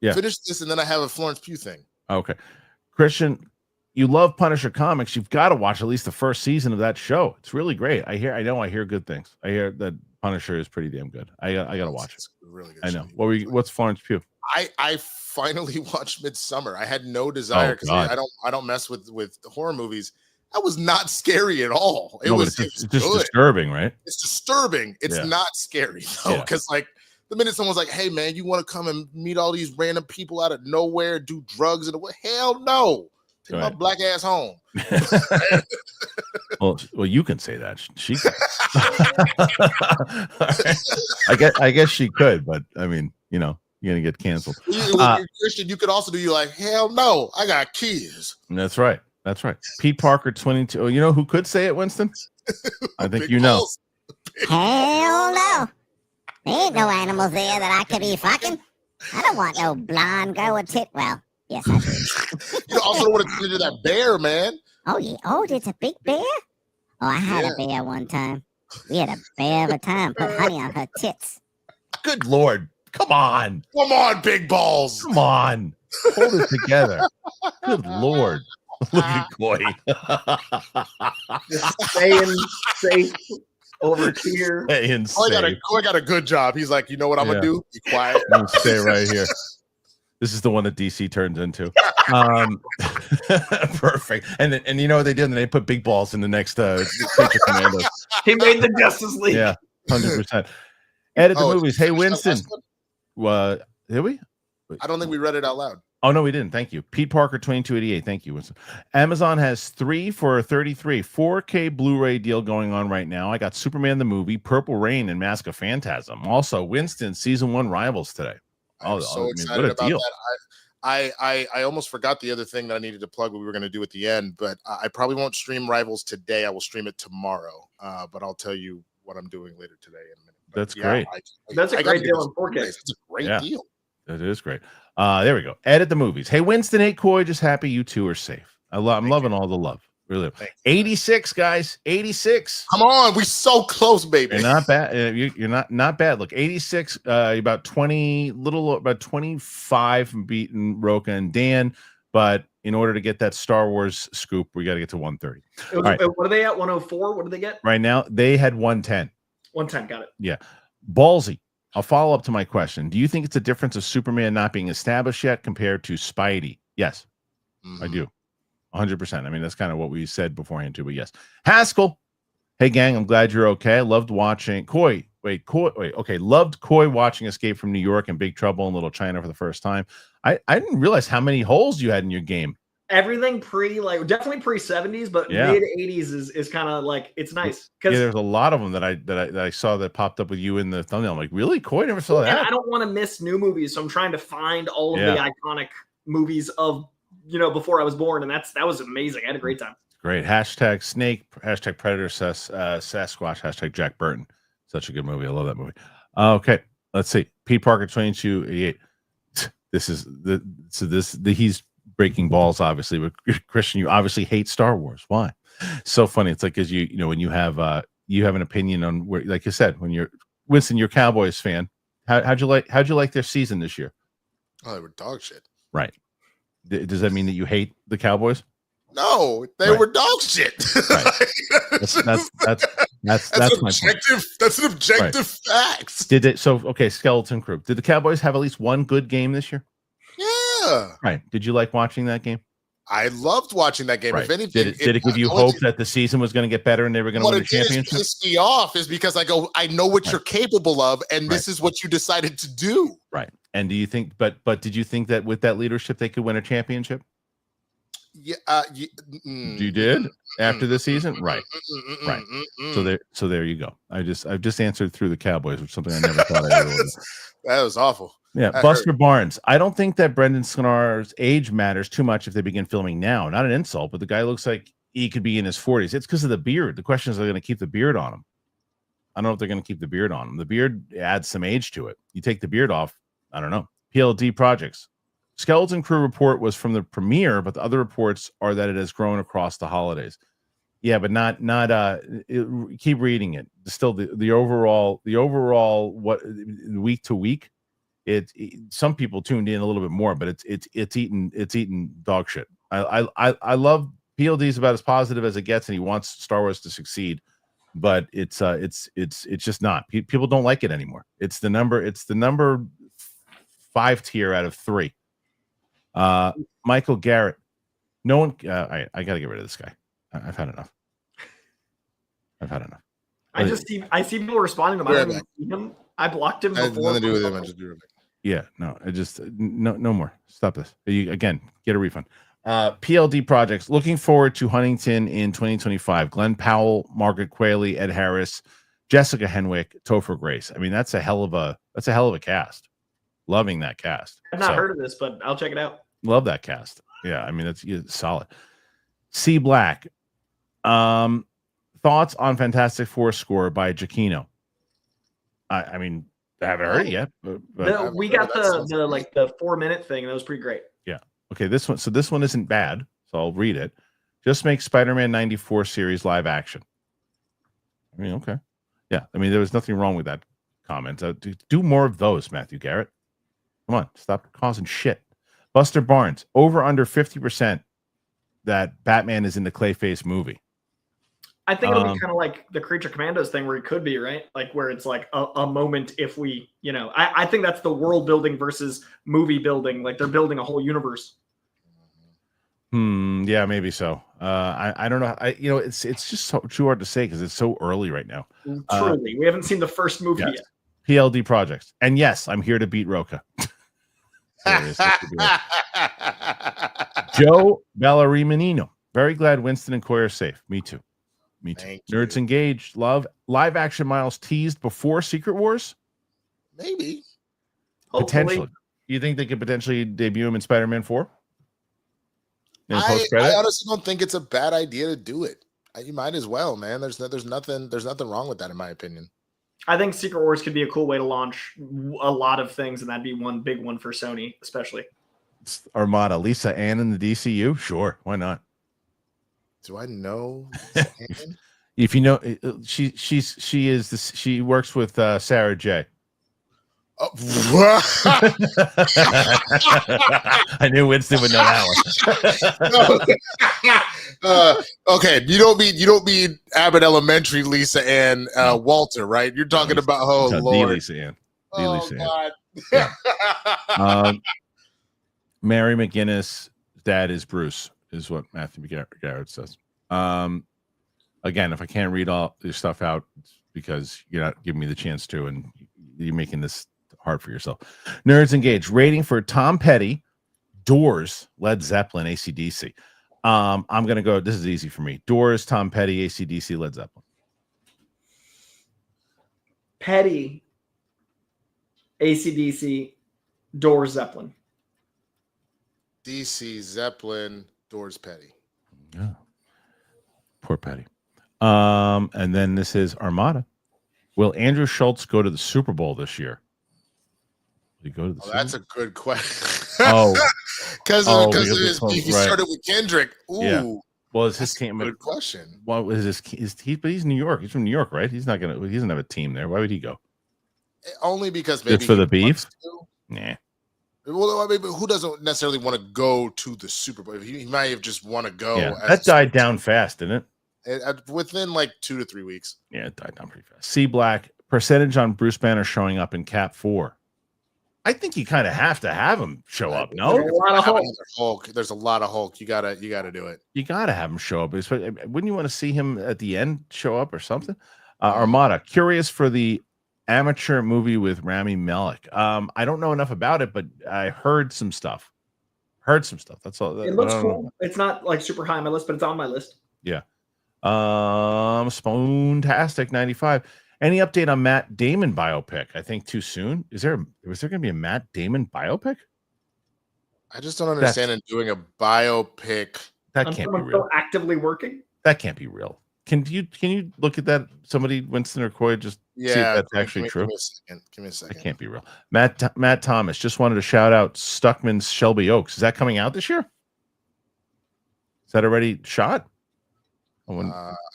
yeah. Finish this, and then I have a Florence Pugh thing. Okay, Christian, you love Punisher comics. You've got to watch at least the first season of that show. It's really great. I hear good things. I hear that Punisher is pretty damn good. I got to watch it. Really good. I know. What's Florence Pugh? I finally watched Midsummer. I had no desire because I don't mess with horror movies. That was not scary at all. It's just disturbing, right? It's disturbing. It's not scary though, because like the minute someone's like, "Hey man, you want to come and meet all these random people out of nowhere, do drugs and what?" Hell no. Take my black ass home. well, you can say that. She can. I guess she could, but I mean, you know, you're gonna get canceled. Christian, you could also do you like, hell no, I got kids. That's right. That's right. Pete Parker, 22. Oh, you know who could say it, Winston? I think you know. Hell no. There ain't no animals there that I could be fucking. I don't want no blonde girl with tit. Well, yes, I do. You also don't want to do that bear, man. Oh, yeah. Oh, it's a big bear? Oh, I had a bear one time. We had a bear of a time. Put honey on her tits. Good Lord. Come on. Come on, big balls. Come on. Hold it together. Good Lord. Look at Coy. Just staying safe over here. Coy got a good job. He's like, you know what I'm going to do? Be quiet. I'm going to stay right here. This is the one that DC turns into. Perfect. And you know what they did? And they put big balls in the next Commandos. He made the Justice League. Yeah, 100%. Edit the movies. Hey, Winston. Did we? I don't think we read it out loud. Oh, no, we didn't. Thank you. Pete Parker, 2288. Thank you, Winston. Amazon has 3 for $33. 4K Blu-ray deal going on right now. I got Superman the movie, Purple Rain, and Mask of Phantasm. Also, Winston, Season 1 Rivals today. I'm so excited about that. I almost forgot the other thing that I needed to plug what we were going to do at the end, but I probably won't stream Rivals today. I will stream it tomorrow, but I'll tell you what I'm doing later today in a minute. But that's great. That's a great deal in 4K. It's a great deal. It is great. There we go. Edit the movies. Hey, Winston, 8 Coy, just happy you two are safe. I'm loving all the love. Really. 86, guys. 86. Come on, we so close, baby. You're not bad. You're not bad. Look, 86. About 25 from beating Roca and Dan. But in order to get that Star Wars scoop, we got to get to 130. Right. What are they at? 104. What did they get? Right now, they had 110. 110. Got it. Yeah. Ballsy. I'll follow up to my question. Do you think it's a difference of Superman not being established yet compared to Spidey? Yes, I do. 100%. I mean, that's kind of what we said beforehand too. But yes, Haskell. Hey gang, I'm glad you're okay. I loved watching Coy. Okay, loved Coy watching Escape from New York and Big Trouble in Little China for the first time. I didn't realize how many holes you had in your game. Everything definitely pre 70s, but mid 80s is kind of like, it's nice because there's a lot of them that I saw that popped up with you in the thumbnail. I'm like, really? Coy never saw that. And I don't want to miss new movies, so I'm trying to find all of the iconic movies of before I was born, and that was amazing. I had a great time. Great. Hashtag Snake, hashtag Predator, Sasquatch, hashtag Jack Burton. Such a good movie. I love that movie. Okay, let's see. Pete Parker 2288. He's breaking balls, obviously, but Kristian, you obviously hate Star Wars. Why? So funny. It's like, because when you have an opinion on where, like you said, when you're Winston, you're a Cowboys fan. How'd you like their season this year? Oh, they were dog shit. Right. Does that mean that you hate the Cowboys? No, they were dog shit. Right. That's objective. That's an objective fact. Did it? So okay, Skeleton Crew. Did the Cowboys have at least one good game this year? Yeah. Right. Did you like watching that game? I loved watching that game. Right. If anything, did it give you hope that the season was going to get better and they were going to win the championship? What pissed me off is because I go, I know what you're capable of, and this is what you decided to do. Right. And do you think? But did you think that with that leadership they could win a championship? Yeah, you did after the season, right? So there you go. I've just answered through the Cowboys, which is something I never thought I would. That was awful. Yeah, Buster Barnes. I don't think that Brendan Snar's age matters too much if they begin filming now. Not an insult, but the guy looks like he could be in his 40s. It's because of the beard. The question is, are they going to keep the beard on him? I don't know if they're going to keep the beard on him. The beard adds some age to it. You take the beard off, I don't know. PLD Projects. Skeleton Crew report was from the premiere, but the other reports are that it has grown across the holidays. Yeah, but not keep reading it. Still the overall what week to week, some people tuned in a little bit more, but it's eating dog shit. I love PLD's about as positive as it gets, and he wants Star Wars to succeed, but it's just not. People don't like it anymore. It's the number 5 tier out of 3. Michael Garrett. No one. I got to get rid of this guy. I've had enough. I see people responding to him. I don't even see him. I blocked him before. Nothing to do with him. I just do it. Yeah, no. No more. Stop this. Again, get a refund. PLD Projects. Looking forward to Huntington in 2025. Glenn Powell, Margaret Qualley, Ed Harris, Jessica Henwick, Topher Grace. I mean, that's a hell of a cast. Loving that cast. I've not heard of this, but I'll check it out. Love that cast. Yeah, I mean, it's solid. C Black. Thoughts on Fantastic Four score by Giacchino? I mean, I haven't heard it yet. But we got the 4-minute thing. That was pretty great. Yeah. Okay. This one isn't bad. So I'll read it. Just make Spider-Man 94 series live action. I mean, okay. Yeah. I mean, there was nothing wrong with that comment. Do more of those, Matthew Garrett. Come on, stop causing shit. Buster Barnes, over under 50% that Batman is in the Clayface movie. I think it'll be kind of like the Creature Commandos thing where it could be, right? Like where it's like a moment if we, I think that's the world building versus movie building. Like they're building a whole universe. Yeah, maybe so. I don't know. It's just too hard to say because it's so early right now. Truly. We haven't seen the first movie yet. PLD Projects. And yes, I'm here to beat Roca. Joe Ballerimanino. Very glad Winston and Coy are safe. Me too. Nerds engaged. Love live action Miles teased before Secret Wars. Maybe. Potentially. You think they could potentially debut him in Spider-Man 4? I honestly don't think it's a bad idea to do it. You might as well, man. There's nothing wrong with that, in my opinion. I think Secret Wars could be a cool way to launch a lot of things, and that'd be one big one for Sony, especially. It's Armada, Lisa Ann in the DCU? Sure, why not? Do I know? If you know, she works with Sarah J. I knew Winston would know that one. Okay, you don't mean Abbott Elementary Lisa Ann Walter, right? You're talking about Lord, Lisa Ann. Lisa God. Yeah. Mary McGinnis' dad is Bruce. is what Matthew Garrett says. Again, if I can't read all your stuff out, it's because you're not giving me the chance to, and you're making this hard for yourself. Nerds Engaged. Rating for Tom Petty, Doors, Led Zeppelin, AC/DC. I'm going to go, this is easy for me. Doors, Tom Petty, AC/DC, Led Zeppelin. Petty, AC/DC, Doors, Zeppelin. DC, Zeppelin, Doors, Petty. Yeah. Poor Petty. And then this is Armada. Will Andrew Schultz go to the Super Bowl this year? Will he go to the Super Bowl? That's a good question. Because of his beef. He started with Kendrick. Ooh. Yeah. Well, is his team? Good question. Well, is this? But he's New York. He's from New York, right? He doesn't have a team there. Why would he go? Only because maybe just for the beef. Nah. Well, I mean, but who doesn't necessarily want to go to the Super Bowl? He might have just want to go. Yeah, that died down fast, didn't it? Within like 2 to 3 weeks. Yeah, it died down pretty fast. C Black, percentage on Bruce Banner showing up in Cap 4. I think you kind of have to have him show up. No, There's a lot of Hulk. There's a lot of Hulk. You gotta do it. You gotta have him show up. Wouldn't you want to see him at the end show up or something? Armada, curious for the amateur movie with Rami Malek. I don't know enough about it, but I heard some stuff. That's all. It looks cool. It's not like super high on my list, but it's on my list. Yeah. Spoontastic 95. Any update on Matt Damon biopic? I think too soon. Was there going to be a Matt Damon biopic? I just don't understand in doing a biopic. That can't be real. Still actively working. That can't be real. Can you look at that? Somebody, Winston or Coy, just see if that's actually true. Give me a second. That can't be real. Matt Thomas just wanted to shout out Stuckman's Shelby Oaks. Is that coming out this year? Is that already shot? I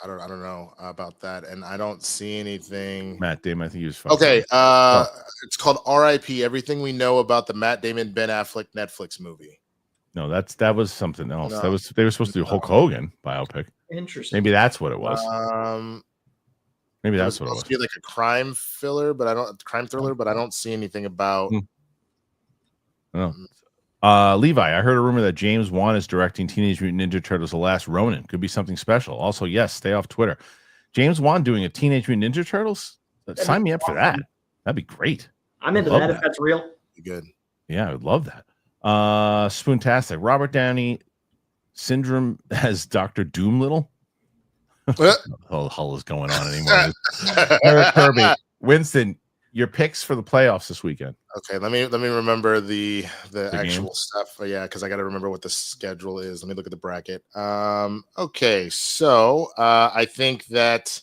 don't know about that, and I don't see anything. Matt Damon, I think he was okay. It's called R.I.P. Everything we know about the Matt Damon Ben Affleck Netflix movie. No, that was something else. No, they were supposed to do Hulk Hogan biopic. Interesting. Maybe that's what it was. Maybe that's what it was. Be like a crime thriller, but I don't see anything about. Levi, I heard a rumor that James Wan is directing Teenage Mutant Ninja Turtles: The Last Ronin. Could be something special. Also, yes, stay off Twitter. James Wan doing a Teenage Mutant Ninja Turtles? Sign me up for that. That'd be great. I'm into that if that's real. Good. Yeah, I would love that. Spoontastic. Robert Downey syndrome has Dr. Doolittle. What the hell is going on anymore? Eric Kirby, Winston, your picks for the playoffs this weekend. Okay, let me remember the actual game stuff. Yeah, because I got to remember what the schedule is. Let me look at the bracket. Okay, so I think that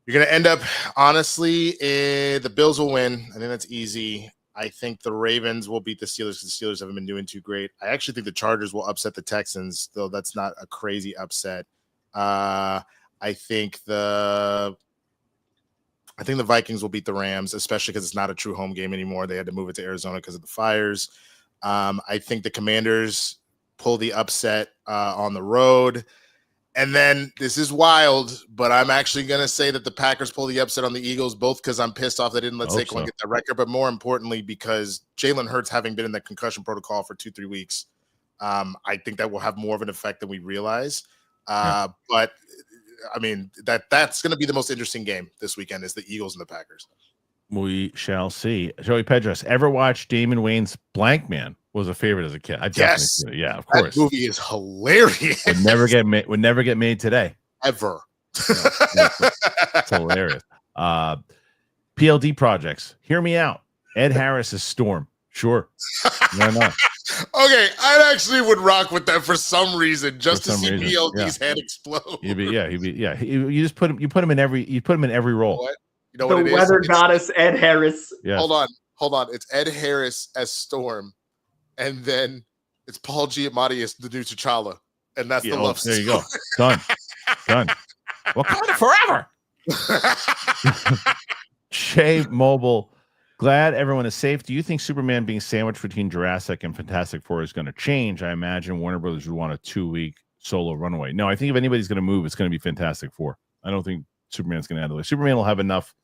you're going to end up, honestly, the Bills will win. I think that's easy. I think the Ravens will beat the Steelers because the Steelers haven't been doing too great. I actually think the Chargers will upset the Texans, though that's not a crazy upset. I think the Vikings will beat the Rams, especially because it's not a true home game anymore. They had to move it to Arizona because of the fires. I think the Commanders pull the upset on the road. And then this is wild, but I'm actually going to say that the Packers pull the upset on the Eagles, both because I'm pissed off they didn't let Saquon get that record, but more importantly, because Jalen Hurts having been in the concussion protocol for 2-3 weeks, I think that will have more of an effect than we realize. But I mean, that's going to be the most interesting game this weekend is the Eagles and the Packers. We shall see. Joey Pedros, ever watch Damon Wayans' Blank Man? Was a favorite as a kid. I definitely did it. Yeah, of course. That movie is hilarious. Would never get made today. Ever. It's hilarious. PLD projects. Hear me out. Ed Harris is Storm. Sure. Why not? Okay, I actually would rock with that for some reason, just to see PLD's head explode. He'd be. You just put him in every role. What? You know the what it weather is? goddess Ed Harris. Yeah. Hold on. It's Ed Harris as Storm, and then it's Paul Giamatti as the new T'Challa, and that's the love story. There you go. Done. Wakanda forever. Shay Mobile. Glad everyone is safe. Do you think Superman being sandwiched between Jurassic and Fantastic Four is going to change? I imagine Warner Brothers would want a 2-week solo runaway. No, I think if anybody's going to move, it's going to be Fantastic Four. I don't think Superman's going to handle it. Superman will have enough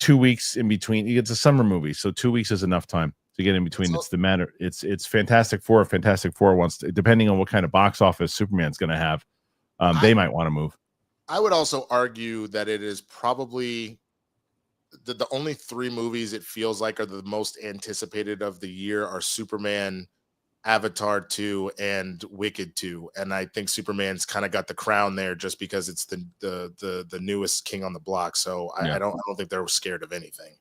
2 weeks in between. It's a summer movie, so 2 weeks is enough time. to get in between. It's the matter. It's Fantastic Four. Fantastic Four wants to, depending on what kind of box office Superman's going to have, they might want to move. I would also argue that it is probably the only 3 movies it feels like are the most anticipated of the year are Superman, Avatar 2, and Wicked 2. And I think Superman's kind of got the crown there just because it's the newest king on the block. So I don't think they're scared of anything.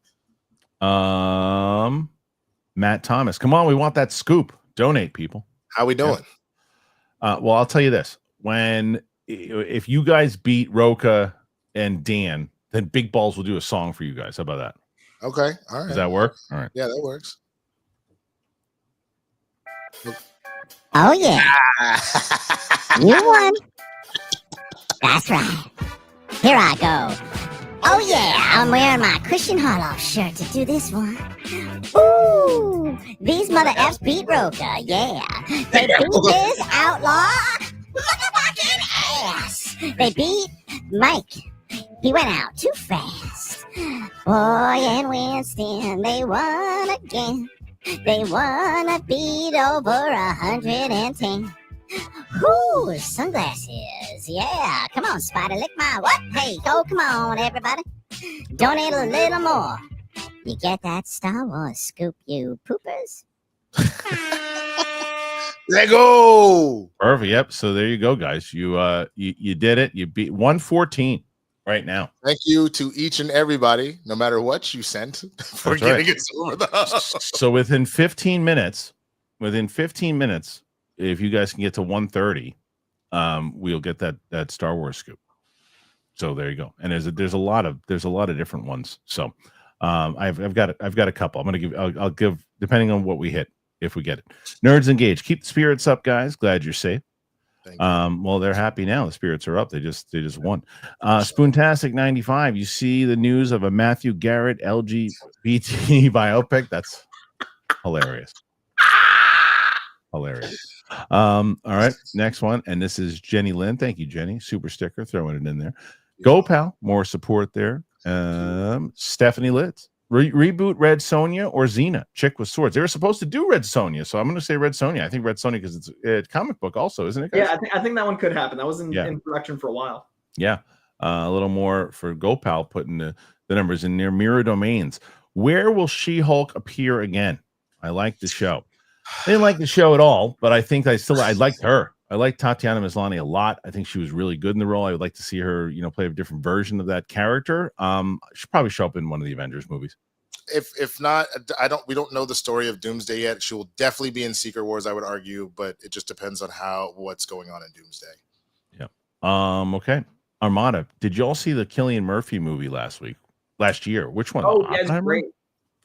Matt Thomas, come on, we want that scoop. Donate, people. How we doing? Well, I'll tell you this: if you guys beat Roca and Dan, then Big Balls will do a song for you guys. How about that? Okay, all right. Does that work? All right. Yeah, that works. Oh yeah, you won. That's right. Here I go. Oh yeah, I'm wearing my Kristian Harloff shirt to do this one. Ooh, these mother F's beat Roca, yeah. They beat this outlaw. Motherfucking ass. They beat Mike. He went out too fast. Coy and Winston, they won again. They won a beat over 110. Ooh, sunglasses. Yeah, come on, Spider, lick my what? Hey, oh, come on, everybody. Donate a little more. You get that Star Wars scoop, you poopers? Let go. Perfect. Yep. So there you go, guys. You did it. You beat 114 right now. Thank you to each and everybody, no matter what you sent, for getting us over the hump. So within 15 minutes, if you guys can get to 130, we'll get that Star Wars scoop. So there you go. And there's a lot of different ones. So I've got a couple. I'll give depending on what we hit if we get it. Nerds Engage. Keep the spirits up, guys. Glad you're safe. Well, they're happy now. The spirits are up. They just won. Spoontastic 95. You see the news of a Matthew Garrett LGBT biopic. That's hilarious. Hilarious. All right, next one, and this is Jenny Lynn. Thank you, Jenny. Super sticker, throwing it in there. Go Pal, more support there. Stephanie Litz. Reboot Red Sonja or Xena, Chick with Swords. They were supposed to do Red Sonja, so I'm going to say Red Sonja. I think Red Sonja because it's a comic book also, isn't it, guys? Yeah, I think that one could happen. That was in production for a while. Yeah, a little more for GoPal putting the numbers in there. Mirror Domains. Where will She-Hulk appear again? I like the show. I didn't like the show at all, but I think I liked her. I like Tatiana Maslany a lot. I think she was really good in the role. I would like to see her, play a different version of that character. She'll probably show up in one of the Avengers movies. If not, we don't know the story of Doomsday yet. She will definitely be in Secret Wars, I would argue, but it just depends on what's going on in Doomsday. Yeah. Okay. Armada. Did you all see the Cillian Murphy movie last year? Which one? Oh, yeah, it's great.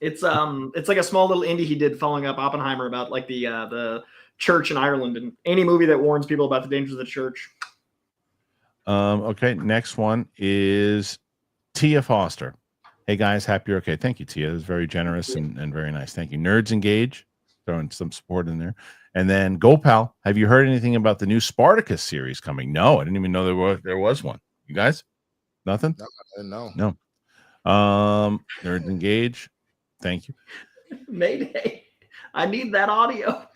It's like a small little indie he did following up Oppenheimer about like the church in Ireland, and any movie that warns people about the dangers of the church. Okay, next one is Tia Foster. Hey guys, happy you're okay. Thank you, Tia. It was very generous and very nice. Thank you. Nerds Engage, throwing some support in there. And then GoPal, have you heard anything about the new Spartacus series coming? No, I didn't even know there was one. You guys? Nothing? No. Nerds Engage. Thank you. Mayday. I need that audio.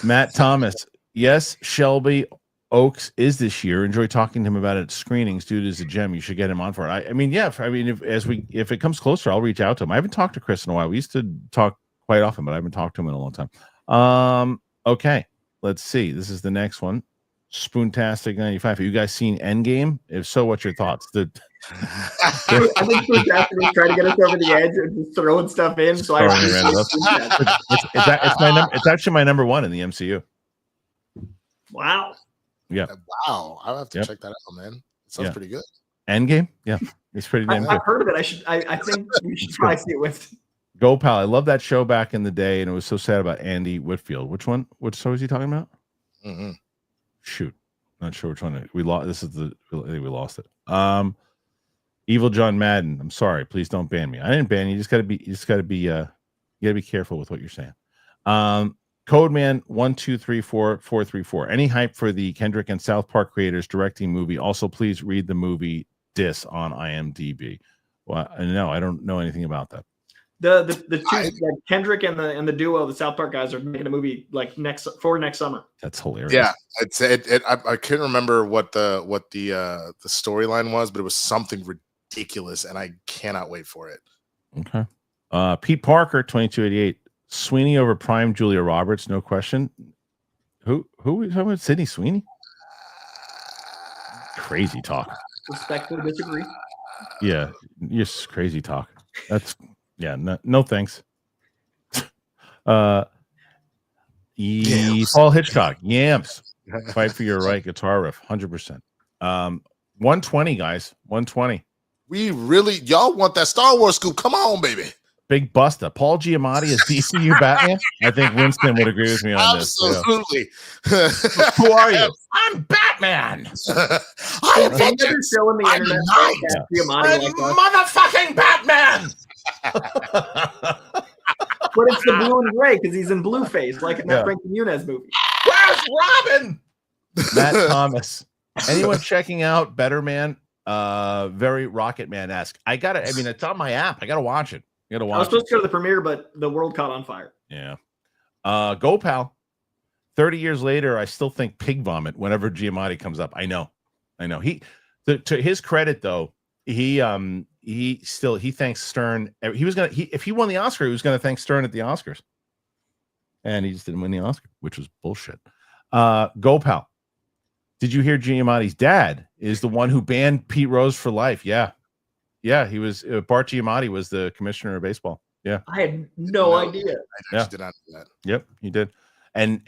Matt Thomas. Yes, Shelby Oaks is this year. Enjoy talking to him about it at screenings. Dude is a gem. You should get him on for it. If it comes closer, I'll reach out to him. I haven't talked to Chris in a while. We used to talk quite often, but I haven't talked to him in a long time. Okay, let's see. This is the next one. Spoontastic 95. Have you guys seen Endgame? If so, what's your thoughts? I think Spoontastic was trying to get us over the edge and just throwing stuff in. So it's actually my number one in the MCU. Wow. Yeah. Wow. I'll have to check that out, man. It sounds pretty good. Endgame? Yeah. It's pretty damn good. I've heard of it. I think we should probably see it with. Go Pal. I love that show back in the day, and it was so sad about Andy Whitfield. Which one? Which show is he talking about? Mm-hmm. Shoot. Not sure which one. We lost. I think we lost it. Evil John Madden. I'm sorry. Please don't ban me. I didn't ban you. You just gotta be careful with what you're saying. Codeman 1234434. Any hype for the Kendrick and South Park creators directing movie? Also, please read the movie Dis on IMDb. Well, no, I don't know anything about that. The two Kendrick and the duo, the South Park guys, are making a movie like next summer. That's hilarious. Yeah, I'd say I couldn't remember what the storyline was, but it was something ridiculous, and I cannot wait for it. Okay. Pete Parker, 2288. Sweeney over Prime Julia Roberts, no question. Who are we talking about? Sydney Sweeney? Crazy talk. Respectfully disagree. Yeah, just crazy talk. That's no thanks. Paul Hitchcock, Yams. Fight for your right guitar riff, 100%. 120, guys. 120. We really, y'all want that Star Wars scoop? Come on, baby. Big Busta. Paul Giamatti is DCU Batman. I think Winston would agree with me on Absolutely. this. Yeah. Who are you? I'm Batman. I'm vengeance. Showing the I'm internet night. I'm motherfucking Batman. But it's the blue and gray because he's in Blueface, like in that Frank Muniz movie. Where's Robin? Matt Thomas. Anyone checking out Better Man? Very Rocket Man-esque. It's on my app. I gotta watch it. I was supposed to go to the premiere, but the world caught on fire. Yeah. Go Pal. 30 years later, I still think pig vomit whenever Giamatti comes up. I know. To his credit though, he thanks Stern. If he won the Oscar, he was gonna thank Stern at the Oscars. And he just didn't win the Oscar, which was bullshit. Go Pal. Did you hear Giamatti's dad is the one who banned Pete Rose for life? Yeah. Yeah, he was Bart Giamatti was the commissioner of baseball. Yeah. I had no idea. I did not do that. Yep, he did. And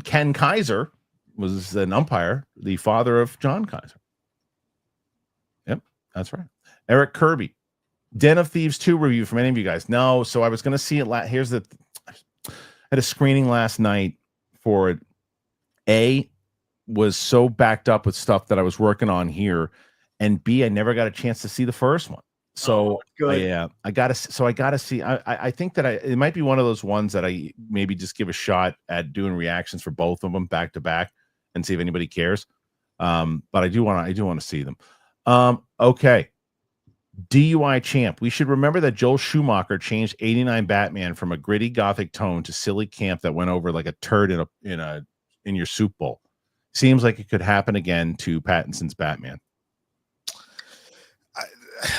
Ken Kaiser was an umpire, the father of John Kaiser. Yep, that's right. Eric Kirby. Den of Thieves 2 review from any of you guys? No, so I was going to see it. I had a screening last night for it. A was so backed up with stuff that I was working on here, and B, I never got a chance to see the first one. So I gotta see. I think that it might be one of those ones that I maybe just give a shot at doing reactions for both of them back to back and see if anybody cares. But I do want to see them. Okay. DUI champ. We should remember that Joel Schumacher changed 89 Batman from a gritty gothic tone to silly camp that went over like a turd in your soup bowl. Seems like it could happen again to Pattinson's Batman.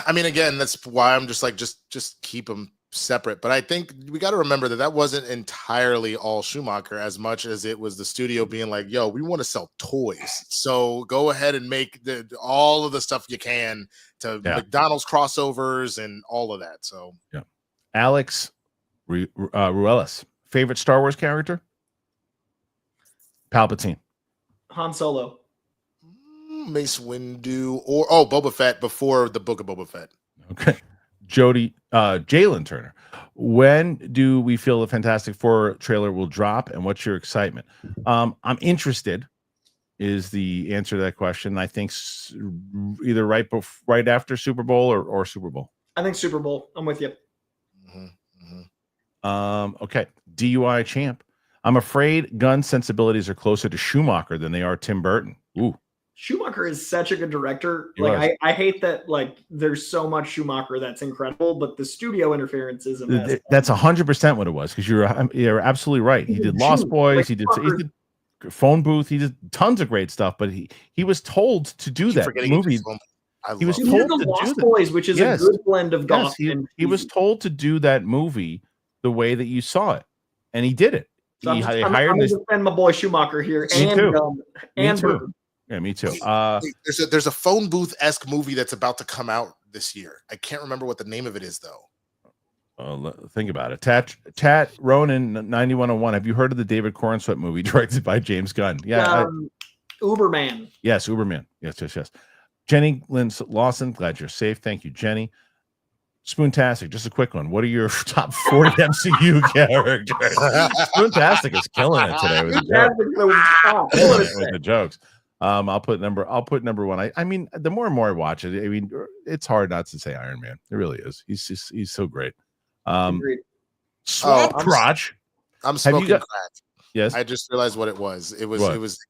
I mean, again, that's why I'm just like, just keep them separate. But I think we got to remember that wasn't entirely all Schumacher as much as it was the studio being like, yo, we want to sell toys. So go ahead and make all of the stuff you can to McDonald's crossovers and all of that. So, yeah. Alex Ruelas, favorite Star Wars character? Palpatine. Han Solo. Mace Windu or Boba Fett before the Book of Boba Fett. Okay. Jalen Turner. When do we feel the Fantastic Four trailer will drop, and what's your excitement? I'm interested is the answer to that question. I think either right after Super Bowl or Super Bowl. I think Super Bowl. I'm with you. Okay. DUI champ. I'm afraid gun sensibilities are closer to Schumacher than they are Tim Burton. Ooh. Schumacher is such a good director. I hate that there's so much Schumacher that's incredible, but the studio interference is a mess. That's 100% what it was, because you're absolutely right. He did Lost Boys, he did Phone Booth, he did tons of great stuff, but he was told to do that movie. He was told to do Lost Boys, which is a good blend of goth. He was told to do that movie the way that you saw it, and he did it. So I'm going to defend my boy Schumacher here. Me too. Yeah, me too. There's a Phone Booth-esque movie that's about to come out this year. I can't remember what the name of it is, though. Think about it. Tat Ronan 9101. Have you heard of the David Cornsweet movie directed by James Gunn? Yeah. Uberman. Yes, Uberman. Yes. Jenny Lynn Lawson, glad you're safe. Thank you, Jenny. Spoontastic, just a quick one. What are your top 40 MCU characters? Spoontastic is killing it today with the jokes. I'll put number one. I mean, the more and more I watch it, I mean, it's hard not to say Iron Man. It really is. He's so great. Swamp Crotch. I'm smoking crack. Yes. I just realized what it was. It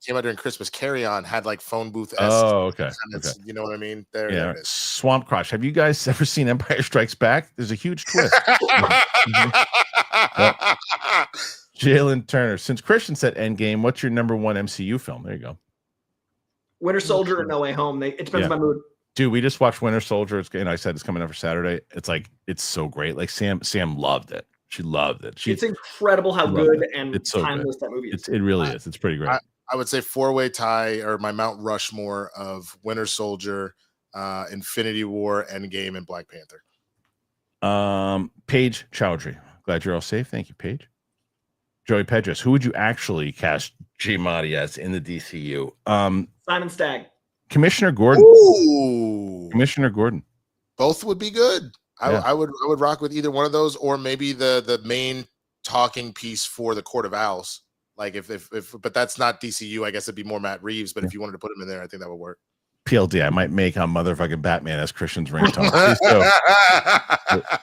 came out during Christmas. Carry On had like phone booth. Oh, okay. You know what I mean? There it is. Swamp Crush. Have you guys ever seen Empire Strikes Back? There's a huge twist. Jalen Turner. Since Christian said Endgame, what's your number one MCU film? There you go. Winter Soldier and No Way Home. It depends on my mood. Dude, we just watched Winter Soldier. I said it's coming up for Saturday. It's so great. Like Sam loved it. She loved it. It's incredible how good and it's so timeless good. that movie is. It really is. It's pretty great. I would say 4-way tie or my Mount Rushmore of Winter Soldier, Infinity War, Endgame, and Black Panther. Paige Chowdhury. Glad you're all safe. Thank you, Paige. Joey Pedras. Who would you actually cast Giamatti as in the DCU? Simon Stagg. Commissioner Gordon. Ooh. Commissioner Gordon. Both would be good. I would rock with either one of those, or maybe the main talking piece for the Court of Owls. Like but that's not DCU. I guess it'd be more Matt Reeves. But if you wanted to put him in there, I think that would work. PLD. I might make a motherfucking Batman as Christian's ringtone.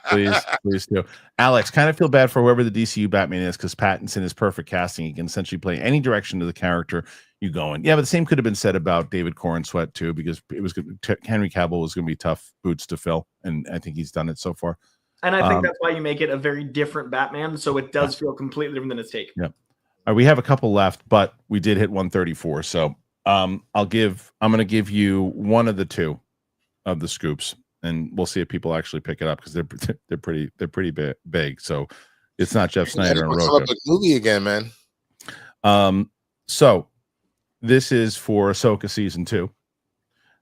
Please do. Alex, kind of feel bad for whoever the DCU Batman is because Pattinson is perfect casting. He can essentially play any direction to the character you go in. Yeah, but the same could have been said about David Corenswet too, because it was Henry Cavill was going to be tough boots to fill, and I think he's done it so far. And I think that's why you make it a very different Batman, so it does feel completely different than its take. Yeah. We have a couple left, but we did hit 134, so. I'm going to give you one of the two of the scoops, and we'll see if people actually pick it up because they're pretty big. So it's not Jeff Snyder and Roka. Movie again, man. So this is for Ahsoka season 2.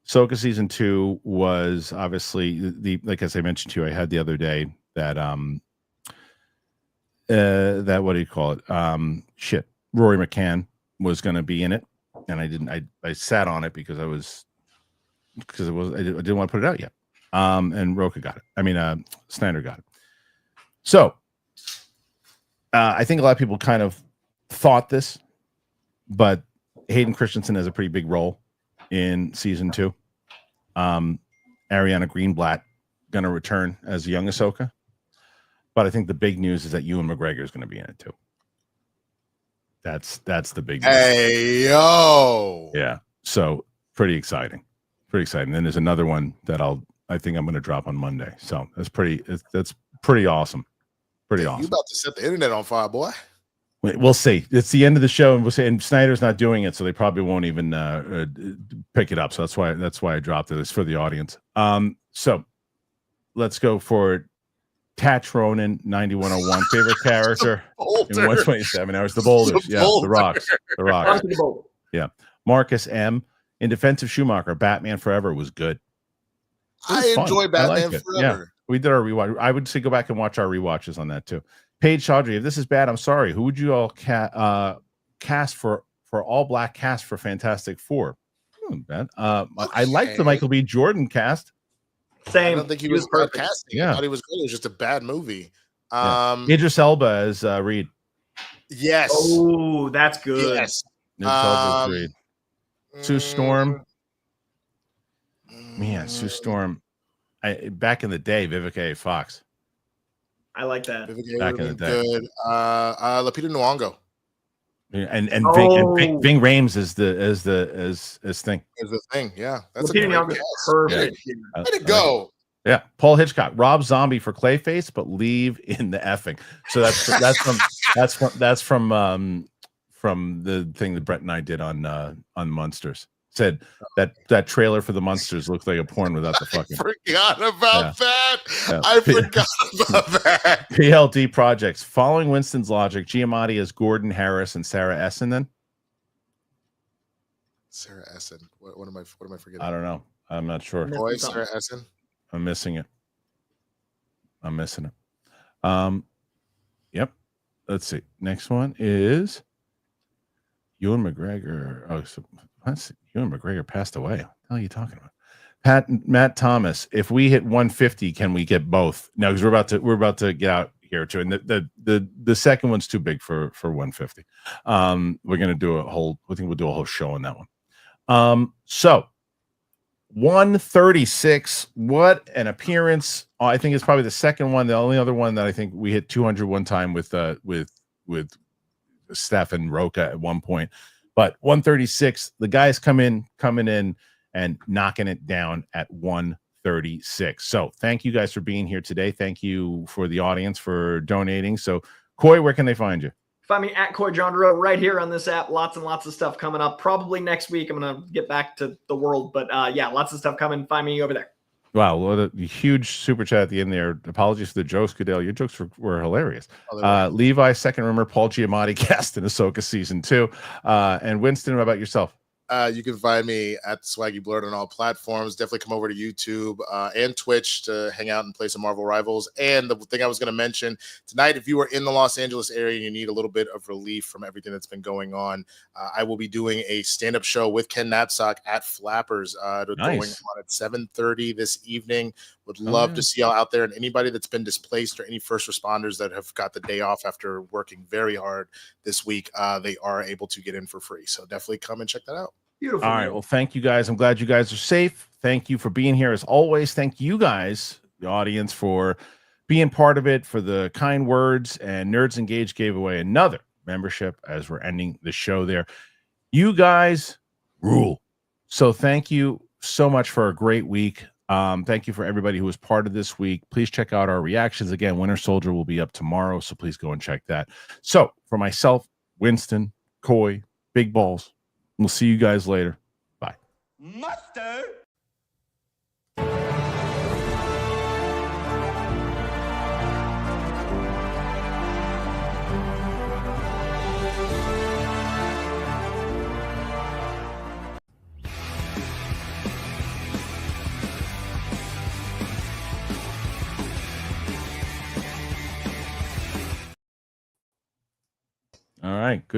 Ahsoka season 2 was obviously like as I mentioned to you, I had the other day that that what do you call it? Rory McCann was going to be in it. And I sat on it because I didn't want to put it out yet. And Roka got it. I mean, Snyder got it. So I think a lot of people kind of thought this, but Hayden Christensen has a pretty big role in season 2. Ariana Greenblatt going to return as young Ahsoka. But I think the big news is that Ewan McGregor is going to be in it too. That's the big news. Hey yo. Yeah. So pretty exciting. Then there's another one that I think I'm going to drop on Monday. So that's pretty awesome. Pretty awesome. You about to set the internet on fire, boy. We'll see. It's the end of the show, and we'll see. And Snyder's not doing it, so they probably won't even pick it up. So that's why I dropped it. It's for the audience. So let's go for Tatch Ronan, 9101, favorite character in 127 hours. The Boulders, the Rocks. Yeah. Marcus M. In defense of Schumacher, Batman Forever was good. I enjoy Batman Forever. Yeah, we did our rewatch. I would say go back and watch our rewatches on that too. Paige Chaudhry, if this is bad, I'm sorry. Who would you all cast for all black cast for Fantastic Four? Ben. I like the Michael B. Jordan cast. Same. I don't think he was perfect casting. I thought he was good. It was just a bad movie. Idris Elba as Reed. Yes. Oh, that's good. Yes. Idris Elba as Reed. Sue Storm. Man, Sue Storm. Back in the day, Vivica A. Fox. I like that. Back in the day. Good. Lupita Nyong'o. And Ving Rhames is thing. Is the thing, yeah. That's Lupita Nyong'o perfect. Yeah. Let it go. Yeah, Paul Hitchcock, Rob Zombie for Clayface, but leave in the effing. So that's from the thing that Brett and I did on Monsters. Said that trailer for the Monsters looked like a porn without the fucking. I forgot about that. Yeah. I forgot about that. PLD projects following Winston's logic. Giamatti as Gordon Harris and Sarah Essendon. Sarah Essen. What am I forgetting? I don't know. I'm not sure. Boy, Sarah Essen. I'm missing it. Yep. Let's see. Next one is Ewan McGregor. Oh, so Ewan McGregor passed away. What the hell are you talking about? Matt Thomas. If we hit 150, can we get both? No, because we're about to get out here too. And the second one's too big for 150. We're gonna do a whole. I think we'll do a whole show on that one. So 136. What an appearance! I think it's probably the second one. The only other one that I think we hit 200 one time with Steph and Roca at one point. But 136, the guys coming in and knocking it down at 136. So thank you guys for being here today. Thank you for the audience for donating. So Coy, where can they find you? Find me at Coy Jandro right here on this app. Lots and lots of stuff coming up. Probably next week I'm going to get back to the world. But yeah, lots of stuff coming. Find me over there. Wow, what a huge super chat at the end there. Apologies for the jokes, Goodell. Your jokes were hilarious. Levi, Second Rumor, Paul Giamatti cast in Ahsoka Season 2. And Winston, what about yourself? You can find me at Swaggy Blurred on all platforms. Definitely come over to YouTube and Twitch to hang out and play some Marvel Rivals. And the thing I was going to mention tonight, if you are in the Los Angeles area and you need a little bit of relief from everything that's been going on, I will be doing a stand-up show with Ken Knapsack at Flappers going on at 7:30 this evening. Would love to see y'all out there, and anybody that's been displaced or any first responders that have got the day off after working very hard this week, they are able to get in for free. So definitely come and check that out. Beautiful. All right. Well, thank you guys. I'm glad you guys are safe. Thank you for being here as always. Thank you guys, the audience, for being part of it, for the kind words. And Nerds Engaged gave away another membership as we're ending the show there. You guys rule. So thank you so much for a great week. Thank you for everybody who was part of this week. Please check out our reactions. Again, Winter Soldier will be up tomorrow, so please go and check that. So for myself, Winston, Coy, Big Balls, we'll see you guys later. Bye. Mustard. All right. Good.